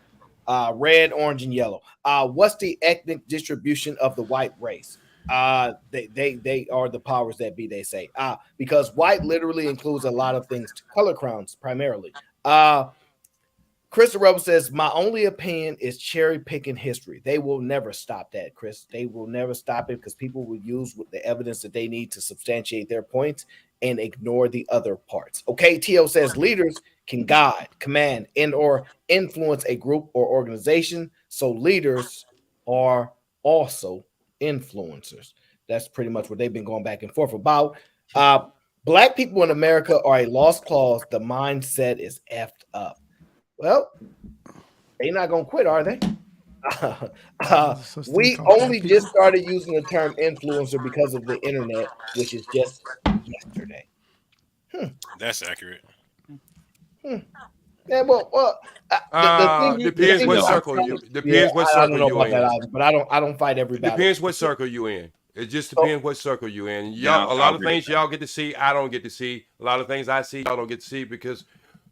Red, orange, and yellow. What's the ethnic distribution of the white race? They are the powers that be. They say because white literally includes a lot of things. Color crowns primarily. Chris Rebel says, my only opinion is cherry picking history. They will never stop that, Chris. They will never stop it because people will use the evidence that they need to substantiate their points and ignore the other parts. Okay, T.O. says leaders can guide, command, and or influence a group or organization. So leaders are also influencers. That's pretty much what they've been going back and forth about. Black people in America are a lost cause. The mindset is effed up. Well, they're not going to quit, are they? We only just started using the term influencer because of the internet, which is just yesterday. That's accurate. Yeah, well, depends what circle you. Depends what circle you're in. But I don't fight everybody. It depends what circle you in. It just depends what circle you in. Y'all, a lot of things y'all get to see, I don't get to see. A lot of things I see, y'all don't get to see because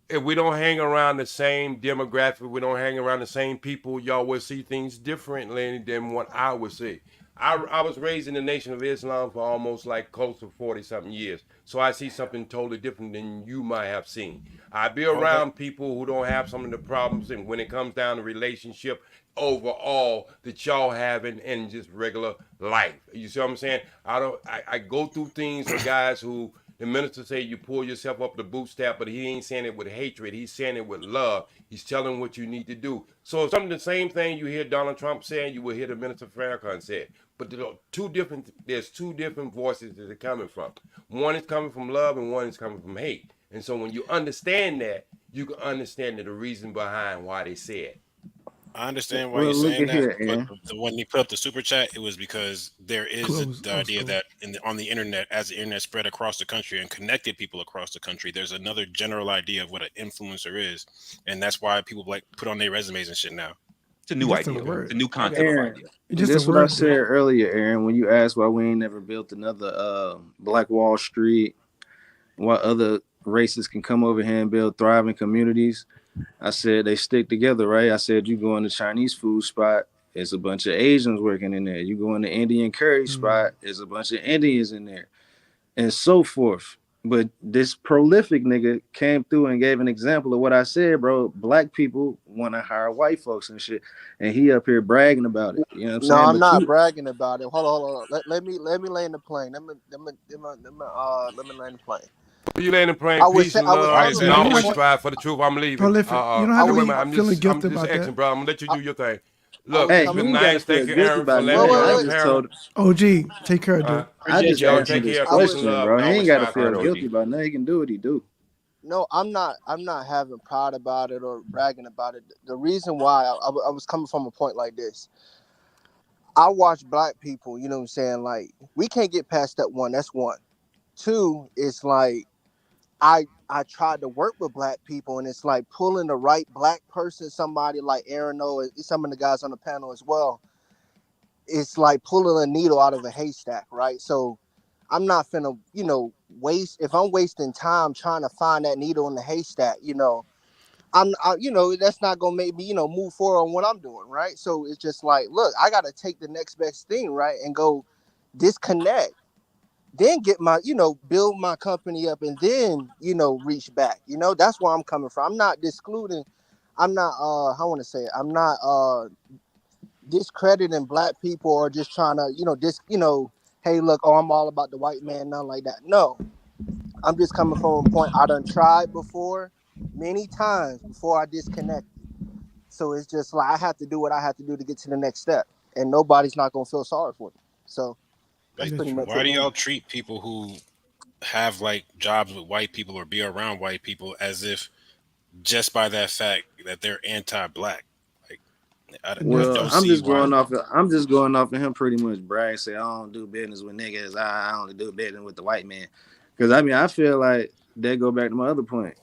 if we don't hang around the same demographic, we don't hang around the same people, y'all will see things differently than what I would see. I was raised in the Nation of Islam for almost like close to 40-something years. So I see something totally different than you might have seen. I be around people who don't have some of the problems, and when it comes down to relationship overall that y'all having in just regular life. You see what I'm saying? I go through things with guys who the minister say you pull yourself up the bootstrap, but he ain't saying it with hatred. He's saying it with love. He's telling what you need to do. So it's something the same thing you hear Donald Trump saying, you will hear the minister Farrakhan say. But there's two different voices that are coming from. One is coming from love and one is coming from hate. And so when you understand that, you can understand the reason behind why they say it. I understand why you're saying that, but when you put up the super chat, it was because there is the idea that on the internet, as the internet spread across the country and connected people across the country, there's another general idea of what an influencer is, and that's why people like put on their resumes and shit now. It's a new idea. It's a new concept of idea. That's what I said earlier, Aaron, when you asked why we ain't never built another Black Wall Street, why other races can come over here and build thriving communities. I said they stick together, right? I said you go in the Chinese food spot, there's a bunch of Asians working in there. You go in the Indian curry spot, there's a bunch of Indians in there, and so forth. But this prolific nigga came through and gave an example of what I said, bro. Black people want to hire white folks and shit, and he up here bragging about it. You know what I'm No, saying? I'm But not you, bragging about it. Hold on. Let me land the plane. Let me land the plane. You land in plain I was peace saying and I was love, coming and from a always point. strive for the truth. I'm leaving. Prolific. You don't Wait have to a be minute. feeling guilty I'm just about asking, that. bro. I'm gonna let you do your thing. I Look, was hey, it's he coming been ain't from. got to nice. feel Thank you, guilty Aaron, for about Wait, letting me nothing. wait, I know, wait. just Harold. told, OG, take care, dude. I just Appreciate you, asked OG. him Take this care. I Peace was and question, love, bro. and He ain't always got to strive for feel the guilty truth. about nothing. He can do what he do. no. I'm not having pride about it or bragging about it. The reason why I was coming from a point like this. I watch black people. You know what I'm saying? Like we can't get past that one. That's one. Two, it's like I tried to work with black people, and it's like pulling the right black person, somebody like Aaron O, and some of the guys on the panel as well. It's like pulling a needle out of a haystack, right? So I'm not finna, waste. If I'm wasting time trying to find that needle in the haystack, that's not gonna make me, move forward on what I'm doing, right? So it's just like, look, I gotta take the next best thing, right, and go disconnect, then get my, build my company up, and then, reach back. That's where I'm coming from. I'm not discluding. I'm not. How I want to say it. I'm not discrediting black people or just trying to, hey, look, oh, I'm all about the white man, nothing like that. No, I'm just coming from a point I done tried before, many times before I disconnected. So it's just like I have to do what I have to do to get to the next step, and nobody's not gonna feel sorry for me. So that's Like, pretty much why it. do y'all treat people who have like jobs with white people or be around white people as if just by that fact that they're anti-black? Like, I And that's Well, don't the I'm see just why. going off. I'm just going off of him pretty much brag. Say I don't do business with niggas. I only do business with the white man. Because I mean, I feel like that go back to my other point.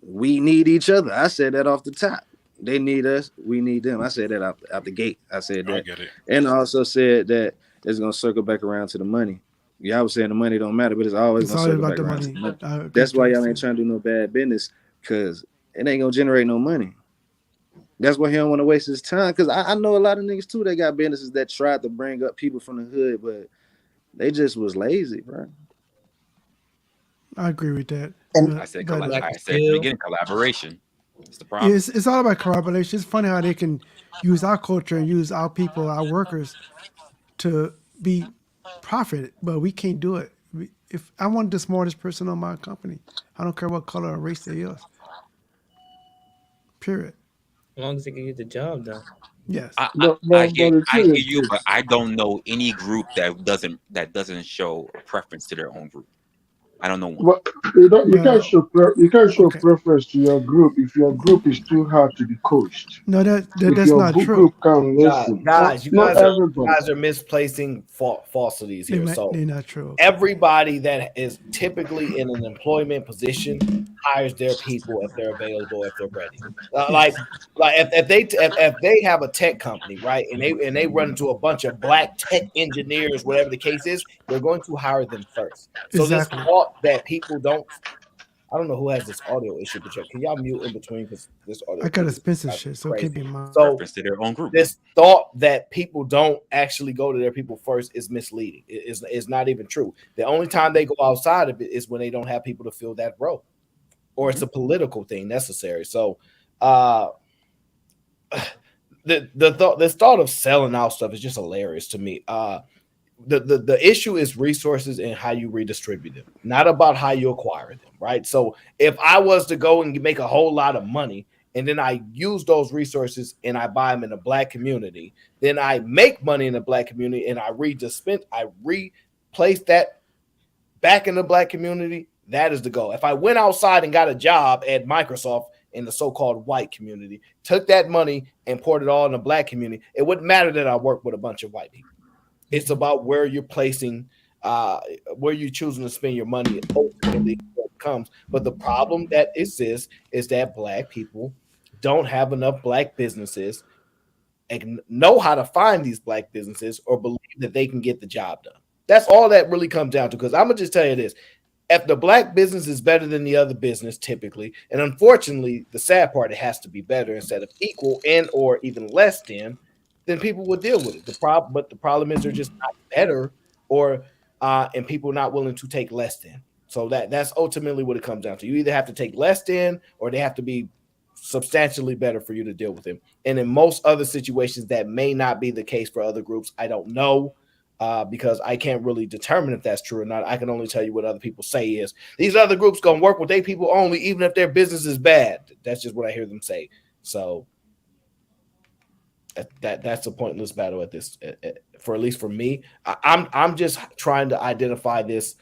We need each other. I said that off the top. They need us. We need them. I said that out the gate. I said I that, get it. and I also said that it's gonna circle back around to the money. Yeah, I was saying the money don't matter, but it's always it's gonna always circle about back the around to the money. money. I agree That's with you. why y'all ain't trying to do no bad business, because it ain't gonna generate no money. That's why he don't want to waste his time. Because I know a lot of niggas too that got businesses that tried to bring up people from the hood, but they just was lazy, bro. I agree with that. And I said, But I said at the beginning, collaboration. That's the problem. it's all about collaboration. It's funny how they can use our culture and use our people, our workers, to be profit, but we can't do it. If I want the smartest person on my company, I don't care what color or race they is. Period. As long as they can get the job done. Yes. I the I thing hear is you, but this. I don't know any group that doesn't show a preference to their own group. I don't know one. But But you can't show okay. preference to your group if your group is too hard to be coached. No, If that's your not true. group can listen, Guys, not you everybody. guys are misplacing falsities here. So They're not true. everybody that is typically in an employment position hires their people if they're available, if they're ready. Yes. Like if they have a tech company, right, and they run into a bunch of black tech engineers, whatever the case is, they're going to hire them first. So this Exactly. thought that people don't, I don't know who has this audio issue, but can y'all mute in between, because this audio I got is expensive shit, so it crazy. can't be mine. So Preference to their own group. this thought that people don't actually go to their people first is misleading. It's not even true. The only time they go outside of it is when they don't have people to fill that role, or it's a political thing necessary. So uh this thought of selling out stuff is just hilarious to me. The issue is resources and how you redistribute them, not about how you acquire them, right? So if I was to go and make a whole lot of money and then I use those resources and I buy them in the black community, then I make money in the black community and I replace that back in the black community. That is the goal. If I went outside and got a job at Microsoft in the so-called white community, took that money and poured it all in the black community, it wouldn't matter that I work with a bunch of white people. It's about where you're placing, where you're choosing to spend your money. Ultimately, what comes. But the problem that exists is that black people don't have enough black businesses and know how to find these black businesses or believe that they can get the job done. That's all that really comes down to. Because I'm gonna just tell you this: if the black business is better than the other business, typically, and unfortunately, the sad part, it has to be better instead of equal and or even less than, then people would deal with it. But the problem is they're just not better, or and people not willing to take less than. So that's ultimately what it comes down to. You either have to take less in, or they have to be substantially better for you to deal with them. And in most other situations, that may not be the case for other groups. I don't know, because I can't really determine if that's true or not. I can only tell you what other people say is these other groups gonna work with their people only, even if their business is bad. That's just what I hear them say. So that's a pointless battle at this, for at least for me. I'm just trying to identify this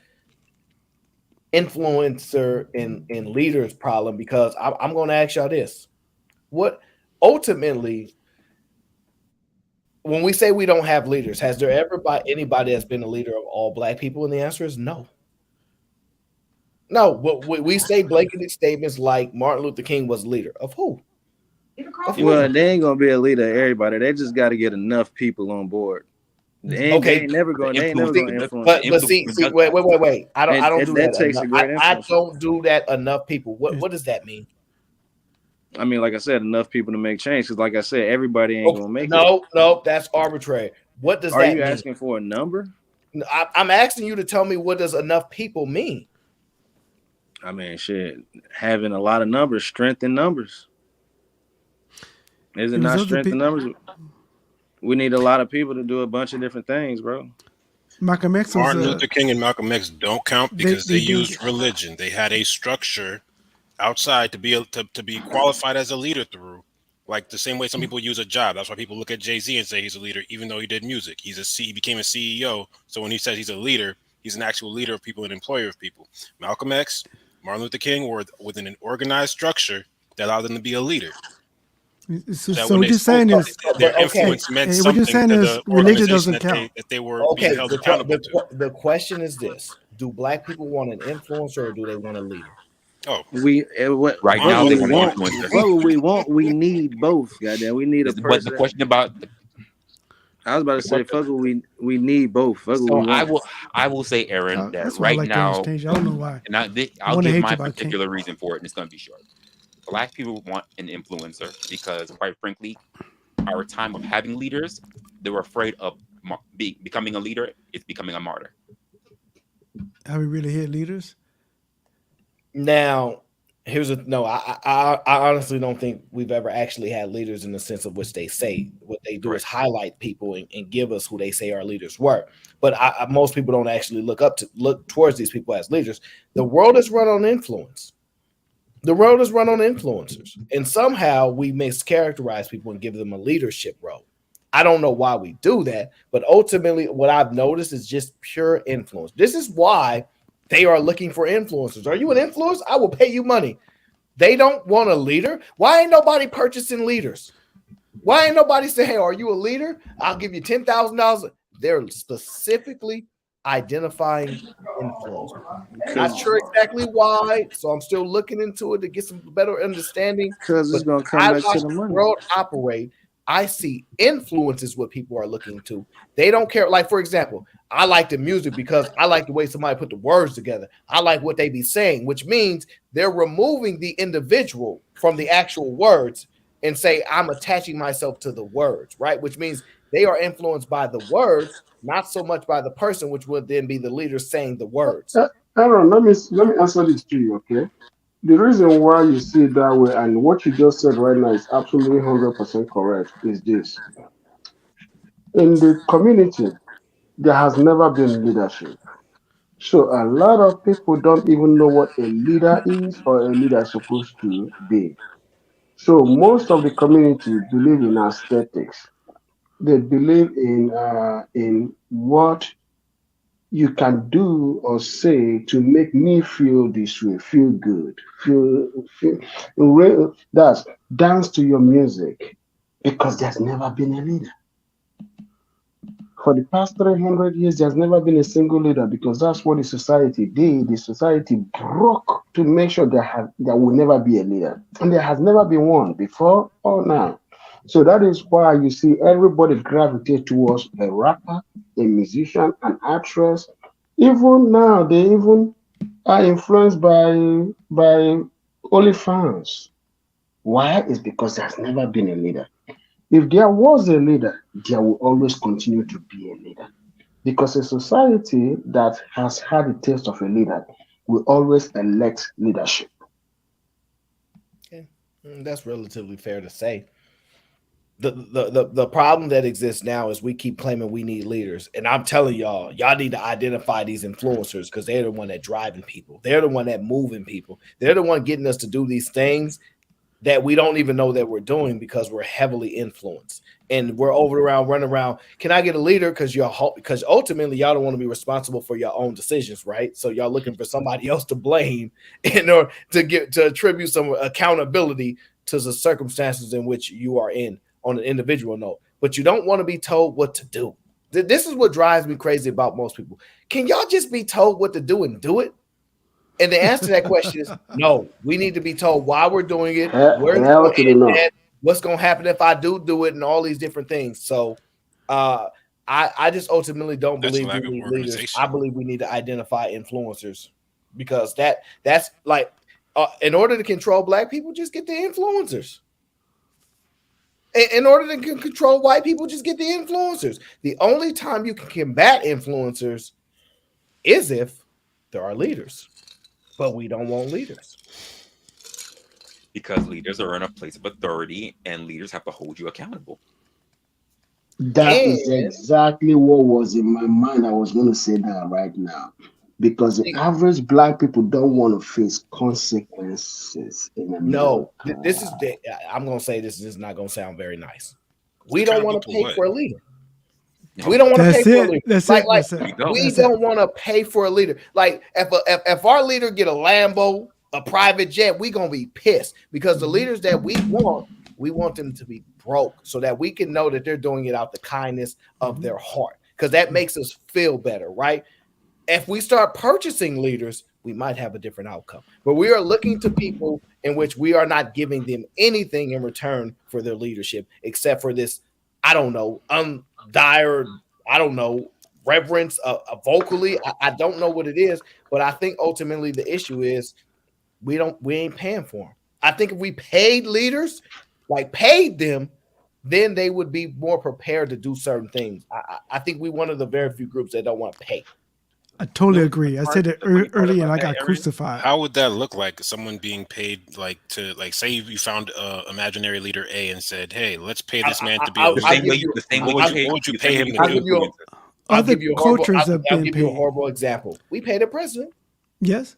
influencer and leaders problem, because I'm going to ask y'all this: what ultimately, when we say we don't have leaders, has there ever been anybody that's been a leader of all black people? And the answer is no. No, we say blanketed statements like Martin Luther King was a leader of who? Well, they ain't gonna be a leader of everybody. They just got to get enough people on board. They ain't never gonna influence. But see, wait. I don't do that. Takes a great I don't do that enough people. What does that mean? I mean, like I said, enough people to make change. Because, like I said, everybody ain't gonna make it. No, that's arbitrary. What does that mean? Are you asking for a number? I'm asking you to tell me, what does enough people mean? I mean, shit, having a lot of numbers, strength in numbers. Is it not strength in numbers? We need a lot of people to do a bunch of different things, bro. Malcolm X was, Martin Luther King and Malcolm X don't count because they used religion. They had a structure outside to be to be qualified as a leader through, like the same way some people use a job. That's why people look at Jay-Z and say he's a leader, even though he did music. He became a CEO. So when he says he's a leader, he's an actual leader of people, an employer of people. Malcolm X, Martin Luther King were within an organized structure that allowed them to be a leader. So what you're saying is their influence meant what you're saying is religion doesn't count. That they were being held accountable to. The question is this: do black people want an influencer, or do they want a leader? Oh, right now they want an influencer. What we want, we need both. Goddamn, we need a person. But the question about I was about to say, fuck, we need both. So I will say, Aaron, that right now, I don't know why. And I'll give my particular reason for it, and it's going to be short. Black people want an influencer because, quite frankly, our time of having leaders, they were afraid of becoming a leader. It's becoming a martyr. Have we really had leaders? Now, I honestly don't think we've ever actually had leaders in the sense of which they say. What they do is highlight people and give us who they say our leaders were. But most people don't actually look towards these people as leaders. The world is run on influence. The world is run on influencers, and somehow we mischaracterize people and give them a leadership role. I don't know why we do that, but ultimately what I've noticed is just pure influence. This is why they are looking for influencers. Are you an influencer? I will pay you money. They don't want a leader. Why ain't nobody purchasing leaders? Why ain't nobody saying, hey, are you a leader? I'll give you $10,000. They're specifically identifying influence. Not sure exactly why, so I'm still looking into it to get some better understanding. Because it's going to come back to the money. World operate. I see influence is what people are looking to. They don't care. Like, for example, I like the music because I like the way somebody put the words together. I like what they be saying, which means they're removing the individual from the actual words and say, I'm attaching myself to the words, right? Which means they are influenced by the words, not so much by the person, which would then be the leader saying the words. Aaron, let me answer this to you, okay? The reason why you see it that way, and what you just said right now is absolutely 100% correct, is this. In the community, there has never been leadership. So a lot of people don't even know what a leader is or a leader is supposed to be. So most of the community believe in aesthetics. They believe in what you can do or say to make me feel this way, feel good, that's dance to your music, because there's never been a leader. For the past 300 years, there's never been a single leader, because that's what the society did. The society broke to make sure there will never be a leader. And there has never been one before or now. So that is why you see everybody gravitate towards a rapper, a musician, an actress. Even now, they even are influenced by OnlyFans. Why? It's because there's never been a leader. If there was a leader, there will always continue to be a leader. Because a society that has had a taste of a leader we always elect leadership. Okay. That's relatively fair to say. The problem that exists now is we keep claiming we need leaders, and I'm telling y'all need to identify these influencers because they're the one that driving people. They're the one that moving people. They're the one getting us to do these things that we don't even know that we're doing because we're heavily influenced and we're running around. Can I get a leader? Because ultimately y'all don't want to be responsible for your own decisions, right? So y'all looking for somebody else to blame in order to attribute some accountability to the circumstances in which you are in on an individual note. But you don't want to be told what to do. This is what drives me crazy about most people. Can y'all just be told what to do and do it? And the answer to that question is no. We need to be told why we're doing it, where it's going to end at, what's going to happen if I do it, and all these different things. So I just ultimately don't believe we need leaders. I believe we need to identify influencers because that's like in order to control Black people, just get the influencers. In order to control white people, just get the influencers. The only time you can combat influencers is if there are leaders. But we don't want leaders. Because leaders are in a place of authority and leaders have to hold you accountable. That is exactly what was in my mind. I was going to say that right now. Because the average Black people don't want to face consequences in America. I'm going to say this is not going to sound very nice. We don't want to pay for a leader. We don't want to pay for a leader. We don't want to pay for a leader. Like if our leader get a Lambo, a private jet, we gonna be pissed because the leaders that we want them to be broke so that we can know that they're doing it out the kindness of their heart because that makes us feel better, right? If we start purchasing leaders, we might have a different outcome. But we are looking to people in which we are not giving them anything in return for their leadership except for this, I don't know, reverence vocally. I don't know what it is, but I think ultimately the issue is we ain't paying for them. I think if we paid leaders, like paid them, then they would be more prepared to do certain things. I think we one of the very few groups that don't want to pay. I totally agree. I said it earlier and I got crucified. How would that look like? Someone being paid to say you found imaginary leader A and said, "Hey, let's pay this man to be a leader." What would you pay him to do? I'll give you a horrible example. We paid a president. Yes.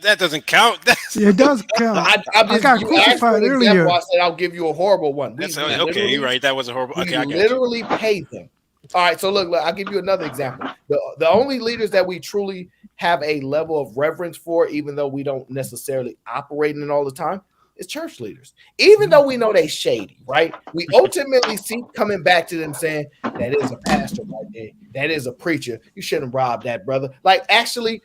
That doesn't count. It does count. I got crucified earlier. I said I'll give you a horrible one. Okay, you're right. That was a horrible. We literally paid them. All right, so look, I'll give you another example. The only leaders that we truly have a level of reverence for, even though we don't necessarily operate in it all the time, is church leaders. Even though we know they shady, right? We ultimately see coming back to them saying, that is a pastor right there. That is a preacher. You shouldn't rob that, brother. Like, actually,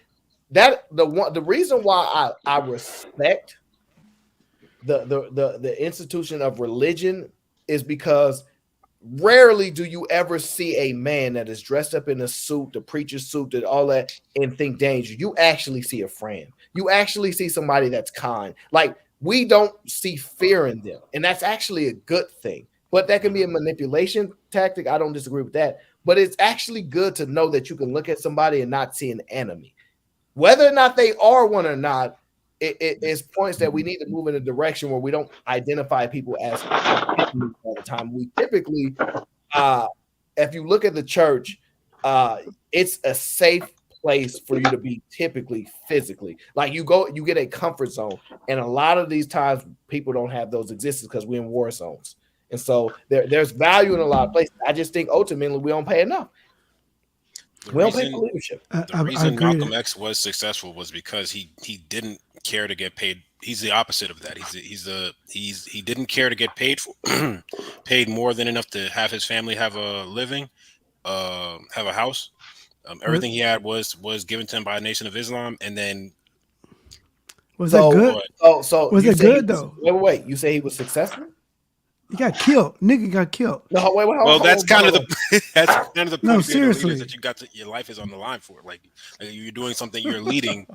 the reason why I respect the institution of religion is because rarely do you ever see a man that is dressed up in a suit, the preacher's suit, and all that, and think danger. You actually see a friend. You actually see somebody that's kind. Like, we don't see fear in them, and that's actually a good thing. But that can be a manipulation tactic. I don't disagree with that. But it's actually good to know that you can look at somebody and not see an enemy. Whether or not they are one or not, it is points that we need to move in a direction where we don't identify people as enemies all the time. We typically, if you look at the church, it's a safe place for you to be typically physically. Like you get a comfort zone. And a lot of these times people don't have those existence because we're in war zones. And so there's value in a lot of places. I just think ultimately we don't pay enough. We don't pay for leadership. The reason Malcolm X was successful was because he didn't care to get paid. He's the opposite of that. He didn't care to get paid for paid more than enough to have his family have a living, have a house. Everything he had was given to him by the Nation of Islam, and then was that good? Was it good though? Wait, you say he was successful? He got killed. Nigga got killed. No, wait, well, that's kind of the point. No, seriously, that your life is on the line for. Like you're doing something, you're leading.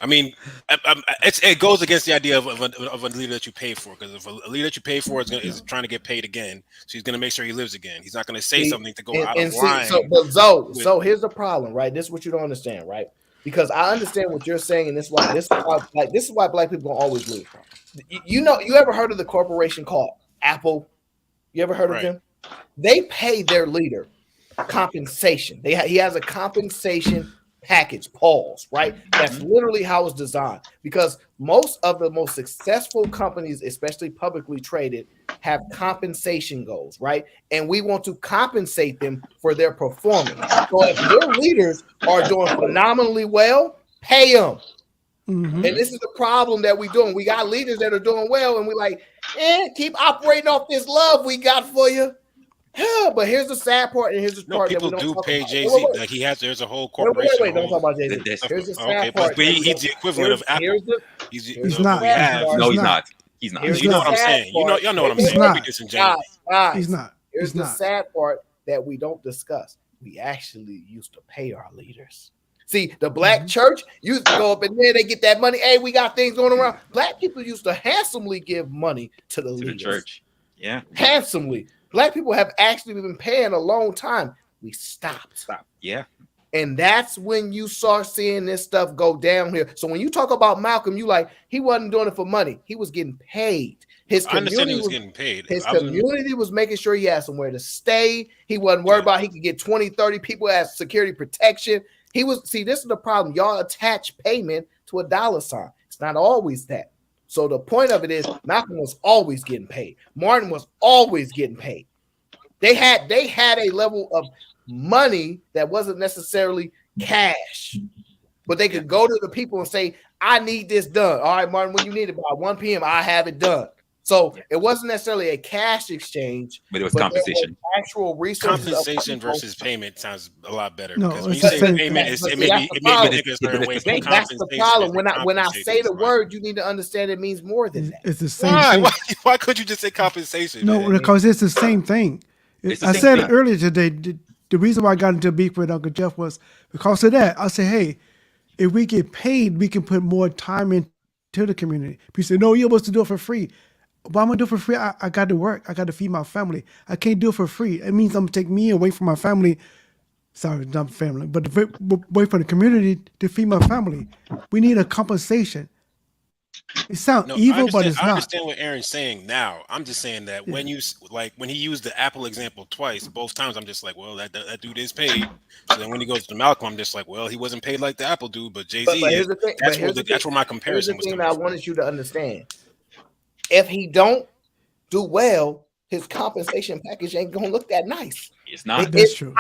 I mean, it goes against the idea of a leader that you pay for, because if a leader that you pay for is trying to get paid again, so he's going to make sure he lives again. He's not going to say something to go out of line. So here's the problem, right? This is what you don't understand, right? because I understand what you're saying, and this is why black people gonna always lose. You ever heard of the corporation called Apple? You ever heard of them? They pay their leader compensation. He has a compensation package, pause, right? That's literally how it's designed, because most of the most successful companies, especially publicly traded, have compensation goals, right? And we want to compensate them for their performance. So if your leaders are doing phenomenally well, pay them. And this is the problem that we're doing. We got leaders that are doing well, and we're like, keep operating off this love we got for you. Yeah, but here's the sad part, and here's the part that we don't do talk pay about. Jay-Z. Like there's a whole corporation. Wait, don't talk about Jay-Z. Here's the sad part. But he's the equivalent of Apple. He's not. No, he's not. He's not. You know what I'm saying. Y'all know what I'm saying. Guys, he's not. Here's the sad part that we don't discuss. We actually used to pay our leaders. See, the black church used to go up in there, they get that money. Hey, we got things going around. Black people used to handsomely give money to the leaders. The church. Yeah. Handsomely. Black people have actually been paying a long time. We stopped. Yeah. And that's when you start seeing this stuff go down here. So when you talk about Malcolm, you like, he wasn't doing it for money. He was getting paid. His community was getting paid. His community was making sure he had somewhere to stay. He wasn't worried about he could get 20, 30 people as security protection. This is the problem. Y'all attach payment to a dollar sign. It's not always that. So the point of it is Malcolm was always getting paid. Martin was always getting paid. They had a level of money that wasn't necessarily cash, but they could go to the people and say, I need this done. All right, Martin, when you need it by 1 p.m., I have it done. So it wasn't necessarily a cash exchange, but it was compensation. Actual resources. Compensation versus payment sounds a lot better. No, because when you say payment, it may be a certain way. That's the problem. When I say the word, you need to understand it means more than that. It's the same thing. Why could you just say compensation? No, because it's the same thing. I said it earlier today. The reason why I got into a beef with Uncle Jeff was because of that. I said, hey, if we get paid, we can put more time into the community. People say, no, you're supposed to do it for free. But I'm going to do it for free. I got to work. I got to feed my family. I can't do it for free. It means I'm going to take me away from my family. Sorry, not family, but away from the community to feed my family. We need a compensation. It sounds evil, but it's not. I understand what Aaron's saying now. I'm just saying that when he used the Apple example twice, both times I'm just like, well, that dude is paid. So then when he goes to Malcolm, I'm just like, well, he wasn't paid like the Apple dude, but Jay-Z is. That's where my comparison was. Here's the thing I wanted you to understand. If he don't do well, his compensation package ain't gonna look that nice. It's not. It's true.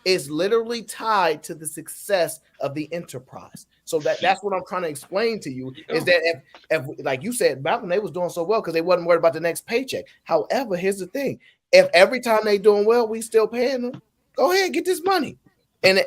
It's literally tied to the success of the enterprise. So that's what I'm trying to explain to you is that if like you said, Malcolm, they was doing so well because they wasn't worried about the next paycheck. However, here's the thing: if every time they doing well, we still paying them, go ahead, get this money. And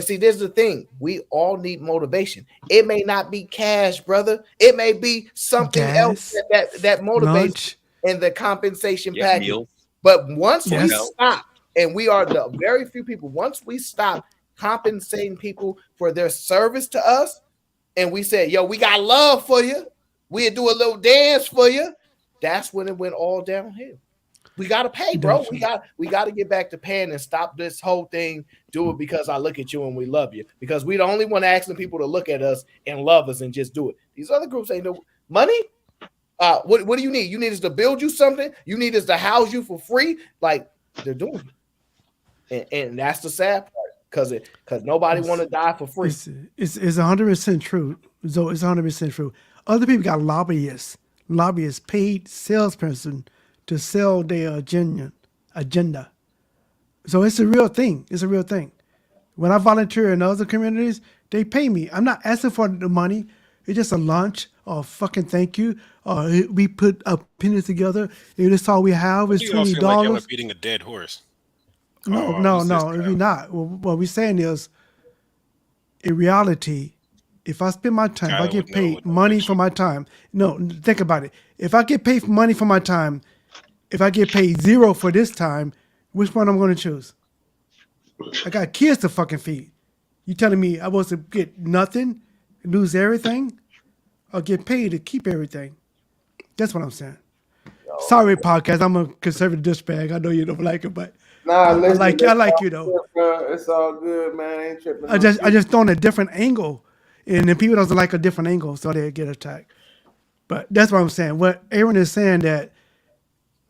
see, this is the thing: we all need motivation. It may not be cash, brother. It may be something else that motivates in the compensation package. Meals. But once we stop, and we are the very few people, once we stop compensating people for their service to us, and we say, yo, we got love for you, we'll do a little dance for you, that's when it went all downhill. We got to pay, bro. We got to get back to paying and stop this whole thing. Do it because I look at you and we love you. Because we the only one asking people to look at us and love us and just do it. These other groups ain't no money. What do you need? You need us to build you something? You need us to house you for free? Like they're doing it. And that's the sad part because nobody want to die for free. It's 100% true. So it's 100% true. Other people got lobbyists, paid salesperson to sell their agenda. So it's a real thing. It's a real thing. When I volunteer in other communities, they pay me. I'm not asking for the money. It's just a lunch or fucking thank you. Or we put a penny together. And that's all we have is $20. Feel like y'all beating a dead horse. No. We're not. What we're saying is, in reality, if I spend my time, if I get paid money for my time. No, think about it. If I get paid money for my time, if I get paid $0 for this time, which one I'm going to choose? I got kids to fucking feed. You telling me I was to get nothing, lose everything, or get paid to keep everything? That's what I'm saying. Sorry, podcast. I'm a conservative douchebag. I know you don't like it, but Nah, listen, I like you though. It's all good, man. I ain't tripping. I just thrown a different angle, and then people doesn't like a different angle, so they get attacked. But that's what I'm saying. What Aaron is saying that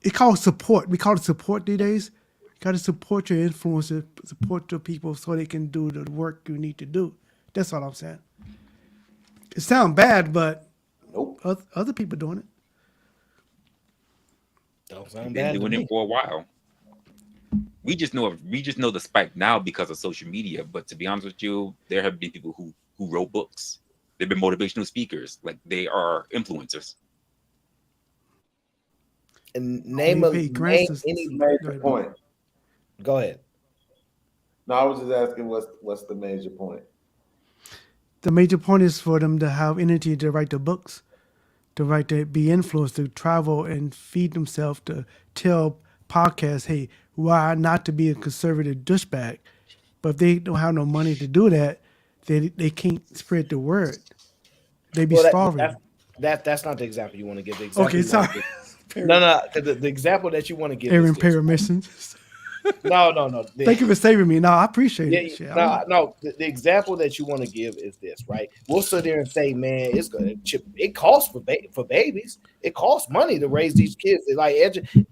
it calls support. We call it support these days. You got to support your influencers, support your people, so they can do the work you need to do. That's what I'm saying. It sounds bad, but nope. Other people doing it. Don't sound Been bad to doing me. it for a while. We just know the spike now because of social media. But to be honest with you, there have been people who wrote books. They've been motivational speakers. Like they are influencers. And name any major point. Go ahead. No, I was just asking what's the major point. The major point is for them to have energy to write the books, to write, to be influenced, to travel and feed themselves, to tell podcasts, hey, why not to be a conservative douchebag? But if they don't have no money to do that, they can't spread the word. They be starving. That's not the example you want to give. The example Okay, sorry. No. The example that you want to give. Aaron Paramissions. No. Thank you for saving me. No, I appreciate it. Shit, No. The example that you want to give is this, right? We'll sit there and say, man, it costs for babies. It costs money to raise these kids. It's like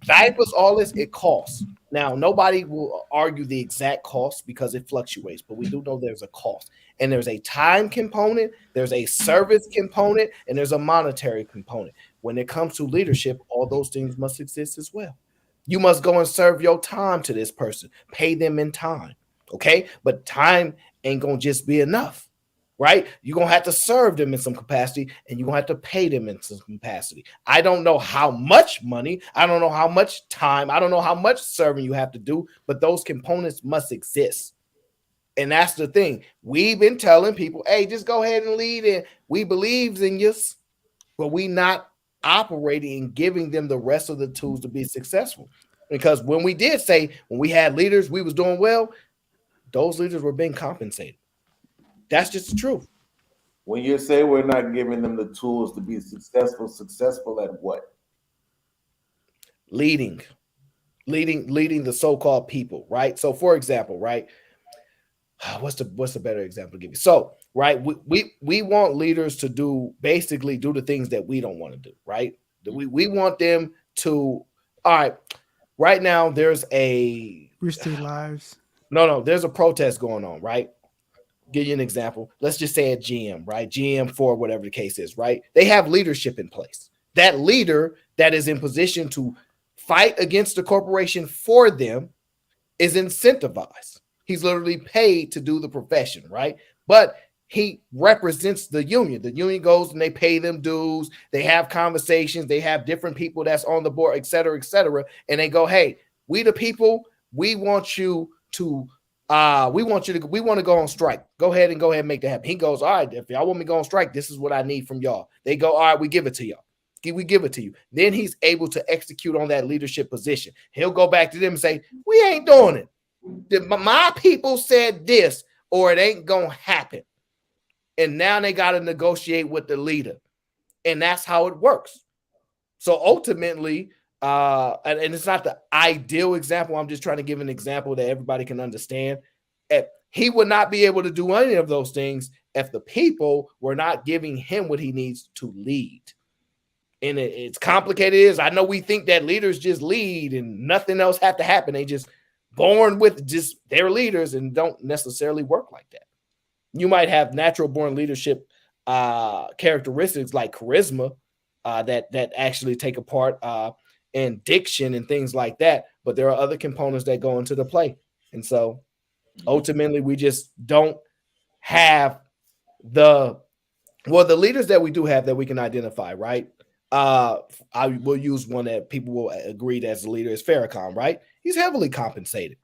diapers, all this, it costs. Now, nobody will argue the exact cost because it fluctuates, but we do know there's a cost. And there's a time component, there's a service component, and there's a monetary component. When it comes to leadership, all those things must exist as well. You must go and serve your time to this person, pay them in time, okay? But time ain't gonna just be enough, right? You're gonna have to serve them in some capacity, and you're gonna have to pay them in some capacity. I don't know how much money, I don't know how much time, I don't know how much serving you have to do, but those components must exist. And that's the thing. We've been telling people, hey, just go ahead and lead, and we believe in you, but we not operating and giving them the rest of the tools to be successful. Because when we did say, when we had leaders, we was doing well, those leaders were being compensated. That's just the truth. When you say we're not giving them the tools to be successful at what? Leading the so-called people, right? So for example, right? What's the better example to give you? So, right, we want leaders to basically do the things that we don't want to do, right? We want them to, all right, right now there's a risk their lives. No, there's a protest going on, right? Give you an example. Let's just say a GM, right? GM for whatever the case is, right? They have leadership in place. That leader that is in position to fight against the corporation for them is incentivized. He's literally paid to do the profession, right? But he represents the union. The union goes and they pay them dues. They have conversations. They have different people that's on the board, et cetera, and they go, hey, we the people, we want to go on strike. Go ahead and make that happen. He goes, all right, if y'all want me to go on strike, this is what I need from y'all. They go, all right, we give it to y'all. We give it to you. Then he's able to execute on that leadership position. He'll go back to them and say, we ain't doing it. My people said this, or it ain't gonna happen. And now they got to negotiate with the leader, and that's how it works. So ultimately, and it's not the ideal example. I'm just trying to give an example that everybody can understand. He would not be able to do any of those things if the people were not giving him what he needs to lead. And it's complicated. I know we think that leaders just lead and nothing else have to happen. They just born with just their leaders and don't necessarily work like that. You might have natural born leadership characteristics like charisma that actually take a part in diction and things like that. But there are other components that go into the play. And so ultimately we just don't have the leaders that we do have that we can identify, right? I will use one that people will agree that as a leader is Farrakhan, right? He's heavily compensated.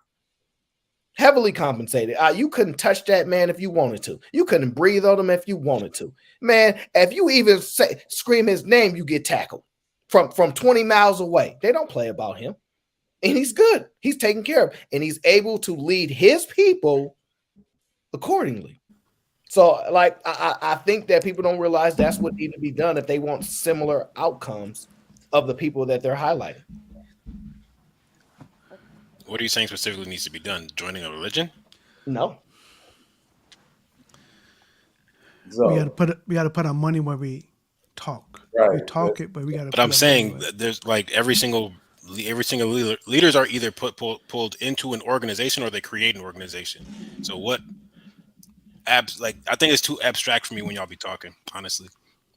You couldn't touch that man if you wanted to. You couldn't breathe on him if you wanted to. Man, if you even scream his name, you get tackled from 20 miles away. They don't play about him. And he's good. He's taken care of. And he's able to lead his people accordingly. So, like, I think that people don't realize that's what needs to be done if they want similar outcomes of the people that they're highlighting. What are you saying specifically needs to be done? Joining a religion? No. We got to So, put our money where we talk. We right. talk it, but we got to But put I'm our money saying where. that there's like every single leaders are either pulled into an organization or they create an organization. So what like I think it's too abstract for me when y'all be talking, honestly.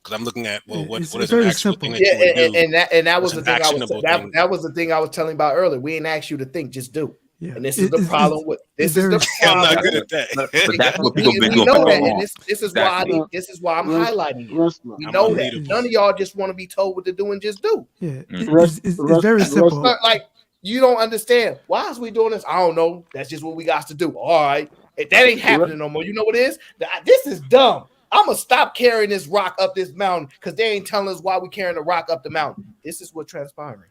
Because I'm looking at It's what is an very actual thing simple. that Yeah, you would do? and that What's was an the thing actionable thing? that was the thing I was telling about earlier. We ain't asked you to think, just do. Yeah, And this is the problem with it's this is very. the I'm not problem. good at that. But that's what people And been we doing for know so that, and long. this is why Exactly. this is why I'm Rest, highlighting it. rest, man. We I'm know that unleadable. none of y'all just want to be told what to do and just do. Yeah, Rest, it's very rest, simple. Like you don't understand. Why is we doing this? I don't know. That's just what we got to do. All right. If that ain't happening no more. You know what it is? This is dumb. I'm gonna stop carrying this rock up this mountain because they ain't telling us why we carrying the rock up the mountain. This is what transpiring.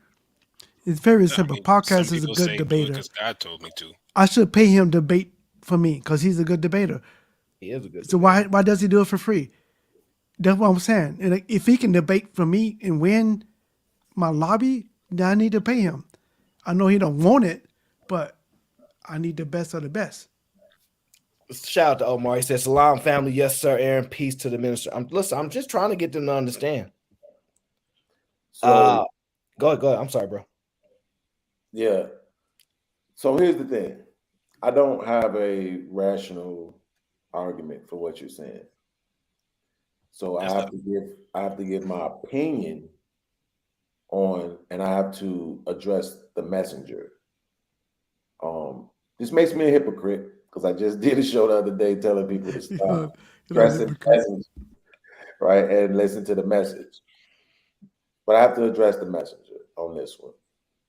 It's very I simple. mean, some Podcast is a people good say do it debater. because God told me to. I should pay him to debate for me because he's a good debater. He is a good. So why does he do it for free? That's what I'm saying. And like, if he can debate for me and win my lobby, then I need to pay him. I know he don't want it, but I need the best of the best. Shout out to Omar. He says, "Salam, family. Yes, sir. Aaron, peace to the minister." I'm just trying to get them to understand. So, Go ahead. I'm sorry, bro. yeah. So here's the thing. I don't have a rational argument for what you're saying. So I have to give my opinion on, and I have to address the messenger. This makes me a hypocrite because I just did a show the other day telling people to stop addressing the messenger, right, and listen to the message. But I have to address the messenger on this one,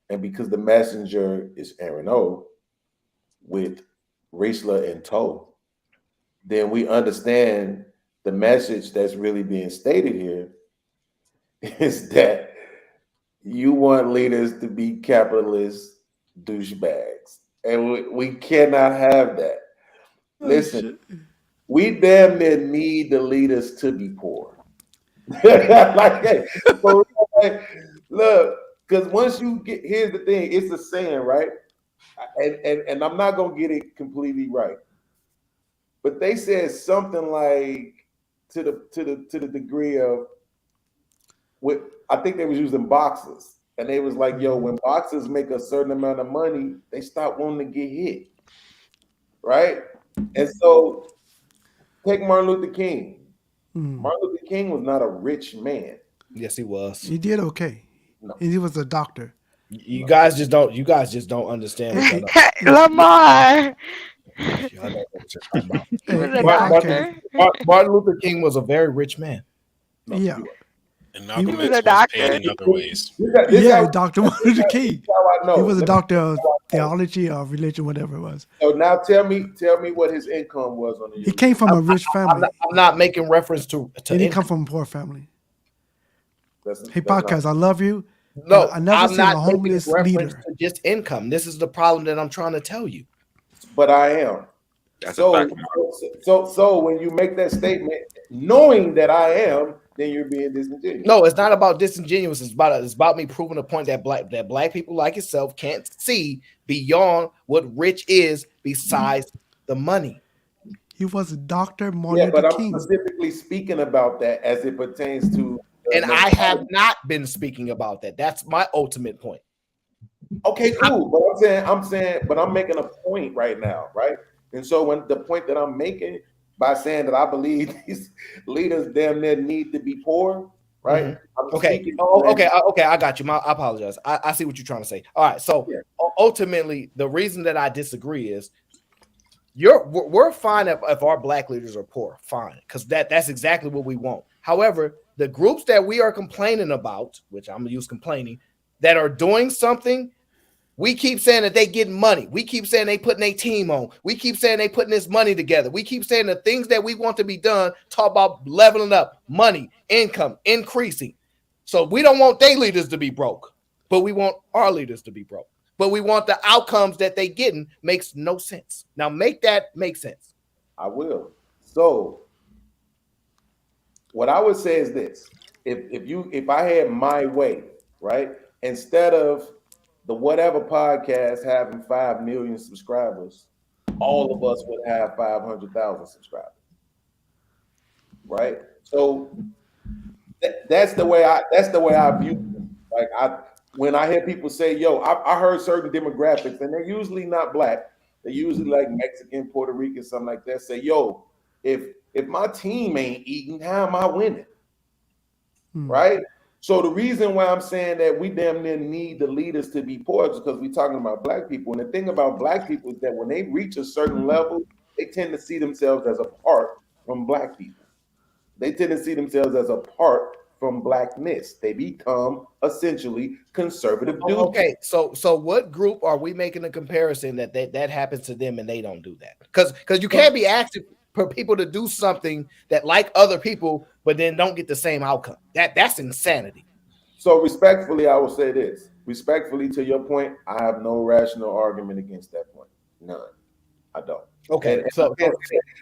and because the messenger is Aaron O with Riesler in tow, then we understand the message that's really being stated here is that you want leaders to be capitalist douchebags. And we cannot have that. Listen, we damn near need the leaders to be poor. Like, hey, look, because once you get, here's the thing, it's a saying, right? And I'm not gonna get it completely right. But they said something like to the degree of what I think they was using boxers. And they was like, yo, when boxers make a certain amount of money, they stop wanting to get hit. Right? And so take Martin Luther King. Martin Luther King was not a rich man. Yes, he was. He did okay. No. And he was a doctor. You guys just don't understand what y'all Hey, Lamar. y'all know what you're talking about. He was a doctor. Martin Luther King was a very rich man. Yeah. And Malcolm was X a was paid doctor. in other ways. Yeah, Dr. Martin Luther King. I know. He was a doctor of theology or religion, whatever it was. So now tell me what his income was on the He came from a rich family. I'm not making reference to He didn't income. come from a poor family. Hey, that's podcast, I love you. No, I never I'm seen not a making homeless reference leader. to just income. This is the problem that I'm trying to tell you. But I am. That's So, a fact. so when you make that statement, knowing that I am, then you're being disingenuous. No, it's not about disingenuous. It's about me proving a point that black people like yourself can't see beyond what rich is besides the money. He was a Dr. Martin Yeah, but Luther I'm King. specifically speaking about that as it pertains to. And I have not been speaking about that. That's my ultimate point. Okay, cool. But I'm making a point right now, right? And so when the point that I'm making by saying that I believe these leaders damn near need to be poor, right? I'm Okay. speaking Okay. I got you. I apologize. I see what you're trying to say. All right. So ultimately, the reason that I disagree is we're fine if our black leaders are poor, fine, because that's exactly what we want. However, the groups that we are complaining about, which I'm gonna use complaining, that are doing something, we keep saying that they getting money. We keep saying they putting their team on. We keep saying they putting this money together. We keep saying the things that we want to be done, talk about leveling up, money, income, increasing. So we don't want their leaders to be broke, but we want our leaders to be broke. But we want the outcomes that they getting makes no sense. Now make that make sense. I will. So what I would say is this: if I had my way, right, instead of the whatever podcast having 5 million subscribers, all of us would have 500,000 subscribers, right? So that's the way I view it. Like when I hear people say, "Yo," I heard certain demographics, and they're usually not black. They're usually like Mexican, Puerto Rican, something like that. Say, "Yo, if my team ain't eating, how am I winning?" Right? So the reason why I'm saying that we damn near need the leaders to be poor is because we're talking about black people. And the thing about black people is that when they reach a certain level, they tend to see themselves as apart from black people. They tend to see themselves as apart from blackness. They become essentially conservative dudes. Okay, so what group are we making a comparison that happens to them and they don't do that? Because you can't be asking for people to do something that like other people, but then don't get the same outcome. That's insanity. So respectfully, I will say this. Respectfully, to your point, I have no rational argument against that point. None. I don't. Okay, And so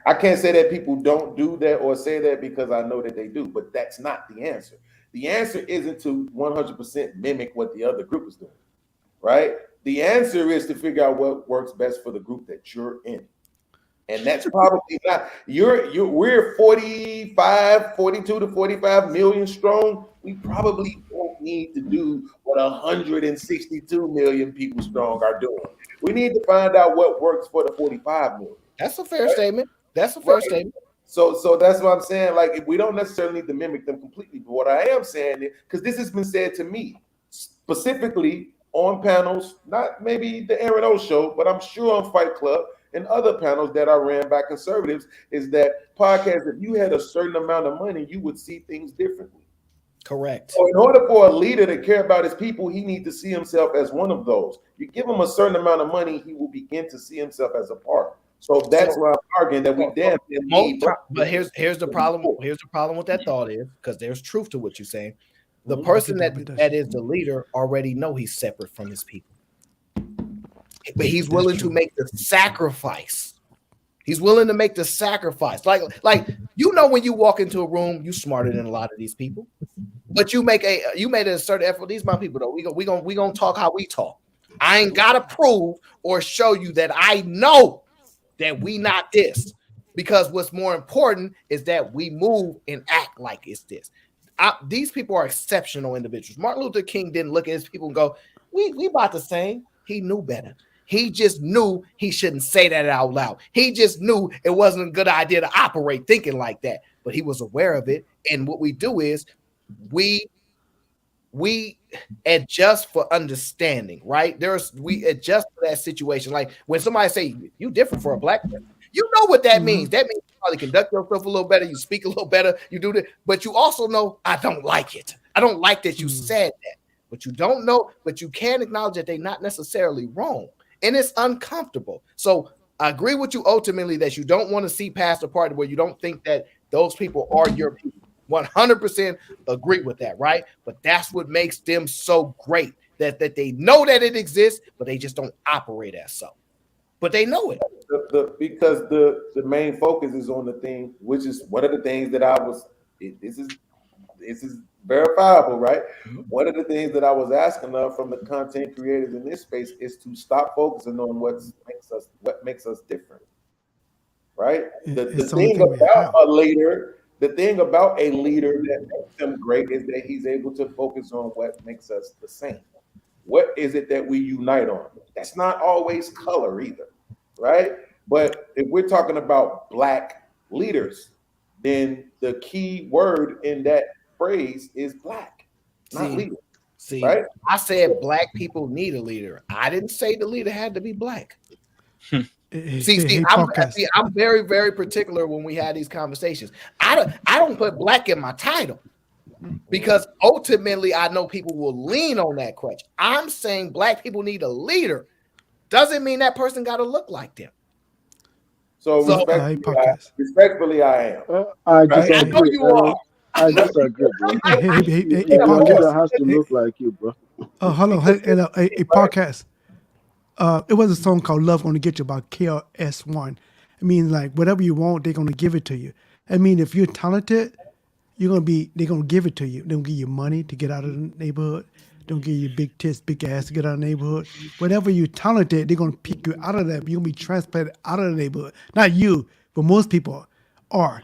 I can't say that people don't do that or say that because I know that they do, but that's not the answer. The answer isn't to 100% mimic what the other group is doing, right? The answer is to figure out what works best for the group that you're in. And that's probably not we're 45, 42 to 45 million strong. We probably don't need to do what 162 million people strong are doing. We need to find out what works for the 45 million. That's a fair statement. That's a fair statement. So that's what I'm saying. Like, we don't necessarily need to mimic them completely. But what I am saying is, because this has been said to me specifically on panels, not maybe the Aaron O show, but I'm sure on Fight Club and other panels that are ran by conservatives, is that podcast, if you had a certain amount of money, you would see things differently. Correct. So in order for a leader to care about his people, he needs to see himself as one of those. You give him a certain amount of money, he will begin to see himself as a part. So that's why I'm arguing that we damn need. But here's the problem. Here's the problem with that thought is because there's truth to what you're saying. The person that is the leader already know he's separate from his people, but he's willing to make the sacrifice. He's willing to make the sacrifice. Like when you walk into a room, you smarter than a lot of these people, but you made a certain effort. These my people though. We gonna talk how we talk. I ain't gotta prove or show you that I know that we not this, because what's more important is that we move and act like it's this. These people are exceptional individuals. Martin Luther King didn't look at his people and go, we about the same. He knew better. He just knew he shouldn't say that out loud. He just knew it wasn't a good idea to operate thinking like that, but he was aware of it. And what we do is we adjust for understanding, right? We adjust for that situation. Like when somebody say you different for a black person, you know what that means. That means you probably conduct yourself a little better, you speak a little better, you do that, but you also know I don't like it. I don't like that you said that, but you don't know, but you can acknowledge that they're not necessarily wrong. And it's uncomfortable. So I agree with you ultimately that you don't want to see past the party where you don't think that those people are your people. 100% agree with that, right? But that's what makes them so great, that they know that it exists, but they just don't operate as so. But they know it. Because the main focus is on the thing, which is one of the things that this is verifiable, right? One of the things that I was asking of from the content creators in this space is to stop focusing on what makes us different, right? The thing about a leader that makes them great is that he's able to focus on what makes us the same. What is it that we unite on? That's not always color either, right? But if we're talking about black leaders, then the key word in that phrase is black, not leader. See, right? I said black people need a leader. I didn't say the leader had to be black. I'm very, very particular when we have these conversations. I don't put black in my title because ultimately I know people will lean on that crutch. I'm saying black people need a leader. Doesn't mean that person got to look like them. So respectfully, I am. I know you are. I disagree, bro. The leader has to look like you, bro. Hold on. A podcast. It was a song called "Love Gonna Get You" about KRS-One. I mean, like whatever you want, they're gonna give it to you. I mean, if you're talented, they're gonna give it to you. They're gonna give you money to get out of the neighborhood. don't give you big tits, big ass to get out of the neighborhood. Whatever you're talented, they're gonna pick you out of that. You're gonna be transplanted out of the neighborhood. Not you, but most people are.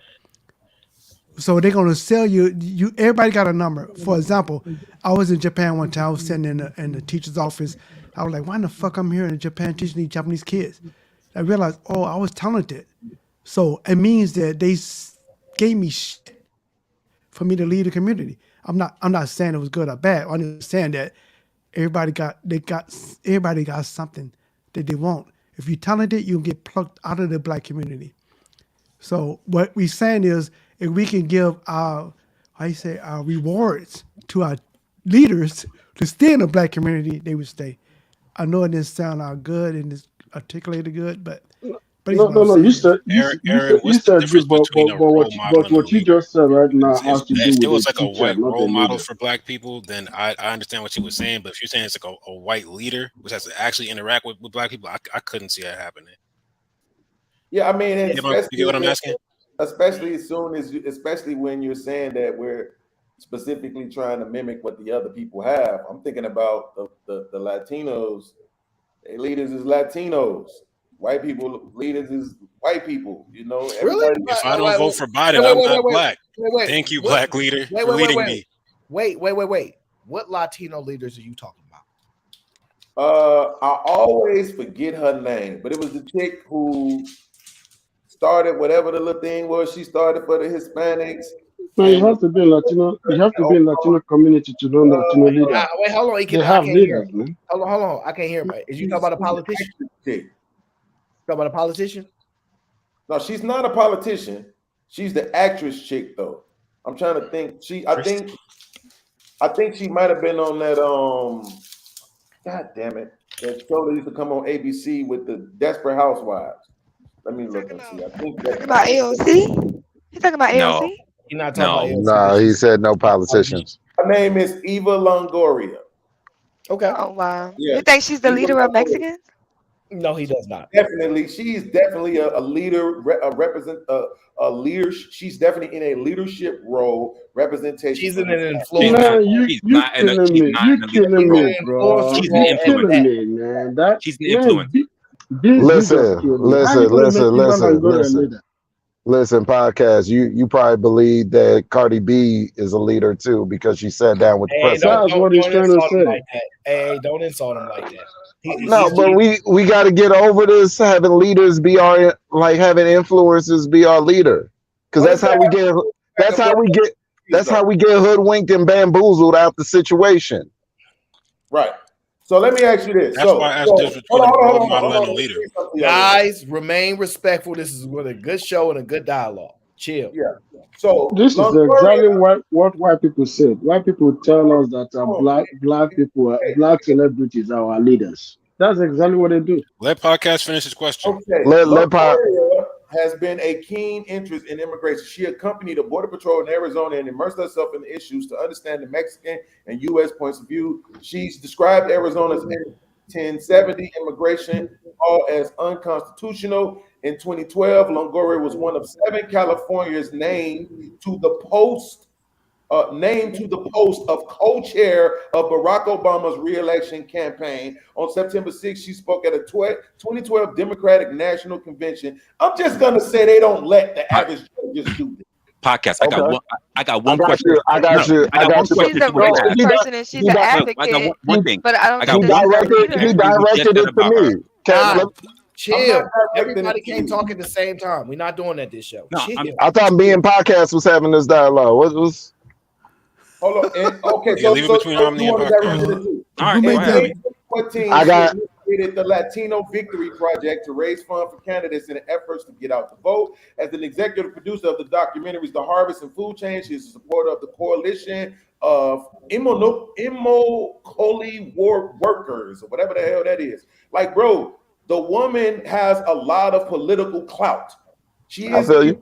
So they're gonna sell you. Everybody got a number. For example, I was in Japan one time. I was sitting in the teacher's office. I was like, why in the fuck I'm here in Japan teaching these Japanese kids? I realized, oh, I was talented. So it means that they gave me shit for me to lead the community. I'm not saying it was good or bad. I'm just saying that everybody got something that they want. If you're talented, you'll get plucked out of the black community. So what we're saying is, if we can give our rewards to our leaders to stay in the black community, they would stay. I know it didn't sound good and it's articulated good, but No. You said Aaron, what's the difference between a role model and a what you leader? just said right now has to do If there with was a like a teacher, white not a role model leader. for black people, then I understand what you were saying. But if you're saying it's like a white leader, which has to actually interact with black people, I couldn't see that happening. Yeah, I mean, You get what I'm asking? Especially when you're saying that we're specifically trying to mimic what the other people have. I'm thinking about the Latinos. Their leaders is Latinos. White people leaders is white people. You know, Really? If I don't vote for Biden, I'm not black. Thank you, black leader, for leading me. Wait. What Latino leaders are you talking about? I always forget her name, but it was the chick who started whatever the little thing was. She started for the Hispanics. No, you have to be Latino. You have to be in Latino community to know Latino leaders. Wait, hold on. They have leaders, man. Hold on. I can't hear him. Is you talking about a politician? Talking about a politician? No, she's not a politician. She's the actress chick, though. I'm trying to think. I think she might have been on that. God damn it! That show that used to come on ABC with the Desperate Housewives. Let me look and see. I think that's about AOC. You talking about AOC? You're not talking about AOC. No, he said no politicians. Her name is Eva Longoria. Okay. Oh wow. Yeah. You think she's the leader of Mexicans? No, he does not. Definitely, she's definitely a leader, a leader. She's definitely in a leadership role, representation. She's in an influence. Man, you killing me. You killing me, bro. She's an You killing influencer. me, man. She's an influencer. Listen, podcast. You probably believe that Cardi B is a leader too because she sat down with the president. That's what he's trying to say. Like that. Hey, don't insult him like that. No, but we got to get over this having leaders be our having influencers be our leader, because that's how we get hoodwinked and bamboozled out the situation. Right. So let me ask you this. That's why I asked this between a role model and a leader. Guys, remain respectful. This is a good show and a good dialogue. Chill. Yeah. So this is exactly what white people said. White people tell us that black people, black celebrities are our leaders. That's exactly what they do. Let podcast finish his question. Okay. Longoria has been a keen interest in immigration. She accompanied the Border Patrol in Arizona and immersed herself in the issues to understand the Mexican and U.S. points of view. She's described Arizona's 1070 immigration law as unconstitutional. In 2012, Longoria was one of 7 Californians named to the post of co-chair of Barack Obama's re-election campaign. On September 6th, she spoke at a 2012 Democratic National Convention. I'm just gonna say they don't let the average Joe just do this. Podcast. I got one question. I got you. She's a rich person and she's an advocate. I got one thing. But I don't He directed it to me. Chill. Everybody can't talk at the same time. We're not doing that this show. No, I thought me and podcast was having this dialogue. What was? Hold on. Okay, so leave it between Omni and podcast. All right. I got the Latino Victory Project to raise funds for candidates in the efforts to get out the vote. As an executive producer of the documentaries The Harvest and Food Chain, she is a supporter of the coalition of Immocolli workers, or whatever the hell that is. Like, bro, the woman has a lot of political clout. She's an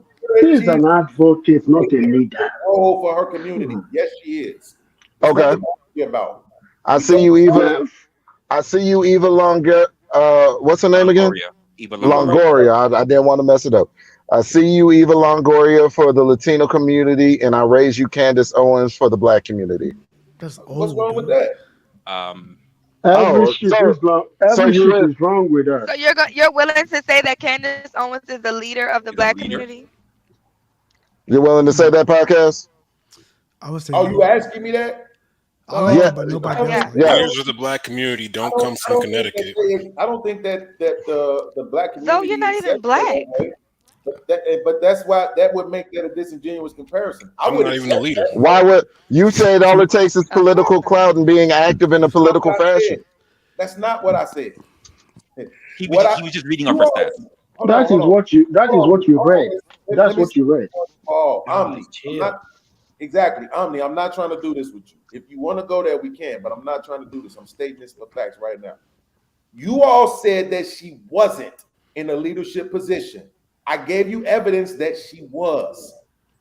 advocate, not a leader. Role for her community. Yes, she is. Okay. About. I see you, Eva. Longoria. What's her name again? Eva Longoria. I didn't want to mess it up. I see you, Eva Longoria, for the Latino community, and I raise you, Candace Owens, for the Black community. That's What's wrong with that? Every Oh, shit is wrong. so Every you shit is is wrong with her. So you're willing to say that Candace Owens is the leader of the Is a black leader. community? you're willing to say that, podcast? I would say Oh, you asking me that? I'll Yeah. answer, but nobody else. Yeah. Yeah. Leaders of the black community don't come I from don't think Connecticut. I don't think that the black Zoe, you're community not is even set that black. way. But that's why that would make that a disingenuous comparison. I I'm would not even a accept leader. that. Why would you said all it takes is political clout and being active in a That's not political what I said. fashion? That's not what I said. He What was just reading off you her all, stats. hold on, That hold is on. what you. That is what you read. Let That's me what you read. Oh, Omni. I'm chill. not exactly Omni. I'm not trying to do this with you. If you want to go there, we can, but I'm not trying to do this. I'm stating this for facts right now. You all said that she wasn't in a leadership position. I gave you evidence that she was.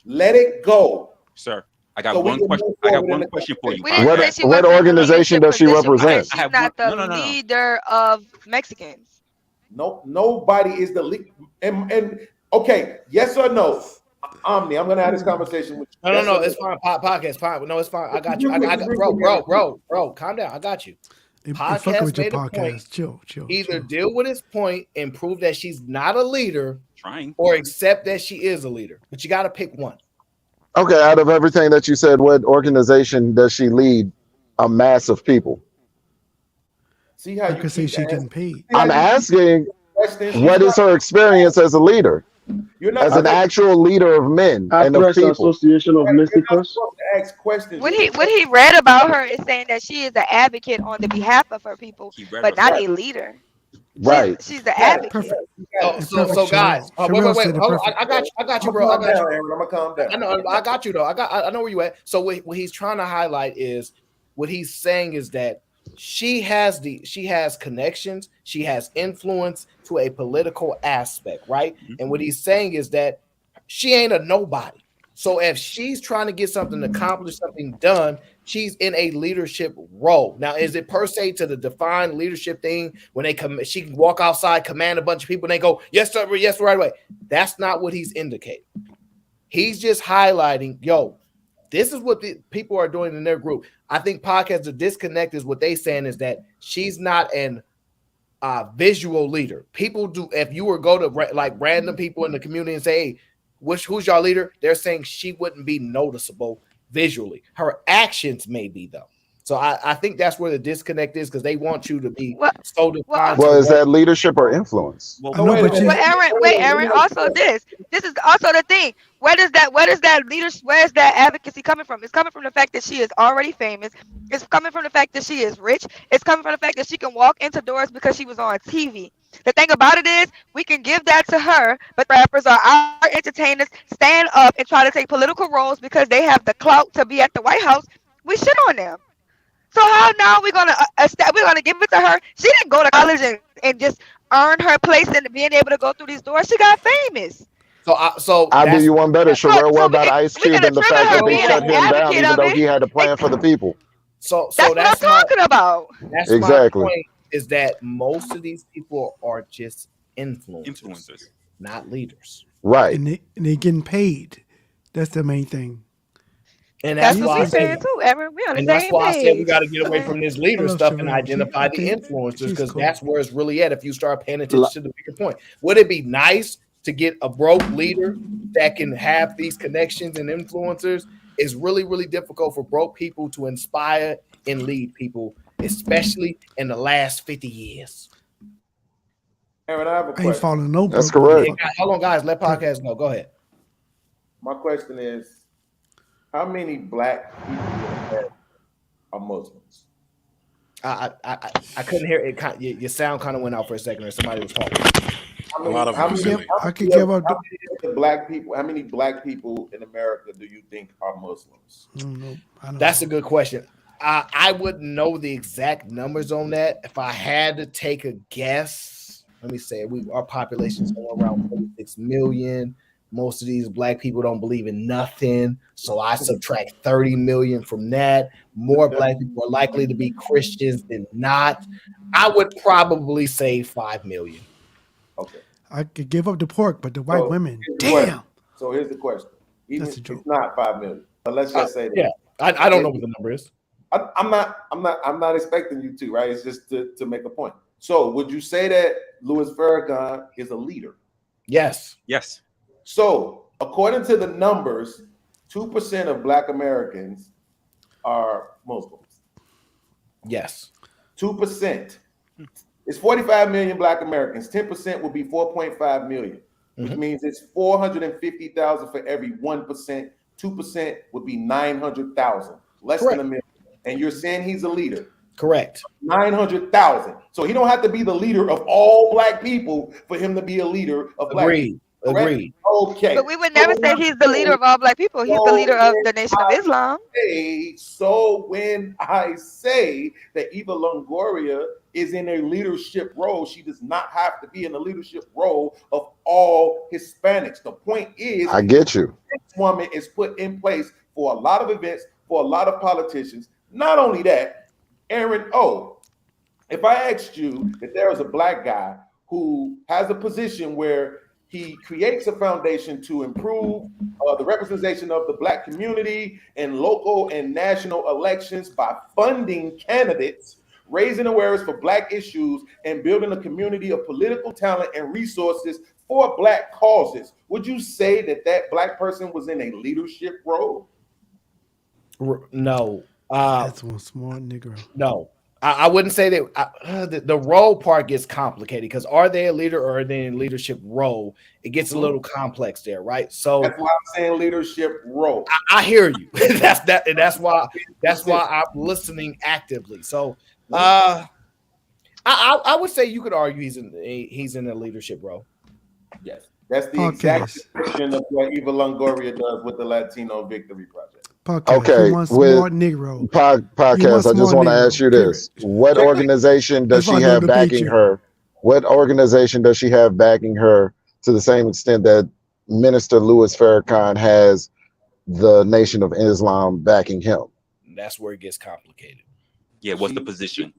Let it go. Sir, I got So we one can question. move I got forward in one the question for you. We didn't say Podcast. she What wasn't in a organization leadership does she position. We said represent? she's not the leader of Mexicans. No, nobody is the lead. And okay, yes or no? Omni, I'm gonna have this conversation with you. No, Yes or it's fine. Podcast, fine. No, it's fine. I got you. I got bro. Calm down. I got you. And fucking Podcast with your made a point. podcast. Chill. Either deal with his point and prove that she's not a leader, Trying, or accept that she is a leader. But you got to pick one. Okay, out of everything that you said, what organization does she lead a mass of people? See how I you could say keep she getting asking. paid. I'm asking, Questions. what is her experience as a leader? You're not As an actual leader of men and of Actress people? Association of You're not Mysticals. supposed to ask questions. What he read about her is saying that she is an advocate on the behalf of her people, but not a leader. Right. She's the advocate. Perfect. So guys, wait. Hold on. I got you, bro. I'm gonna calm down. I know. I got you though. I know where you at. So what he's trying to highlight is what he's saying is that she has connections, she has influence to a political aspect, right? And what he's saying is that she ain't a nobody. So if she's trying to get something accomplished, something done, she's in a leadership role. Now, is it per se to the defined leadership thing when they come? She can walk outside, command a bunch of people, and they go, "Yes, sir, yes, right away." That's not what he's indicating. He's just highlighting, yo, this is what the people are doing in their group. I think podcasts, the disconnect is what they saying is that she's not an visual leader. People do. If you were go to like random people in the community and say, "Hey, who's your leader?" They're saying she wouldn't be noticeable visually. Her actions may be though. So I think that's where the disconnect is because they want you to be so defined. Well, is that leadership or influence? Wait, Aaron. Also, this is also the thing. Where does that leadership? Where is that advocacy coming from? It's coming from the fact that she is already famous. It's coming from the fact that she is rich. It's coming from the fact that she can walk into doors because she was on TV. The thing about it is, we can give that to her, but rappers are our entertainers stand up and try to take political roles because they have the clout to be at the White House. We shit on them. So how now we're gonna give it to her? She didn't go to college and just earn her place in being able to go through these doors. She got famous. I'll do you one better. Sherelle, what about Ice Cube and the fact that they shut him down even though he had a plan for the people? So that's what I'm talking about. That's exactly. My point is that most of these people are just influencers, not leaders. Right. And they getting paid. That's the main thing. And that's what why we're saying too, Aaron. We on the and same that's why page. I said we got to get away from this leader stuff and Sherelle. identify the influencers because that's where it's really at. If you start paying attention to the bigger point, would it be nice to get a broke leader that can have these connections and influencers? It's really, really difficult for broke people to inspire and lead people, especially in the last 50 years. Aaron, I have a question. Ain't following no. That's correct. Hold on, guys. Let podcast go. Go ahead. My question is, how many black people are Muslims? I couldn't hear it. Your sound kind of went out for a second, or somebody was talking. A lot of how many black people in America do you think are Muslims? That's a good question. I wouldn't know the exact numbers on that. If I had to take a guess, let me say our population is somewhere around 46 million. Most of these black people don't believe in nothing. So I subtract 30 million from that. More black people are likely to be Christians than not. I would probably say 5 million. Okay. I could give up the pork, but the white women, Here's damn. So here's the question. Even That's a joke. it's not 5 million, but let's just say that. Yeah, I don't know what the number is. I'm not expecting you to, right? It's just to make a point. So would you say that Louis Farrakhan is a leader? Yes. Yes. So according to the numbers, 2% of Black Americans are Muslims. Yes. 2%. It's 45 million Black Americans. 10% would be 4.5 million, which means it's 450,000 for every 1%. 2% would be 900,000, less than a million. And you're saying he's a leader. Correct. 900,000. So he don't have to be the leader of all Black people for him to be a leader of Black people. Agreed. Okay. But we would never say he's the leader of all Black people. He's the leader of the Nation of Islam. So when I say that Eva Longoria is in a leadership role, she does not have to be in the leadership role of all Hispanics. The point is, I get you. This woman is put in place for a lot of events, for a lot of politicians. Not only that, Aaron O, if I asked you that there is a Black guy who has a position where he creates a foundation to improve the representation of the Black community in local and national elections by funding candidates, raising awareness for Black issues, and building a community of political talent and resources for Black causes. Would you say that that Black person was in a leadership role? No. That's one smart Negro. No. I wouldn't say that the role part gets complicated because are they a leader or are they in a leadership role? It gets a little complex there, right? So that's why I'm saying leadership role. I hear you. That's why I'm listening actively. So I would say you could argue he's in a leadership role. Yes, that's the exact description of what Eva Longoria does with the Latino Victory Project. Okay, with podcast, I just want to ask you this: what organization does she have backing her? What organization does she have backing her to the same extent that Minister Louis Farrakhan has the Nation of Islam backing him? That's where it gets complicated. Yeah, what's the position?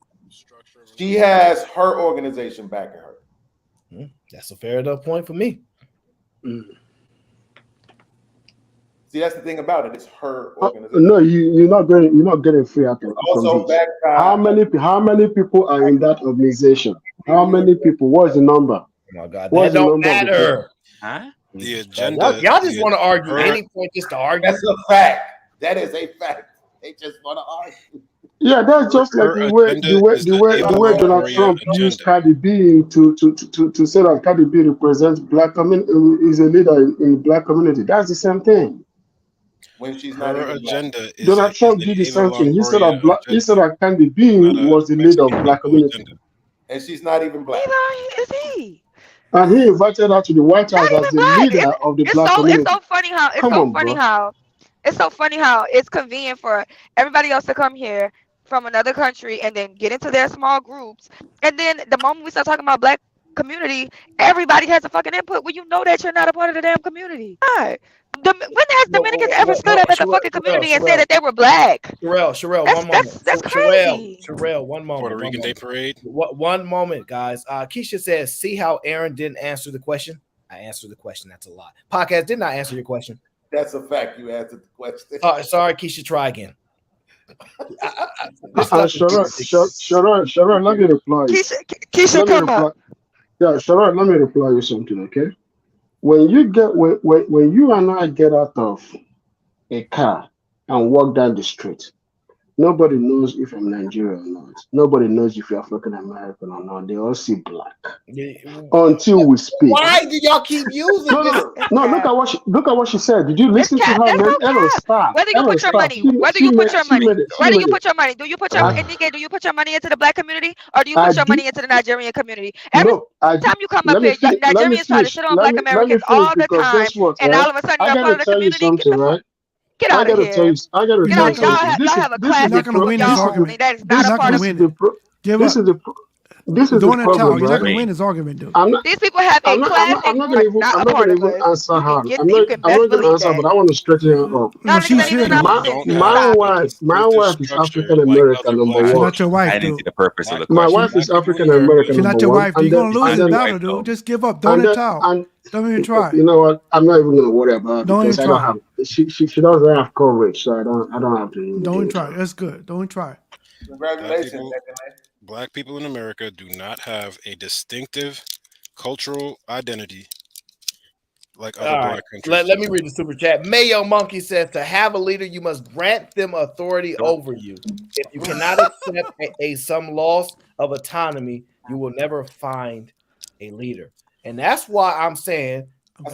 She has her organization backing her. That's a fair enough point for me. See, that's the thing about it. It's her organization. No, you're not getting free out of it. How many people are in that organization? How many people? What's the number? Oh my God, what's that don't matter. Huh? The agenda. Y'all just want to argue any point just to argue. That's a fact. That is a fact. They just want to argue. Yeah, that's just like the way Donald Trump used Cardi B to say that Cardi B represents Black community, is a leader in the Black community. That's the same thing. When she's not her agenda is Donald Trump did the same thing. He said that Cardi B was the leader of Black community, and she's not even Black. Neither is he. And he invited her to the White House as the leader of the Black community. It's so funny how it's so funny how it's convenient for everybody else to come here from another country and then get into their small groups, and then the moment we start talking about Black community, everybody has a fucking input when you know that you're not a part of the damn community. God. When has Dominicans ever stood up at the fucking community and said that they were Black? Sherelle, one moment. That's crazy. Sherelle, one moment. Puerto Rican Day Parade. One moment, guys. Keisha says, see how Aaron didn't answer the question? I answered the question. That's a lot. Podcast did not answer your question. That's a fact. You answered the question. Sorry, Keisha, try again. Sharon, let me reply. Keisha, come up. Yeah, Sharon, let me reply you something, okay? When you and I get out of a car and walk down the street, nobody knows if I'm Nigerian or not. Nobody knows if you're African American or not. They all see Black until we speak. Why do y'all keep using this? No, look at what she said. Did you listen to her? Man? Stop. Whether you put your money, do you put your money into the Black community, or do you put your money into the Nigerian community? Every time you come up here, Nigerians try to shit on Black Americans all the time, and all of a sudden you're part of the community. Get out of here. I gotta tell you. Y'all have a classic not gonna win this argument. that is not a part of Give This is the Don't problem, talk. You're not right? gonna win this argument, dude. These people have a classic I'm not gonna even answer her. you can best believe answer, that. but I want to straighten her up. No, because I need to know. My wife is African American, number She's one. not your wife, I didn't see dude. the purpose of the My question. wife is African American, She's not number your one. wife. You're gonna lose this battle, dude. Just give up. Don't even talk. Don't even try. You know what? I'm not even gonna worry about it Don't because even I don't try. have. She doesn't have coverage, so I don't have to. Don't even try. That's good. Don't even try. Congratulations. Black people in America do not have a distinctive cultural identity like other black countries. Let me read the super chat. Mayo Monkey says, to have a leader, you must grant them authority over you. If you cannot accept some loss of autonomy, you will never find a leader. And that's why I'm saying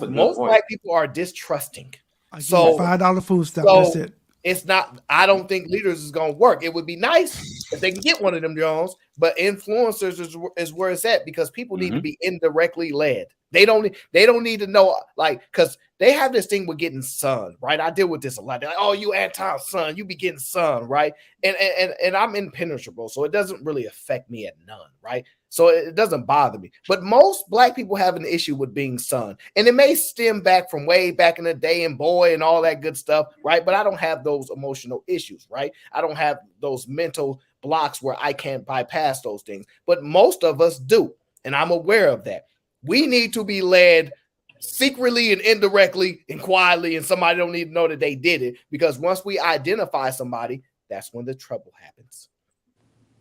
most black people are distrusting. So $5 food stamp. That's it. It's not, I don't think leaders is going to work. It would be nice if they can get one of them Jones, but influencers is where it's at because people need to be indirectly led. They don't need to know, like, because they have this thing with getting sun, right? I deal with this a lot. They're like, oh, you anti-sun, you be getting sun, right? And I'm impenetrable, so it doesn't really affect me at none, right? So it doesn't bother me. But most black people have an issue with being sun. And it may stem back from way back in the day and boy and all that good stuff, right? But I don't have those emotional issues, right? I don't have those mental blocks where I can't bypass those things. But most of us do. And I'm aware of that. We need to be led secretly and indirectly and quietly, and somebody don't need to know that they did it, because once we identify somebody, that's when the trouble happens.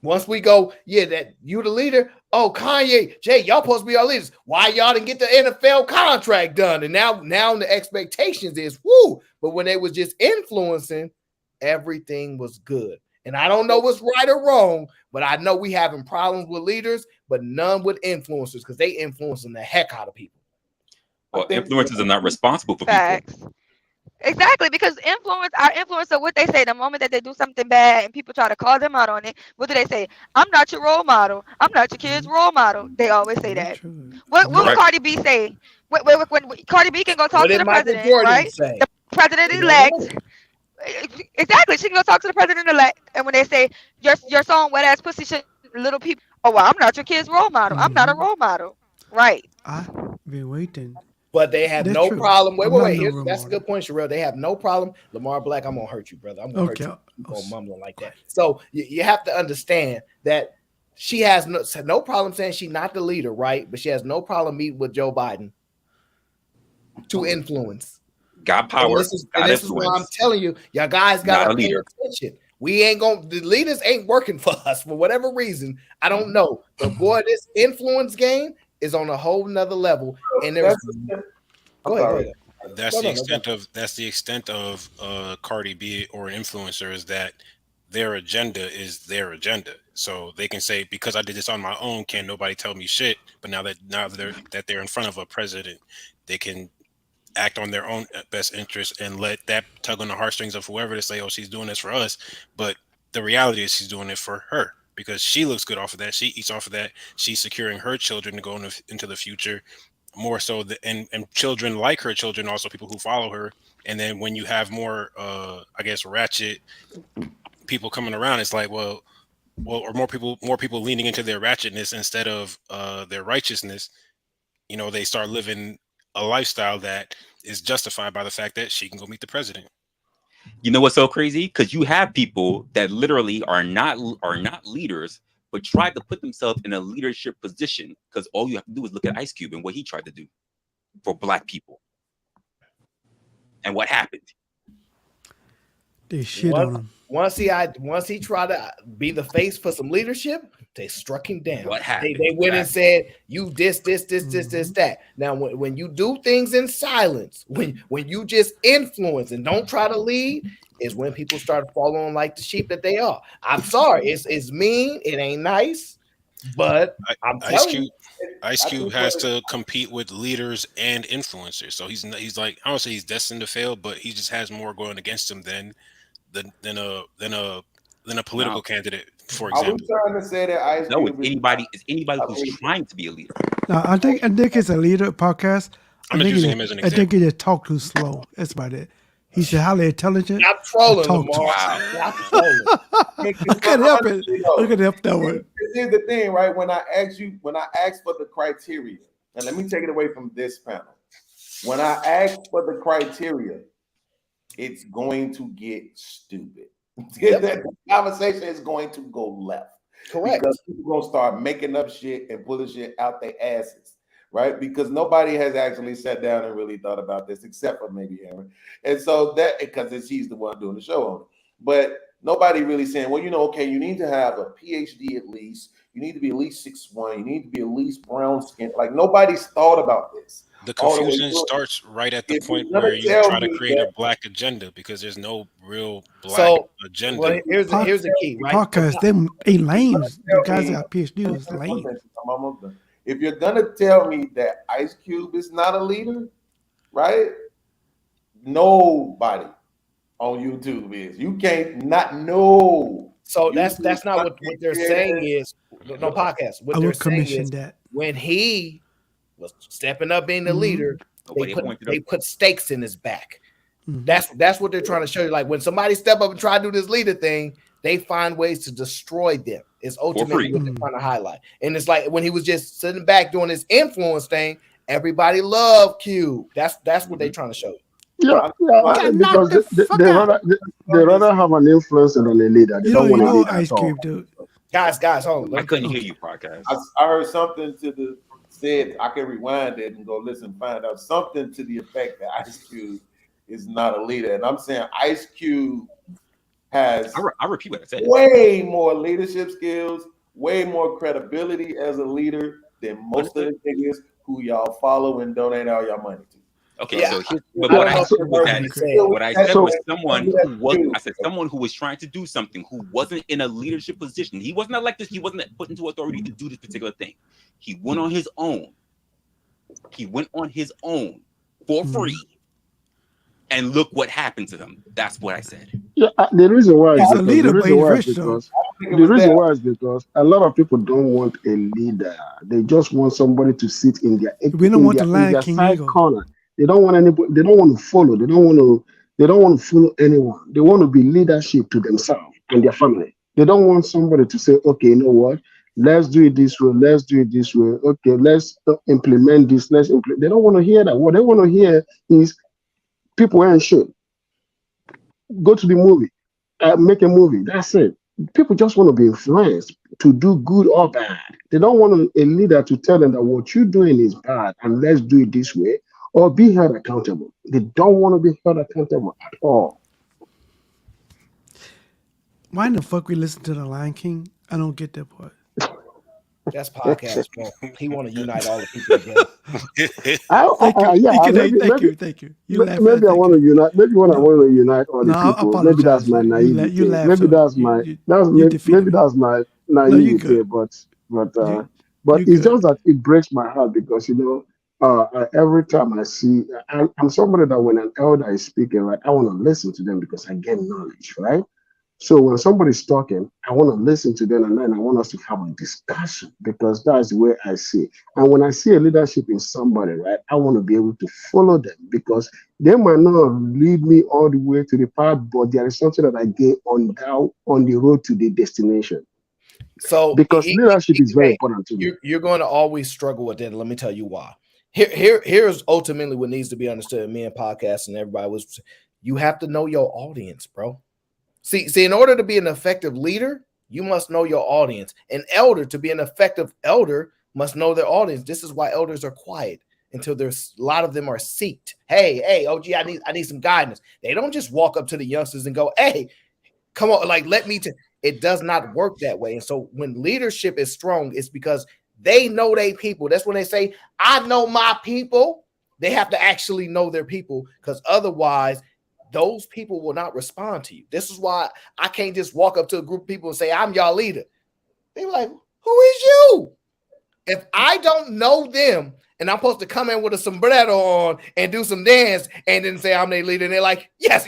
Once we go, yeah, that you the leader. Oh, Kanye, Jay, y'all supposed to be our leaders. Why y'all didn't get the NFL contract done? And now the expectations is woo. But when they was just influencing, everything was good. And I don't know what's right or wrong, but I know we having problems with leaders, but none with influencers because they influencing the heck out of people. Well, influencers are not responsible for people. Exactly, because our influencer, what they say, the moment that they do something bad and people try to call them out on it, what do they say? I'm not your role model. I'm not your kid's role model. They always say that. What would Cardi B say? When Cardi B can go talk to the president, right? The president-elect. Exactly, she can go talk to the president-elect, and when they say your song wet ass pussy shit, little people, oh well, I'm not your kid's role model. I'm not a role model, right? I've been waiting. But they have no problem. Wait. That's a good point, Sherelle. They have no problem. Lamar Black, I'm gonna hurt you, brother. I'm gonna hurt you. I'm gonna mumbling like that. So you have to understand that she has no problem saying she's not the leader, right? But she has no problem meeting with Joe Biden to influence. Got power. And this is why I'm telling you, y'all guys gotta pay attention. The leaders ain't working for us for whatever reason. I don't know. But boy, this influence game is on a whole nother level. And there's go ahead. That's the extent of Cardi B or an influencer, is that their agenda is their agenda. So they can say, because I did this on my own, can't nobody tell me shit. But now that they're in front of a president, they can act on their own best interest and let that tug on the heartstrings of whoever to say, oh, she's doing this for us. But the reality is she's doing it for her, because she looks good off of that. She eats off of that. She's securing her children to go into the future more so. And children like her children, also people who follow her. And then when you have more, I guess, ratchet people coming around, it's like, or more people leaning into their ratchetness instead of their righteousness. You know, they start living a lifestyle that is justified by the fact that she can go meet the president. You know what's so crazy? Because you have people that literally are not leaders, but try to put themselves in a leadership position, because all you have to do is look at Ice Cube and what he tried to do for black people. And what happened? They shit on him. Once he tried to be the face for some leadership, they struck him down. What happened? They went and said, you this, that. Now, when you do things in silence, when you just influence and don't try to lead, is when people start following like the sheep that they are. I'm sorry, it's mean, it ain't nice, but I'm telling you. Ice Cube has to compete with leaders and influencers, so he's like, I don't say he's destined to fail, but he just has more going against him than a political candidate, for example. Are we trying to say that Ice No, Cube it's anybody who's trying to be a leader. No, I think it's a leader podcast. I'm just using him as an example. I think he just talked too slow. That's about it. He's highly intelligent. I'm trolling, Lamar. Wow. I'm trolling. I can't help it. I can't help that one. here's the thing, right? When I ask for the criteria, and let me take it away from this panel. When I ask for the criteria, it's going to get stupid. The conversation is going to go left. Correct. Because people are going to start making up shit and pulling shit out their asses, right? Because nobody has actually sat down and really thought about this except for maybe Aaron. And so that, because he's the one doing the show on it. But nobody really saying, well, okay, you need to have a PhD at least. You need to be at least 6'1". You need to be at least brown skin. Like, nobody's thought about this. The confusion starts right at the point where you try to create a black agenda, because there's no real black agenda. Well, here's the key, right? Podcast, them ain't lames. The guys that got PhD is lame. If you're gonna tell me that Ice Cube is not a leader, right? Nobody on YouTube is. You can't not know. So that's not what they're saying is no podcast. What they're saying is when he was stepping up being the leader, they put stakes in his back. That's what they're trying to show you. Like when somebody step up and try to do this leader thing, they find ways to destroy them. It's ultimately what they're trying to highlight. And it's like when he was just sitting back doing his influence thing, everybody loved Q. That's what they're trying to show you. Yeah, because they rather have an influence than a leader. They don't want to lead Ice Cube, dude. Guys, hold on. I couldn't hear you, podcast. I heard something said, I can rewind it and go listen and find out something to the effect that Ice Cube is not a leader. And I'm saying Ice Cube has I repeat what I said. Way more leadership skills, way more credibility as a leader than most of the niggas who y'all follow and donate all your money to. Okay, so what I said was someone who was trying to do something who wasn't in a leadership position. He wasn't elected. He wasn't put into authority to do this particular thing. He went on his own. For free. And look what happened to them. That's what I said. Yeah, the reason why is because a lot of people don't want a leader. They just want somebody to sit in their side corner. They don't want anybody. They don't want to follow. They don't want to follow anyone. They want to be leadership to themselves and their family. They don't want somebody to say, okay, you know what? Let's do it this way. Let's do it this way. Okay, let's implement this. They don't want to hear that. What they want to hear is people ain't shit. Go to the movie, make a movie. That's it. People just want to be influenced to do good or bad. They don't want a leader to tell them that what you're doing is bad and let's do it this way, or be held accountable. They don't want to be held accountable at all. Why in the fuck we listen to the Lion King? I don't get that part. That's podcast, bro. He want to unite all the people together. Thank you. Maybe I want to unite. Maybe when I want to unite all the people. Maybe that's my naivety. Maybe that's my naivety. But it's just that it breaks my heart because every time I see, I'm somebody that when an elder is speaking, right, I want to listen to them because I get knowledge, right? So when somebody's talking, I want to listen to them and then I want us to have a discussion because that's the way I see it. And when I see a leadership in somebody, right, I want to be able to follow them because they might not lead me all the way to the path, but there is something that I get on the road to the destination. So because leadership is very important to me. You're going to always struggle with that. Let me tell you why. Here's ultimately what needs to be understood. Me and podcast and everybody was, you have to know your audience, bro. See, in order to be an effective leader, you must know your audience. An elder, to be an effective elder, must know their audience. This is why elders are quiet until there's a lot of them are seeked. Hey, OG, I need some guidance. They don't just walk up to the youngsters and go, hey, come on, like let me. It does not work that way. And so when leadership is strong, it's because they know their people. That's when they say, I know my people. They have to actually know their people because otherwise, those people will not respond to you. This is why I can't just walk up to a group of people and say, I'm y'all leader. They're like, who is you? If I don't know them and I'm supposed to come in with a sombrero on and do some dance and then say I'm their leader, and they're like, yes.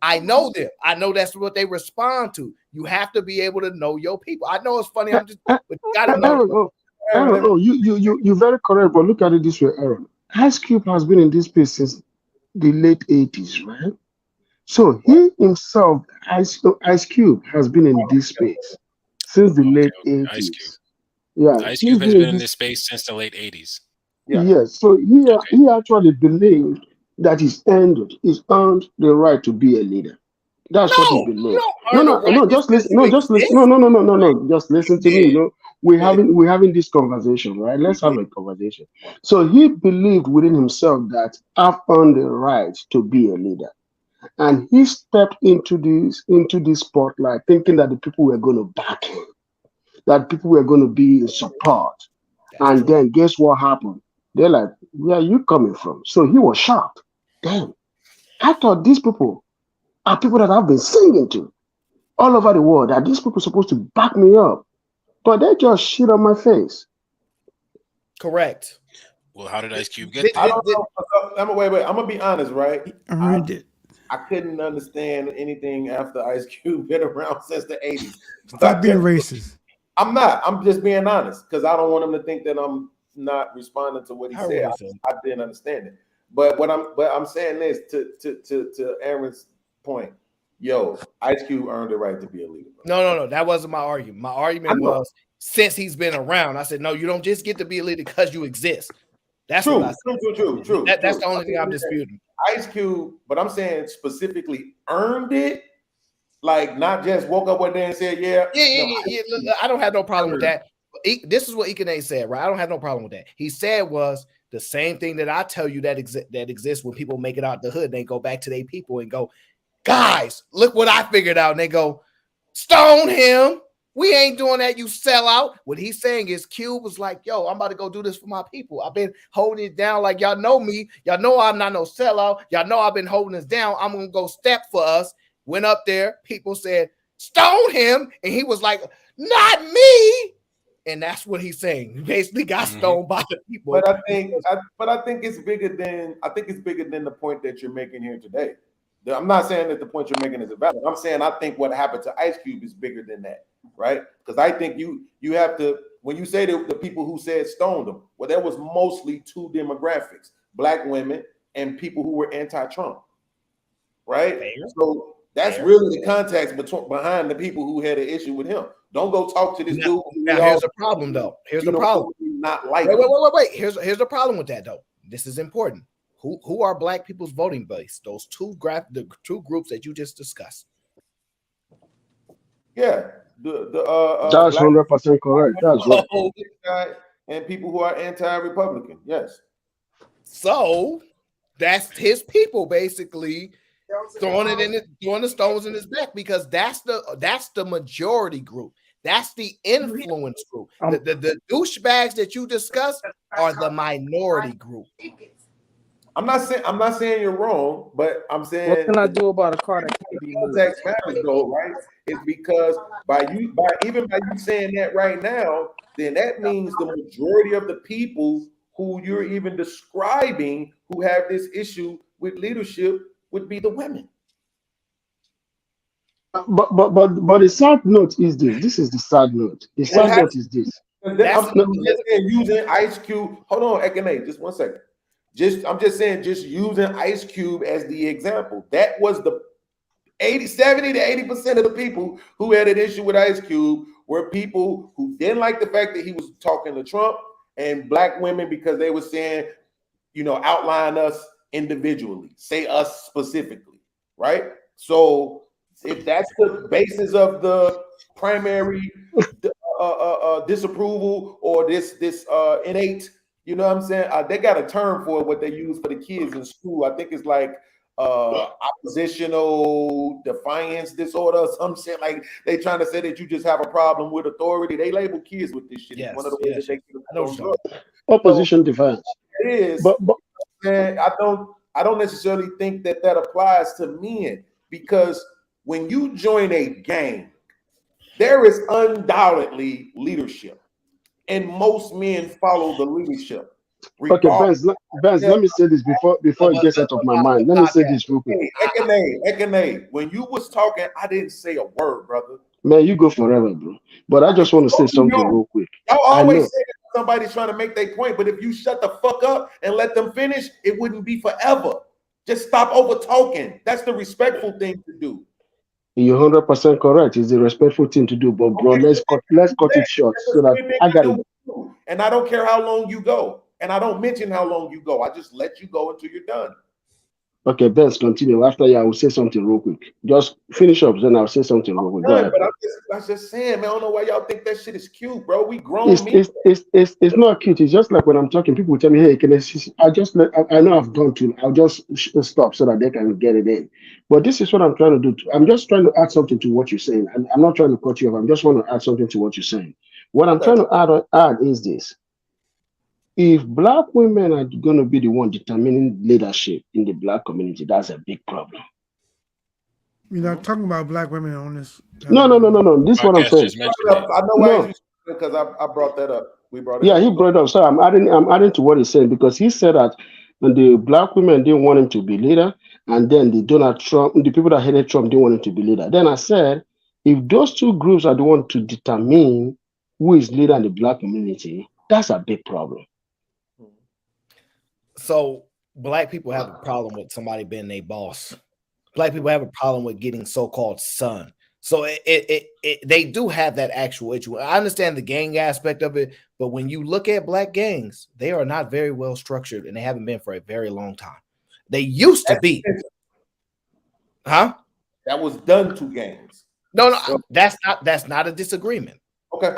I know them. I know that's what they respond to. You have to be able to know your people. I know it's funny. But you gotta know. Aaron, you're very correct, but look at it this way, Aaron. Ice Cube has been in this space since the late 80s, right? So he himself, Ice Cube, has been in this space since the late 80s. Yeah, Ice he's Cube has been been in in this. this space since the late 80s. Yes, so he actually believed that he's earned the right to be a leader. That's what he No, you believed. don't No, earn the no, right no, just just because listen. you No, just listen. exist. No. Just listen to me. We're having this conversation, right? Let's have a conversation. So he believed within himself that I've earned the right to be a leader. And he stepped into this spotlight thinking that the people were going to back him, that people were going to be in support. And then guess what happened? They're like, where are you coming from? So he was shocked. Damn, I thought these people are people that I've been singing to all over the world, that these people are supposed to back me up. But they just shit on my face. Correct. Well, how did Ice Cube get there? I don't know. Wait. I'm gonna be honest, right? Earned it. I couldn't understand anything after Ice Cube been around since the 80s. Stop being racist. I'm not. I'm just being honest because I don't want him to think that I'm not responding to what he said. I didn't understand it. But I'm saying this to Aaron's point. Yo, Ice Cube earned the right to be a leader. No. That wasn't my argument. My argument was since he's been around. I said no. You don't just get to be a leader because you exist. That's true. What I said. True. That's the only thing I'm disputing. Ice Cube, but I'm saying specifically earned it, like not just woke up one day and said, "Yeah." Look, I don't have no problem with that. This is what Ikene said, right? I don't have no problem with that. He said was the same thing that I tell you that exists when people make it out the hood. They go back to their people and go, "Guys, look what I figured out." And they go, "Stone him. We ain't doing that, you sellout." What he's saying is Cube was like, yo, I'm about to go do this for my people. I've been holding it down like y'all know me. Y'all know I'm not no sellout. Y'all know I've been holding this down. I'm going to go step for us. Went up there. People said, stone him. And he was like, not me. And that's what he's saying. He basically got stoned by the people. But I think it's bigger than the point that you're making here today. I'm not saying that the point you're making is invalid. I'm saying I think what happened to Ice Cube is bigger than that, right? Because I think you have to, when you say the people who said stoned him, well, there was mostly two demographics: black women and people who were anti-Trump, right? So that's really the context behind the people who had an issue with him. Don't go talk to this dude. Now here's the problem, though. Here's the problem. Not like wait. Here's the problem with that, though. This is important. Who are black people's voting base? Those two groups that you just discussed. Yeah, that's 100% correct. That's right. And people who are anti-Republican. Yes. So that's his people basically throwing the stones in his back, because that's the majority group. That's the influence group. The douchebags that you discussed are the minority group. I'm not saying you're wrong, but I'm saying what can I do about a car that can't be moved? Context matters, though, right? It's because by you saying that right now, then that means the majority of the people who you're even describing who have this issue with leadership would be the women. But the sad note is this. This is the sad note. The sad note is this. I'm just saying, using Ice Cube. Hold on, Ekene, just 1 second. I'm just saying, just using Ice Cube as the example. That was the 70 to 80% of the people who had an issue with Ice Cube were people who didn't like the fact that he was talking to Trump and black women, because they were saying, outline us individually, say us specifically, right? So if that's the basis of the primary disapproval or this innate, you know what I'm saying? They got a term for it, what they use for the kids in school. I think it's like oppositional defiance disorder or some shit. Like they trying to say that you just have a problem with authority. They label kids with this shit. Yes, one of the ways that they opposition defiance. It is, but man, I don't necessarily think that applies to men, because when you join a gang, there is undoubtedly leadership. And most men follow the leadership. Okay, Benz, let me say this before it gets out of my mind. Let me say this real quick. Ekene, when you was talking, I didn't say a word, brother. Man, you go forever, bro. But I just want to say something real quick. Y'all always say that somebody's trying to make their point, but if you shut the fuck up and let them finish, it wouldn't be forever. Just stop over talking. That's the respectful thing to do. You're 100% correct. It's the respectful thing to do, but bro, Okay, let's cut it short so that I got it. And I don't care how long you go, and I don't mention how long you go. I just let you go until you're done. Okay, Benz, continue. After you, I will say something real quick. Just finish up, then I'll say something real quick. Go ahead. But I'm just saying, man, I don't know why y'all think that shit is cute, bro. We grown men. It's not cute. It's just like when I'm talking, people tell me, "Hey, can I just I know I've done too. I'll just stop so that they can get it in." But this is what I'm trying to do. I'm just trying to add something to what you're saying. I'm not trying to cut you off. I'm just want to add something to what you're saying. What I'm trying to add is this: if black women are going to be the one determining leadership in the black community, that's a big problem. You're not talking about black women on this. No. This is what I'm saying. I know why because I brought that up. We brought it Yeah, up. he brought it up. So I'm adding to what he's saying because he said that the black women didn't want him to be leader, and then the Donald Trump, the people that hated Trump didn't want him to be leader. Then I said, if those two groups are the one to determine who is leader in the black community, that's a big problem. So black people have a problem with somebody being their boss. Black people have a problem with getting so-called son. So they do have that actual issue. I understand the gang aspect of it, but when you look at black gangs, they are not very well structured, and they haven't been for a very long time. They used to be. Huh? That was done to gangs. No, that's not a disagreement. Okay.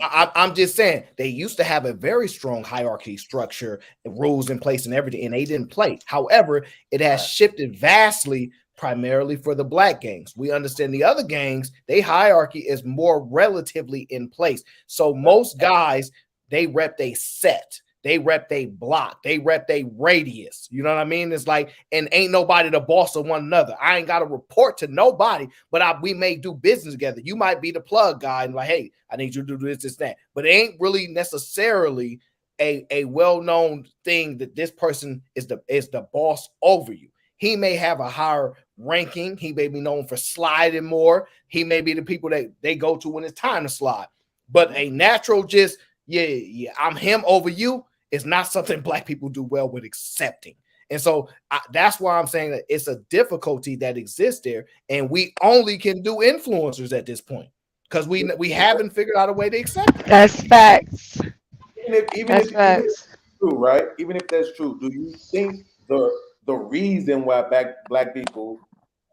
I'm just saying they used to have a very strong hierarchy structure, rules in place and everything, and they didn't play. However, it has shifted vastly, primarily for the black gangs. We understand the other gangs, they hierarchy is more relatively in place. So most guys, they rep they set. They rep they block. They rep they radius. You know what I mean? It's like, and ain't nobody the boss of one another. I ain't got to report to nobody, but we may do business together. You might be the plug guy and like, hey, I need you to do this, that. But it ain't really necessarily a well-known thing that this person is the boss over you. He may have a higher ranking. He may be known for sliding more. He may be the people that they go to when it's time to slide. But a natural just, yeah, I'm him over you, is not something black people do well with accepting. And so that's why I'm saying that it's a difficulty that exists there. And we only can do influencers at this point because we haven't figured out a way to accept it. That's facts. Even if that's true, right? Even if that's true, do you think the reason why black people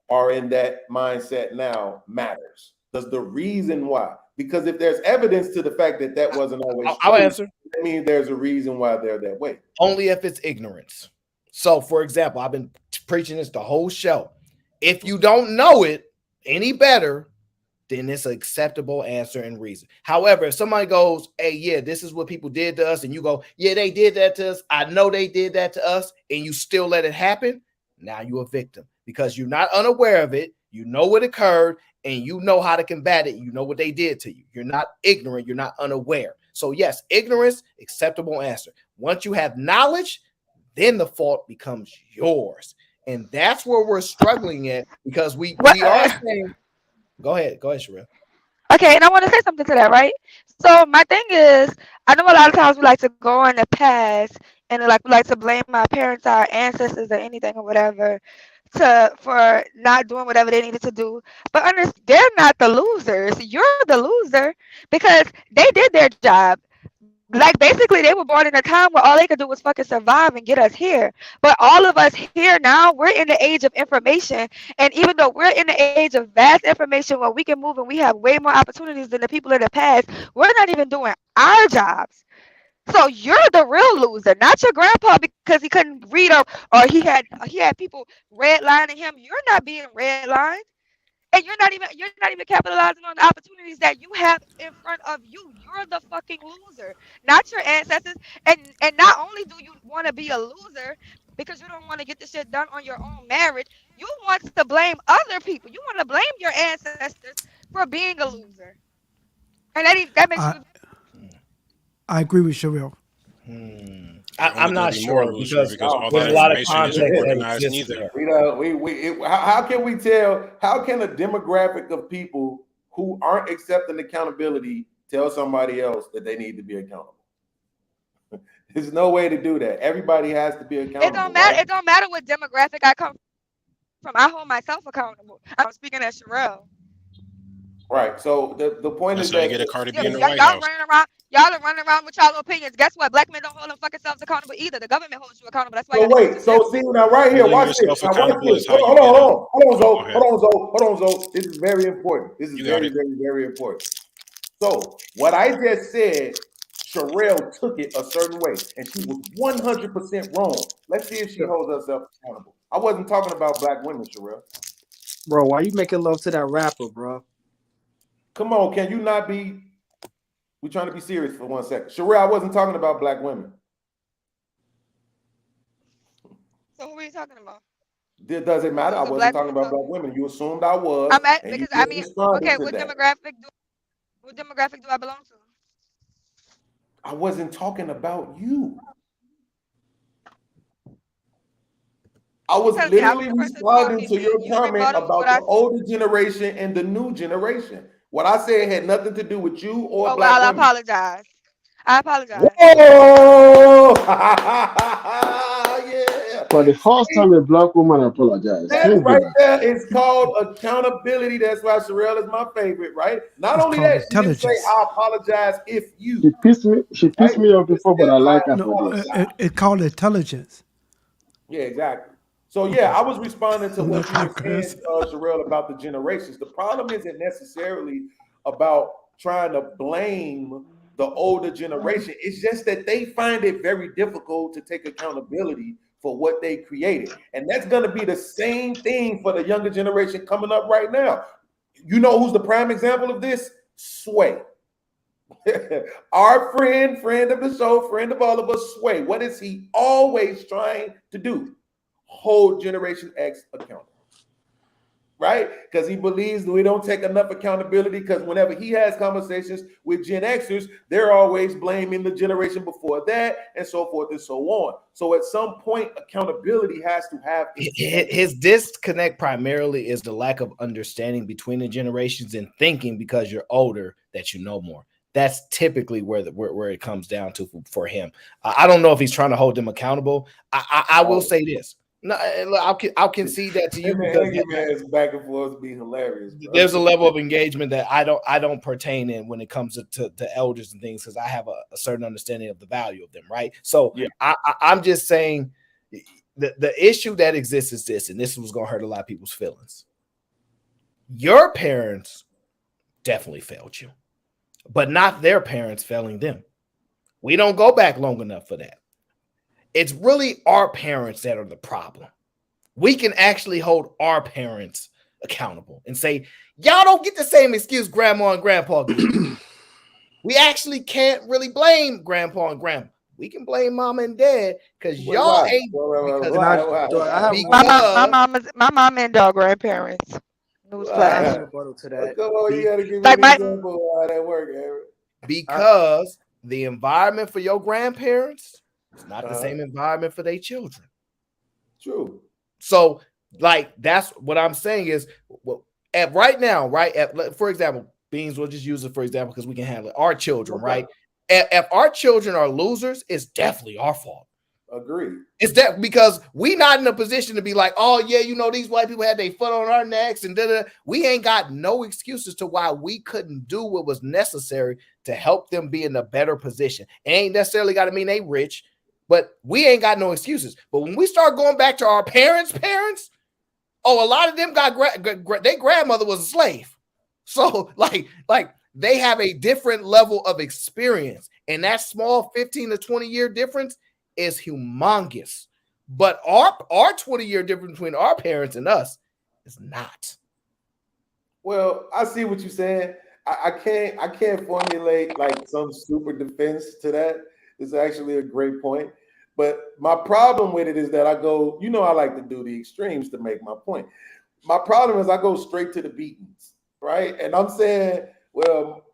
are in that mindset now matters? Does the reason why? Because if there's evidence to the fact that wasn't always true, I'll answer. I mean, there's a reason why they're that way. Only if it's ignorance. So, for example, I've been preaching this the whole show. If you don't know it any better, then it's an acceptable answer and reason. However, if somebody goes, hey, yeah, this is what people did to us, and you go, yeah, they did that to us, I know they did that to us, and you still let it happen, now you're a victim because you're not unaware of it, you know what occurred, and you know how to combat it, you know what they did to you. You're not ignorant, you're not unaware. So yes, ignorance, acceptable answer. Once you have knowledge, then the fault becomes yours. And that's where we're struggling at because we are saying, go ahead, Sherelle. Okay, and I want to say something to that, right? So my thing is, I know a lot of times we like to go in the past and we like to blame our parents, our ancestors, or anything or whatever, for not doing whatever they needed to do. But they're not the losers. You're the loser because they did their job. Like basically they were born in a time where all they could do was fucking survive and get us here. But all of us here now, we're in the age of information. And even though we're in the age of vast information where we can move and we have way more opportunities than the people in the past, we're not even doing our jobs. So you're the real loser, not your grandpa because he couldn't read or he had people redlining him. You're not being redlined. And you're not even capitalizing on the opportunities that you have in front of you. You're the fucking loser, not your ancestors. And not only do you want to be a loser because you don't want to get the shit done on your own marriage, you want to blame other people. You want to blame your ancestors for being a loser. And that makes you. I agree with Sherelle. I'm not sure because there's a lot of context that exists there. How can we tell? How can a demographic of people who aren't accepting accountability tell somebody else that they need to be accountable? There's no way to do that. Everybody has to be accountable. It don't matter. It don't matter what demographic I come from. I hold myself accountable. I'm speaking as Sherelle. Right. So the point That's is how you that get a Cardi B in the Y'all White House. running around. Y'all are running around with y'all opinions. Guess what? Black men don't hold them fucking selves accountable either. The government holds you accountable. That's why so y'all niggas wait. So see now right here, Holding watch this. yourself Now watch accountable this. is how you Hold on, get a. hold on, Go Zoe. ahead. Hold on, Zoe. This is very important. This is You got very, it. very, very important. So what I just said, Sherelle took it a certain way, and she was 100% wrong. Let's see if she holds herself accountable. I wasn't talking about black women, Sherelle. Bro, why you making love to that rapper, bro? Come on, can you not be? We're trying to be serious for 1 second. Sherelle, I wasn't talking about black women. So who are you talking about? Does it matter? I So wasn't black talking people about black women. You assumed I was, I'm at and you because I just mean, responded okay, to that. what demographic do I belong to? I wasn't talking about you. I was literally responding to your comment about the older generation and the new generation. What I said had nothing to do with you or Oh black well, I women. apologize. I apologize. Whoa! Yeah. For the first time, a black woman apologized. That Thank right goodness. there is called accountability. That's why Sherelle is my favorite, right? Not It's only called that, she didn't say intelligence. I apologize if you. She pissed me off before, but I like her No, for this. it's called intelligence. Yeah, exactly. So yeah, I was responding to No what you were time, saying, Chris. Sherelle, about the generations. The problem isn't necessarily about trying to blame the older generation. It's just that they find it very difficult to take accountability for what they created. And that's going to be the same thing for the younger generation coming up right now. You know who's the prime example of this? Sway. Our friend of the show, friend of all of us, Sway. What is he always trying to do? Hold Generation X accountable. Right? Because he believes that we don't take enough accountability, because whenever he has conversations with Gen Xers, they're always blaming the generation before that, and so forth and so on. So at some point, accountability has to have his disconnect primarily is the lack of understanding between the generations and thinking because you're older that you know more. That's typically where it comes down to for him. I don't know if he's trying to hold them accountable. I will say this. No, I'll concede that to you because back and forth be hilarious. Bro. There's a level of engagement that I don't pertain in when it comes to elders and things, because I have a certain understanding of the value of them, right? So yeah. I'm just saying the issue that exists is this, and this was going to hurt a lot of people's feelings. Your parents definitely failed you, but not their parents failing them. We don't go back long enough for that. It's really our parents that are the problem. We can actually hold our parents accountable and say, y'all don't get the same excuse grandma and grandpa get. We actually can't really blame grandpa and grandma. We can blame mom and dad because y'all ain't. My mom and dad grandparents. Newsflash. Like my how that work, Eric. Because the environment for your grandparents is not the same environment for their children. True. So, like, that's what I'm saying is, at right now, right? For example, Beans, we'll just use it for example because we can handle it. Our children, right? If our children are losers, it's definitely our fault. Agreed. It's that because we not in a position to be like, oh yeah, you know, these white people had their foot on our necks and da-da. We ain't got no excuses to why we couldn't do what was necessary to help them be in a better position. It ain't necessarily got to mean they rich. But we ain't got no excuses. But when we start going back to our parents, oh, a lot of them got their grandmother was a slave. So like they have a different level of experience. And that small 15 to 20 year difference is humongous. But our 20-year difference between our parents and us is not. Well, I see what you're saying. I can't formulate like some super defense to that. It's actually a great point. But my problem with it is that I go, you know, I like to do the extremes to make my point. My problem is I go straight to the beatings, right? And I'm saying, well,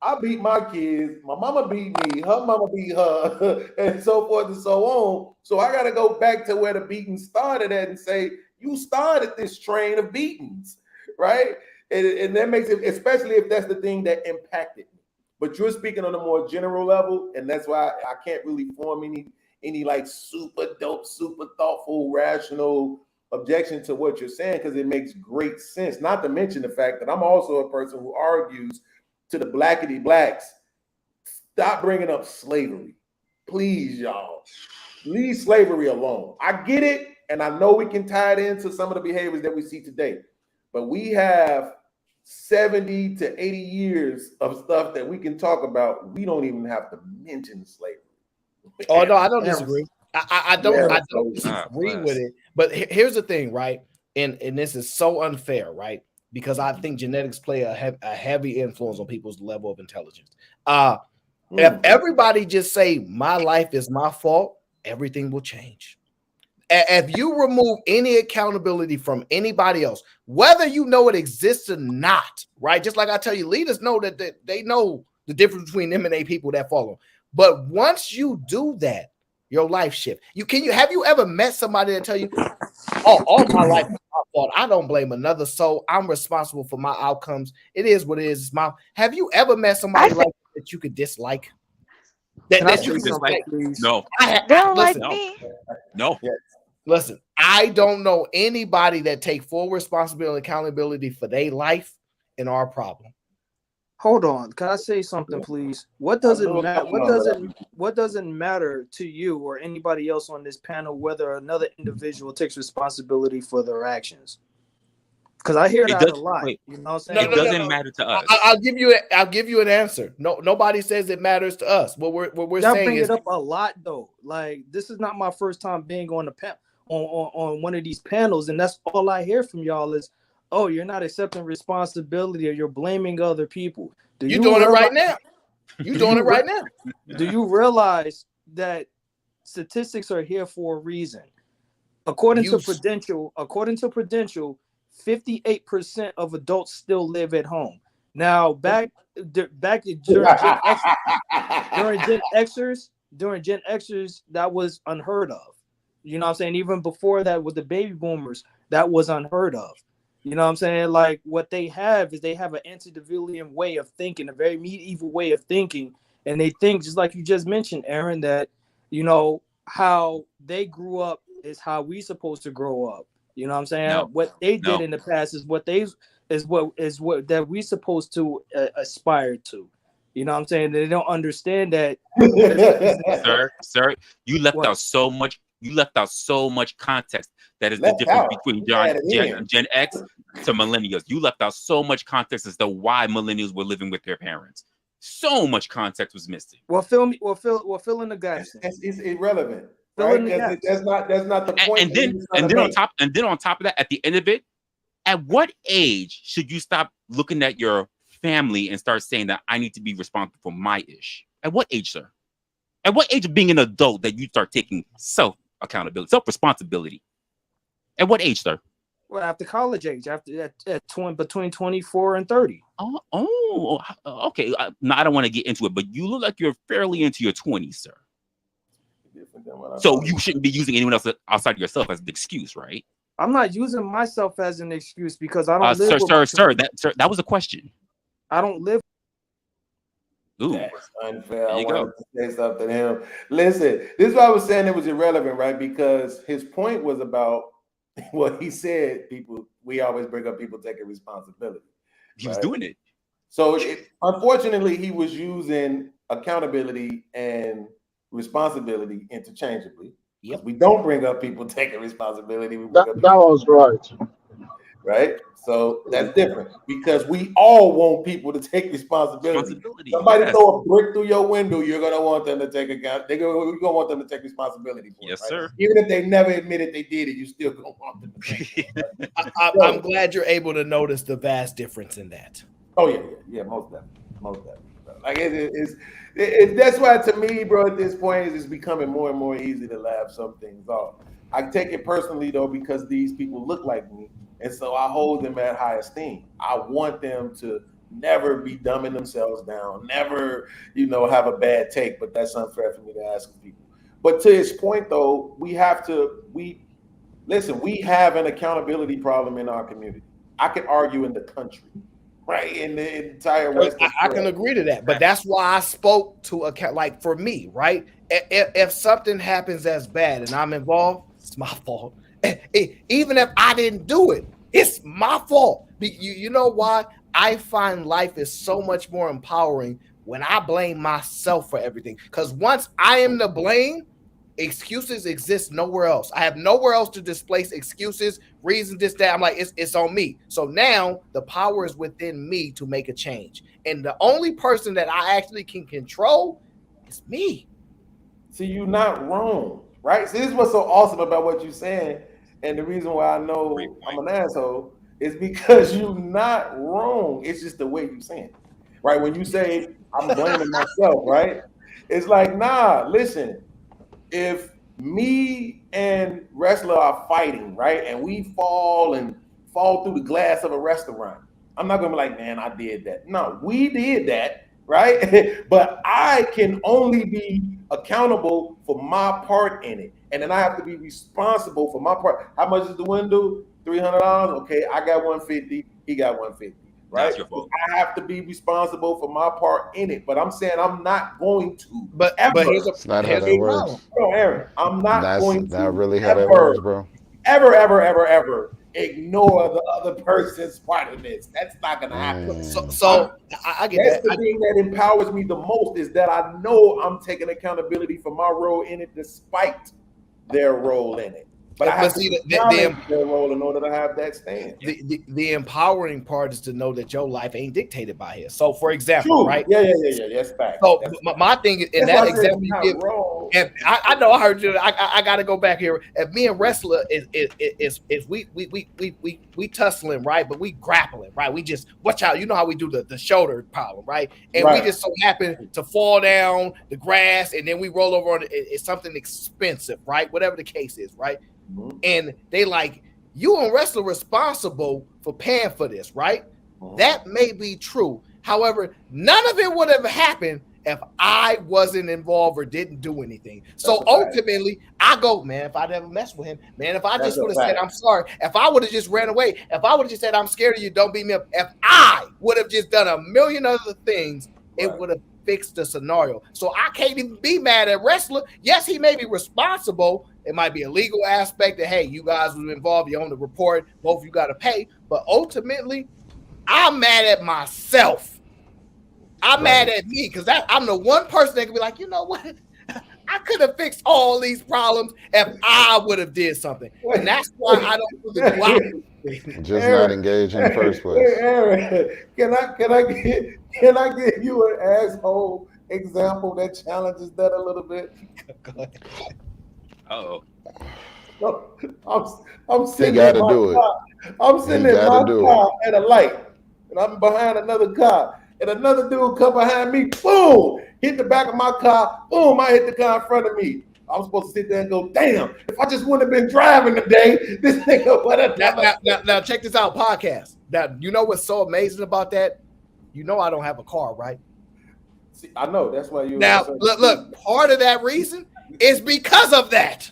I beat my kids, my mama beat me, her mama beat her, and so forth and so on. So I got to go back to where the beating started at and say, you started this train of beatings, right? And that makes it, especially if that's the thing that impacted me. But you're speaking on a more general level, and that's why I can't really form any like super dope, super thoughtful, rational objection to what you're saying because it makes great sense. Not to mention the fact that I'm also a person who argues to the blackity blacks, stop bringing up slavery. Please, y'all. Leave slavery alone. I get it, and I know we can tie it into some of the behaviors that we see today. But we have 70 to 80 years of stuff that we can talk about. We don't even have to mention slavery. Oh, no, I don't disagree. I don't disagree with it. But here's the thing, right? And this is so unfair, right? Because I think genetics play a heavy influence on people's level of intelligence. If everybody just say my life is my fault, everything will change. If you remove any accountability from anybody else, whether you know it exists or not, right? Just like I tell you, leaders know that they know the difference between them and they people that follow. But once you do that, your life shift. Have you ever met somebody that tell you, oh, all my life is my fault. I don't blame another soul. I'm responsible for my outcomes. It is what it is. Have you ever met somebody like that you could dislike? That you could dislike? No. They don't like me. No. Listen, I don't know anybody that take full responsibility and accountability for their life and our problem. Hold on, can I say something, please? What does it matter? What doesn't matter to you or anybody else on this panel whether another individual takes responsibility for their actions? Because I hear that a lot. You know what I'm saying? It doesn't matter to us. I'll give you an answer. No, nobody says it matters to us. What we're Y'all saying bring is it up a lot though. Like this is not my first time being on on one of these panels, and that's all I hear from y'all is, oh, you're not accepting responsibility or you're blaming other people. You're doing it right now. You're doing it right now. Do you realize that statistics are here for a reason? According to Prudential, 58% of adults still live at home. Now, back during Gen Xers, that was unheard of. You know what I'm saying? Even before that, with the baby boomers, that was unheard of. You know what I'm saying? Like what they have is they have an antediluvian way of thinking, a very medieval way of thinking. And they think, just like you just mentioned, Aaron, that, you know, how they grew up is how we supposed to grow up. You know what I'm saying? No. What they did in the past is what that we supposed to aspire to. You know what I'm saying? They don't understand that. Sir, you left out so much. You left out so much context. That is the difference between Gen X to millennials. You left out so much context as to why millennials were living with their parents. So much context was missing. Well, fill in the gaps. It's irrelevant, right? That's not the point. And then on top of that, at the end of it, at what age should you stop looking at your family and start saying that I need to be responsible for my ish? At what age, sir? At what age of being an adult that you start taking self-accountability, self-responsibility? At what age, sir? Well, after college age, between 24 and 30. Oh, okay. Now I don't want to get into it, but you look like you're fairly into your 20s, sir. So you shouldn't be using anyone else outside of yourself as an excuse, right? I'm not using myself as an excuse because I don't live. Sir, that was a question. I don't live. Ooh, that's unfair. I wanted to say something to him. Listen, this is why I was saying it was irrelevant, right? Because his point was about what he said. We always bring up people taking responsibility. He was doing it. So unfortunately, he was using accountability and responsibility interchangeably. Yep. We don't bring up people taking responsibility. That was right. Right? So that's different because we all want people to take responsibility. Somebody throw a brick through your window, you're going to want them to take account. You're going to want them to take responsibility for it. Right? Sir. Even if they never admitted they did it, you still going to want them to take it. I'm glad you're able to notice the vast difference in that. Oh, yeah, most definitely. Like that's why to me, bro, at this point, it's becoming more and more easy to laugh some things off. I take it personally though because these people look like me, and so I hold them at high esteem. I want them to never be dumbing themselves down, never, have a bad take. But that's unfair for me to ask people. But to his point though, we have an accountability problem in our community. I could argue in the country. Right, in the entire West. I can agree to that, but that's why I spoke to for me, right? If something happens that's bad and I'm involved, it's my fault. Even if I didn't do it, it's my fault. You know why? I find life is so much more empowering when I blame myself for everything. Because once I am to blame, excuses exist nowhere else. I have nowhere else to displace excuses, reasons, this, that. I'm like, it's on me. So now the power is within me to make a change. And the only person that I actually can control is me. See, you're not wrong, right? See, this is what's so awesome about what you're saying. And the reason why I know I'm an asshole is because you're not wrong. It's just the way you say it, right? When you say I'm blaming myself, right? It's like, nah, listen, if me and wrestler are fighting, right, and we fall through the glass of a restaurant, I'm not gonna be like, man, I did that. No, we did that, right? But I can only be accountable for my part in it, and then I have to be responsible for my part. How much is the window? $300. Okay, I got 150. He got 150. Right? I have to be responsible for my part in it, but I'm saying I'm not going to. But it's not how that works. No, Aaron, I'm not going to. Not really how that works, bro. Ever ignore the other person's part of this. That's not gonna happen. So I get that's the thing that empowers me the most is that I know I'm taking accountability for my role in it, despite their role in it. But I have to see their role in order to have that stand. The empowering part is to know that your life ain't dictated by his. So, for example, right? Yeah. That's fact. So my thing in that example, and I know I heard you. I got to go back here. If me and wrestler is we tussling, right? But we grappling, right? We just watch out. You know how we do the shoulder problem, right? And we just so happen to fall down the grass, and then we roll over on it's something expensive, right? Whatever the case is, right? And they like, you and wrestler responsible for paying for this, right? That may be true. However, none of it would have happened if I wasn't involved or didn't do anything. So ultimately, I go, man, if I never messed with him, man, if I just would have said, I'm sorry, if I would have just ran away, if I would have just said, I'm scared of you, don't beat me up, if I would have just done a million other things, it would have fixed the scenario. So I can't even be mad at wrestler. Yes, he may be responsible. It might be a legal aspect that, hey, you guys were involved, you own the report, both of you got to pay. But ultimately, I'm mad at myself. I'm mad at me because I'm the one person that can be like, you know what? I could have fixed all these problems if I would have did something. And that's why I don't do the blocking. Just not engage in the first place. Hey, Aaron, can I give you an asshole example that challenges that a little bit? Oh, I'm sitting in my car. I'm sitting in my car at a light, and I'm behind another car, and another dude come behind me, boom, hit the back of my car, boom, I hit the car in front of me. I'm supposed to sit there and go, damn, if I just wouldn't have been driving today, this nigga would have. Now check this out, podcast. Now, you know what's so amazing about that? You know I don't have a car, right? See, I know, that's why you. Now, look, part of that reason is because of that.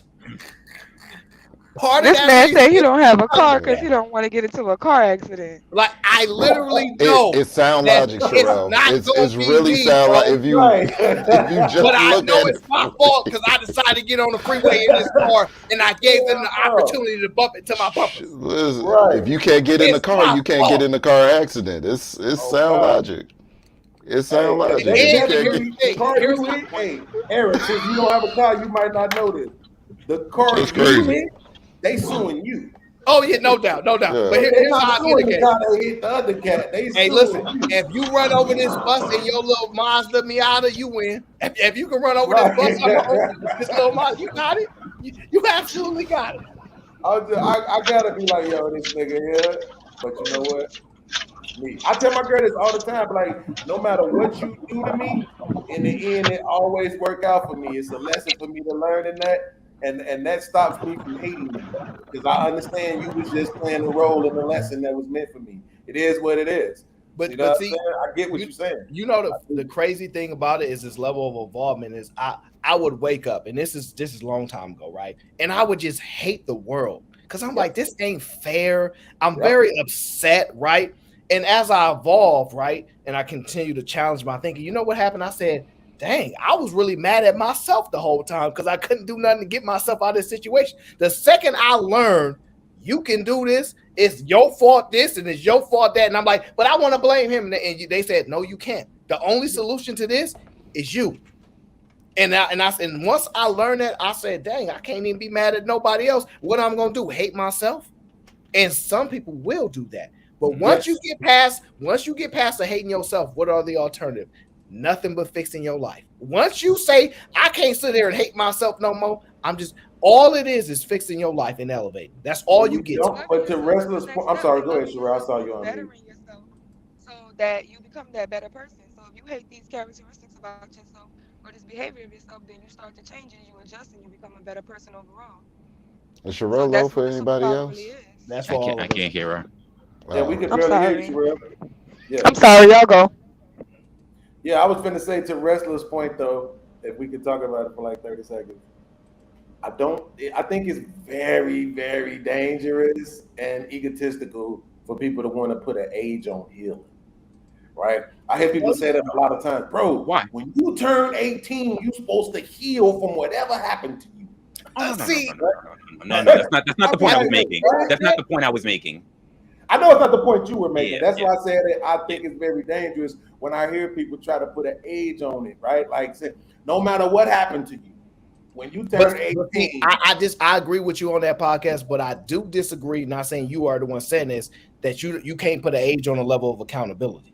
This man said he don't have a car because he don't want to get into a car accident. Like I literally know it sound logic, Sherelle. It's really sound like if you just but I look know at it's my fault because I decided to get on the freeway in this car and I gave them the opportunity to bump into my bumper. Listen, if you can't get in the car, you can't get in the car accident. It's sound logic. It sound logic. Hey, Aaron, since you don't have a car, you might not know this. The car is crazy. They suing you. Oh yeah, no doubt. Yeah. But here's how I the cat. They hit the other cat. Hey, listen, if you run over this bus in your little Mazda Miata, you win. If you can run over this bus this little Mazda, you got it. You absolutely got it. I gotta be like, yo, this nigga here. But you know what? Me. I tell my girl this all the time, like, no matter what you do to me, in the end, it always work out for me. It's a lesson for me to learn in that. And that stops me from hating you because I understand you was just playing a role in the lesson that was meant for me. It is what it is. But see, I get what you're saying. You know the crazy thing about it is this level of involvement is I would wake up and this is a long time ago, right? And I would just hate the world because I'm like, this ain't fair. I'm very upset, right? And as I evolve, right, and I continue to challenge my thinking, you know what happened? I said, dang, I was really mad at myself the whole time because I couldn't do nothing to get myself out of this situation. The second I learned you can do this, it's your fault this and it's your fault that, and I'm like, but I want to blame him, and they said, no, you can't. The only solution to this is you. And once I learned that, I said, dang, I can't even be mad at nobody else. What I'm gonna do? Hate myself? And some people will do that. But once you get past the hating yourself, what are the alternatives? Nothing but fixing your life. Once you say, I can't sit here and hate myself no more, all it is fixing your life and elevating. That's all you get. But to Wrestler's point, I'm sorry, go ahead, Sherelle. I saw you on mute. So that you become that better person. So if you hate these characteristics about yourself or this behavior of yourself, then you start to change and you adjust and you become a better person overall. Is Sherelle low for anybody else? Really that's for I can't hear her. Yeah, we can barely hear you, Sherelle. Yeah. I'm sorry, y'all go. Yeah, I was going to say to Wrestler's point though, if we could talk about it for like 30 seconds. I think it's very, very dangerous and egotistical for people to want to put an age on healing, right? I hear people say that a lot of times, bro. Why? When you turn 18, you're supposed to heal from whatever happened to you. No, that's not the point I was making. That's not the point I was making. I know it's not the point you were making. That's why I said it. I think it's very dangerous when I hear people try to put an age on it, right? Like, no matter what happened to you, when you turn 18, I agree with you on that podcast, but I do disagree. Not saying you are the one saying this, that you can't put an age on a level of accountability.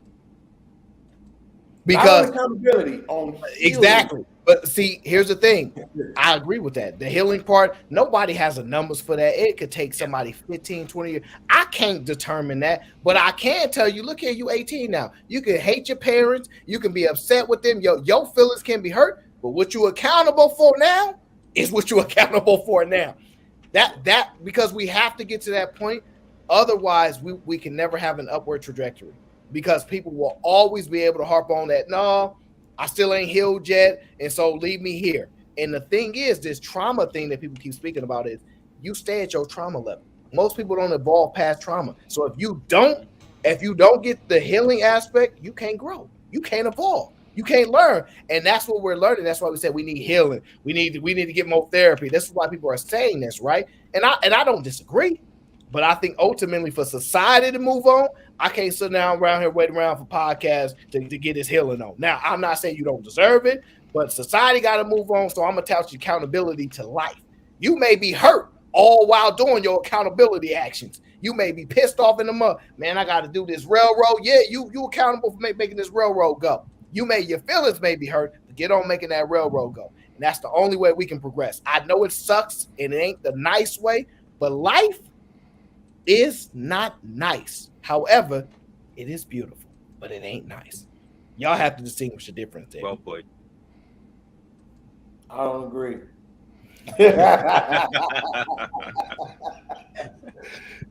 Because accountability on exactly. But see, here's the thing. I agree with that. The healing part, nobody has the numbers for that. It could take somebody 15, 20 years. I can't determine that, but I can tell you, look here, you 18 now. You can hate your parents. You can be upset with them. Your feelings can be hurt, but what you're accountable for now is what you're accountable for now. That because we have to get to that point. Otherwise, we can never have an upward trajectory because people will always be able to harp on that. No, I still ain't healed yet, and so leave me here. And the thing is, this trauma thing that people keep speaking about is you stay at your trauma level. Most people don't evolve past trauma. So if you don't get the healing aspect, you can't grow. You can't evolve. You can't learn. And that's what we're learning. That's why we said we need healing. We need to get more therapy. This is why people are saying this, right? And I don't disagree. But I think ultimately for society to move on, I can't sit down around here waiting around for podcasts to get this healing on. Now, I'm not saying you don't deserve it, but society got to move on. So I'm going to touch accountability to life. You may be hurt all while doing your accountability actions. You may be pissed off in the mud. Man, I got to do this railroad. Yeah, you accountable for making this railroad go. Your feelings may be hurt, but get on making that railroad go. And that's the only way we can progress. I know it sucks and it ain't the nice way, but life is not nice. However, it is beautiful, but it ain't nice. Y'all have to distinguish the difference there. Well put. I don't agree.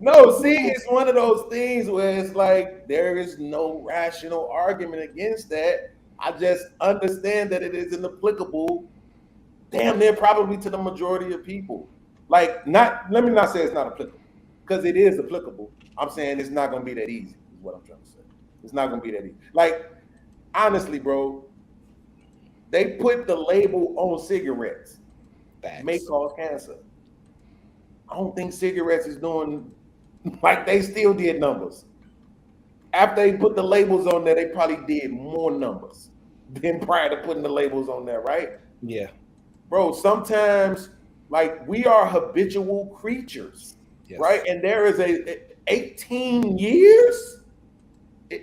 No, see, it's one of those things where it's like there is no rational argument against that. I just understand that it isn't applicable damn near probably to the majority of people. Let me not say it's not applicable, because it is applicable. I'm saying it's not going to be that easy, is what I'm trying to say. It's not going to be that easy. Like, honestly, bro, they put the label on cigarettes. Facts. May cause cancer. I don't think cigarettes is doing, like, they still did numbers. After they put the labels on there, they probably did more numbers than prior to putting the labels on there, right? Yeah. Bro, sometimes, like, we are habitual creatures. Yes. Right, and there is 18 years.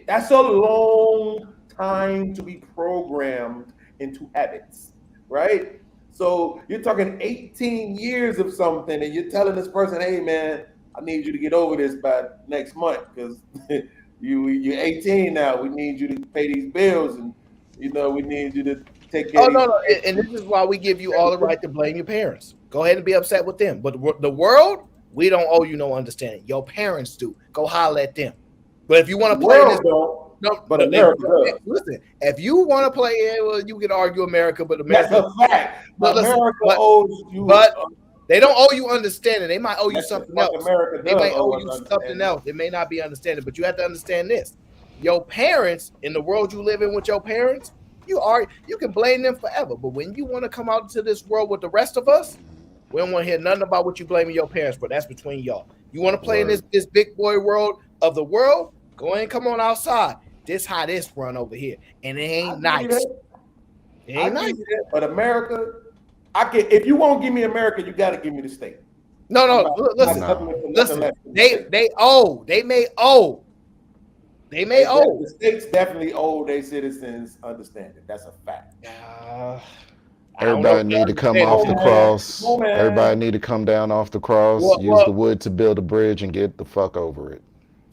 That's a long time to be programmed into habits, right? So you're talking 18 years of something, and you're telling this person, "Hey, man, I need you to get over this by next month because you're 18 now. We need you to pay these bills, and we need you to take care." No. And this is why we give you all the right to blame your parents. Go ahead and be upset with them, but the world. We don't owe you no understanding. Your parents do. Go holler at them. But if you want to play this, listen. If you want to play it, well, you can argue America, but America. That's a fact. America owes you. But they don't owe you understanding. They might owe you something else. They might owe you something else. It may not be understanding, but you have to understand this. Your parents, in the world you live in with your parents, You can blame them forever, but when you want to come out into this world with the rest of us, we don't want to hear nothing about what you blaming your parents for. That's between y'all. You want to play in this big boy world of the world? Go ahead and come on outside. This how this run over here, and it ain't nice. It ain't nice. But America, if you won't give me America, you got to give me the state. No. Listen. They owe. They may owe. They may owe. The states definitely owe their citizens understanding. That's a fact. Everybody need to come off the cross. Everybody need to come down off the cross. Use the wood to build a bridge and get the fuck over it.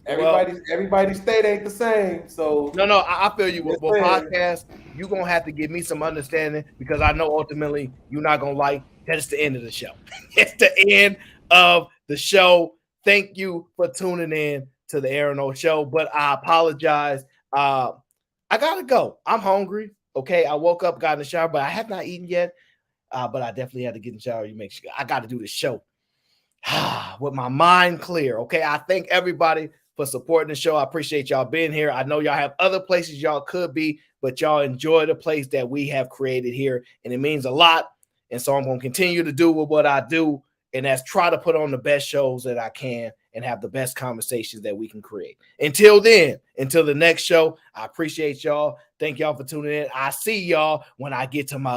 Everybody's state ain't the same. So no, I feel you. With podcast, you're gonna have to give me some understanding because I know ultimately you're not gonna like that. It's the end of the show. It's the end of the show. Thank you for tuning in to the Aaron O Show. But I apologize. I gotta go. I'm hungry. Okay, I woke up, got in the shower, but I have not eaten yet. But I definitely had to get in the shower. You make sure I got to do the show with my mind clear. Okay, I thank everybody for supporting the show. I appreciate y'all being here. I know y'all have other places y'all could be, but y'all enjoy the place that we have created here, and it means a lot. And so I'm going to continue to do what I do, and that's try to put on the best shows that I can and have the best conversations that we can create. Until then, until the next show, I appreciate y'all. Thank y'all for tuning in. I see y'all when I get to my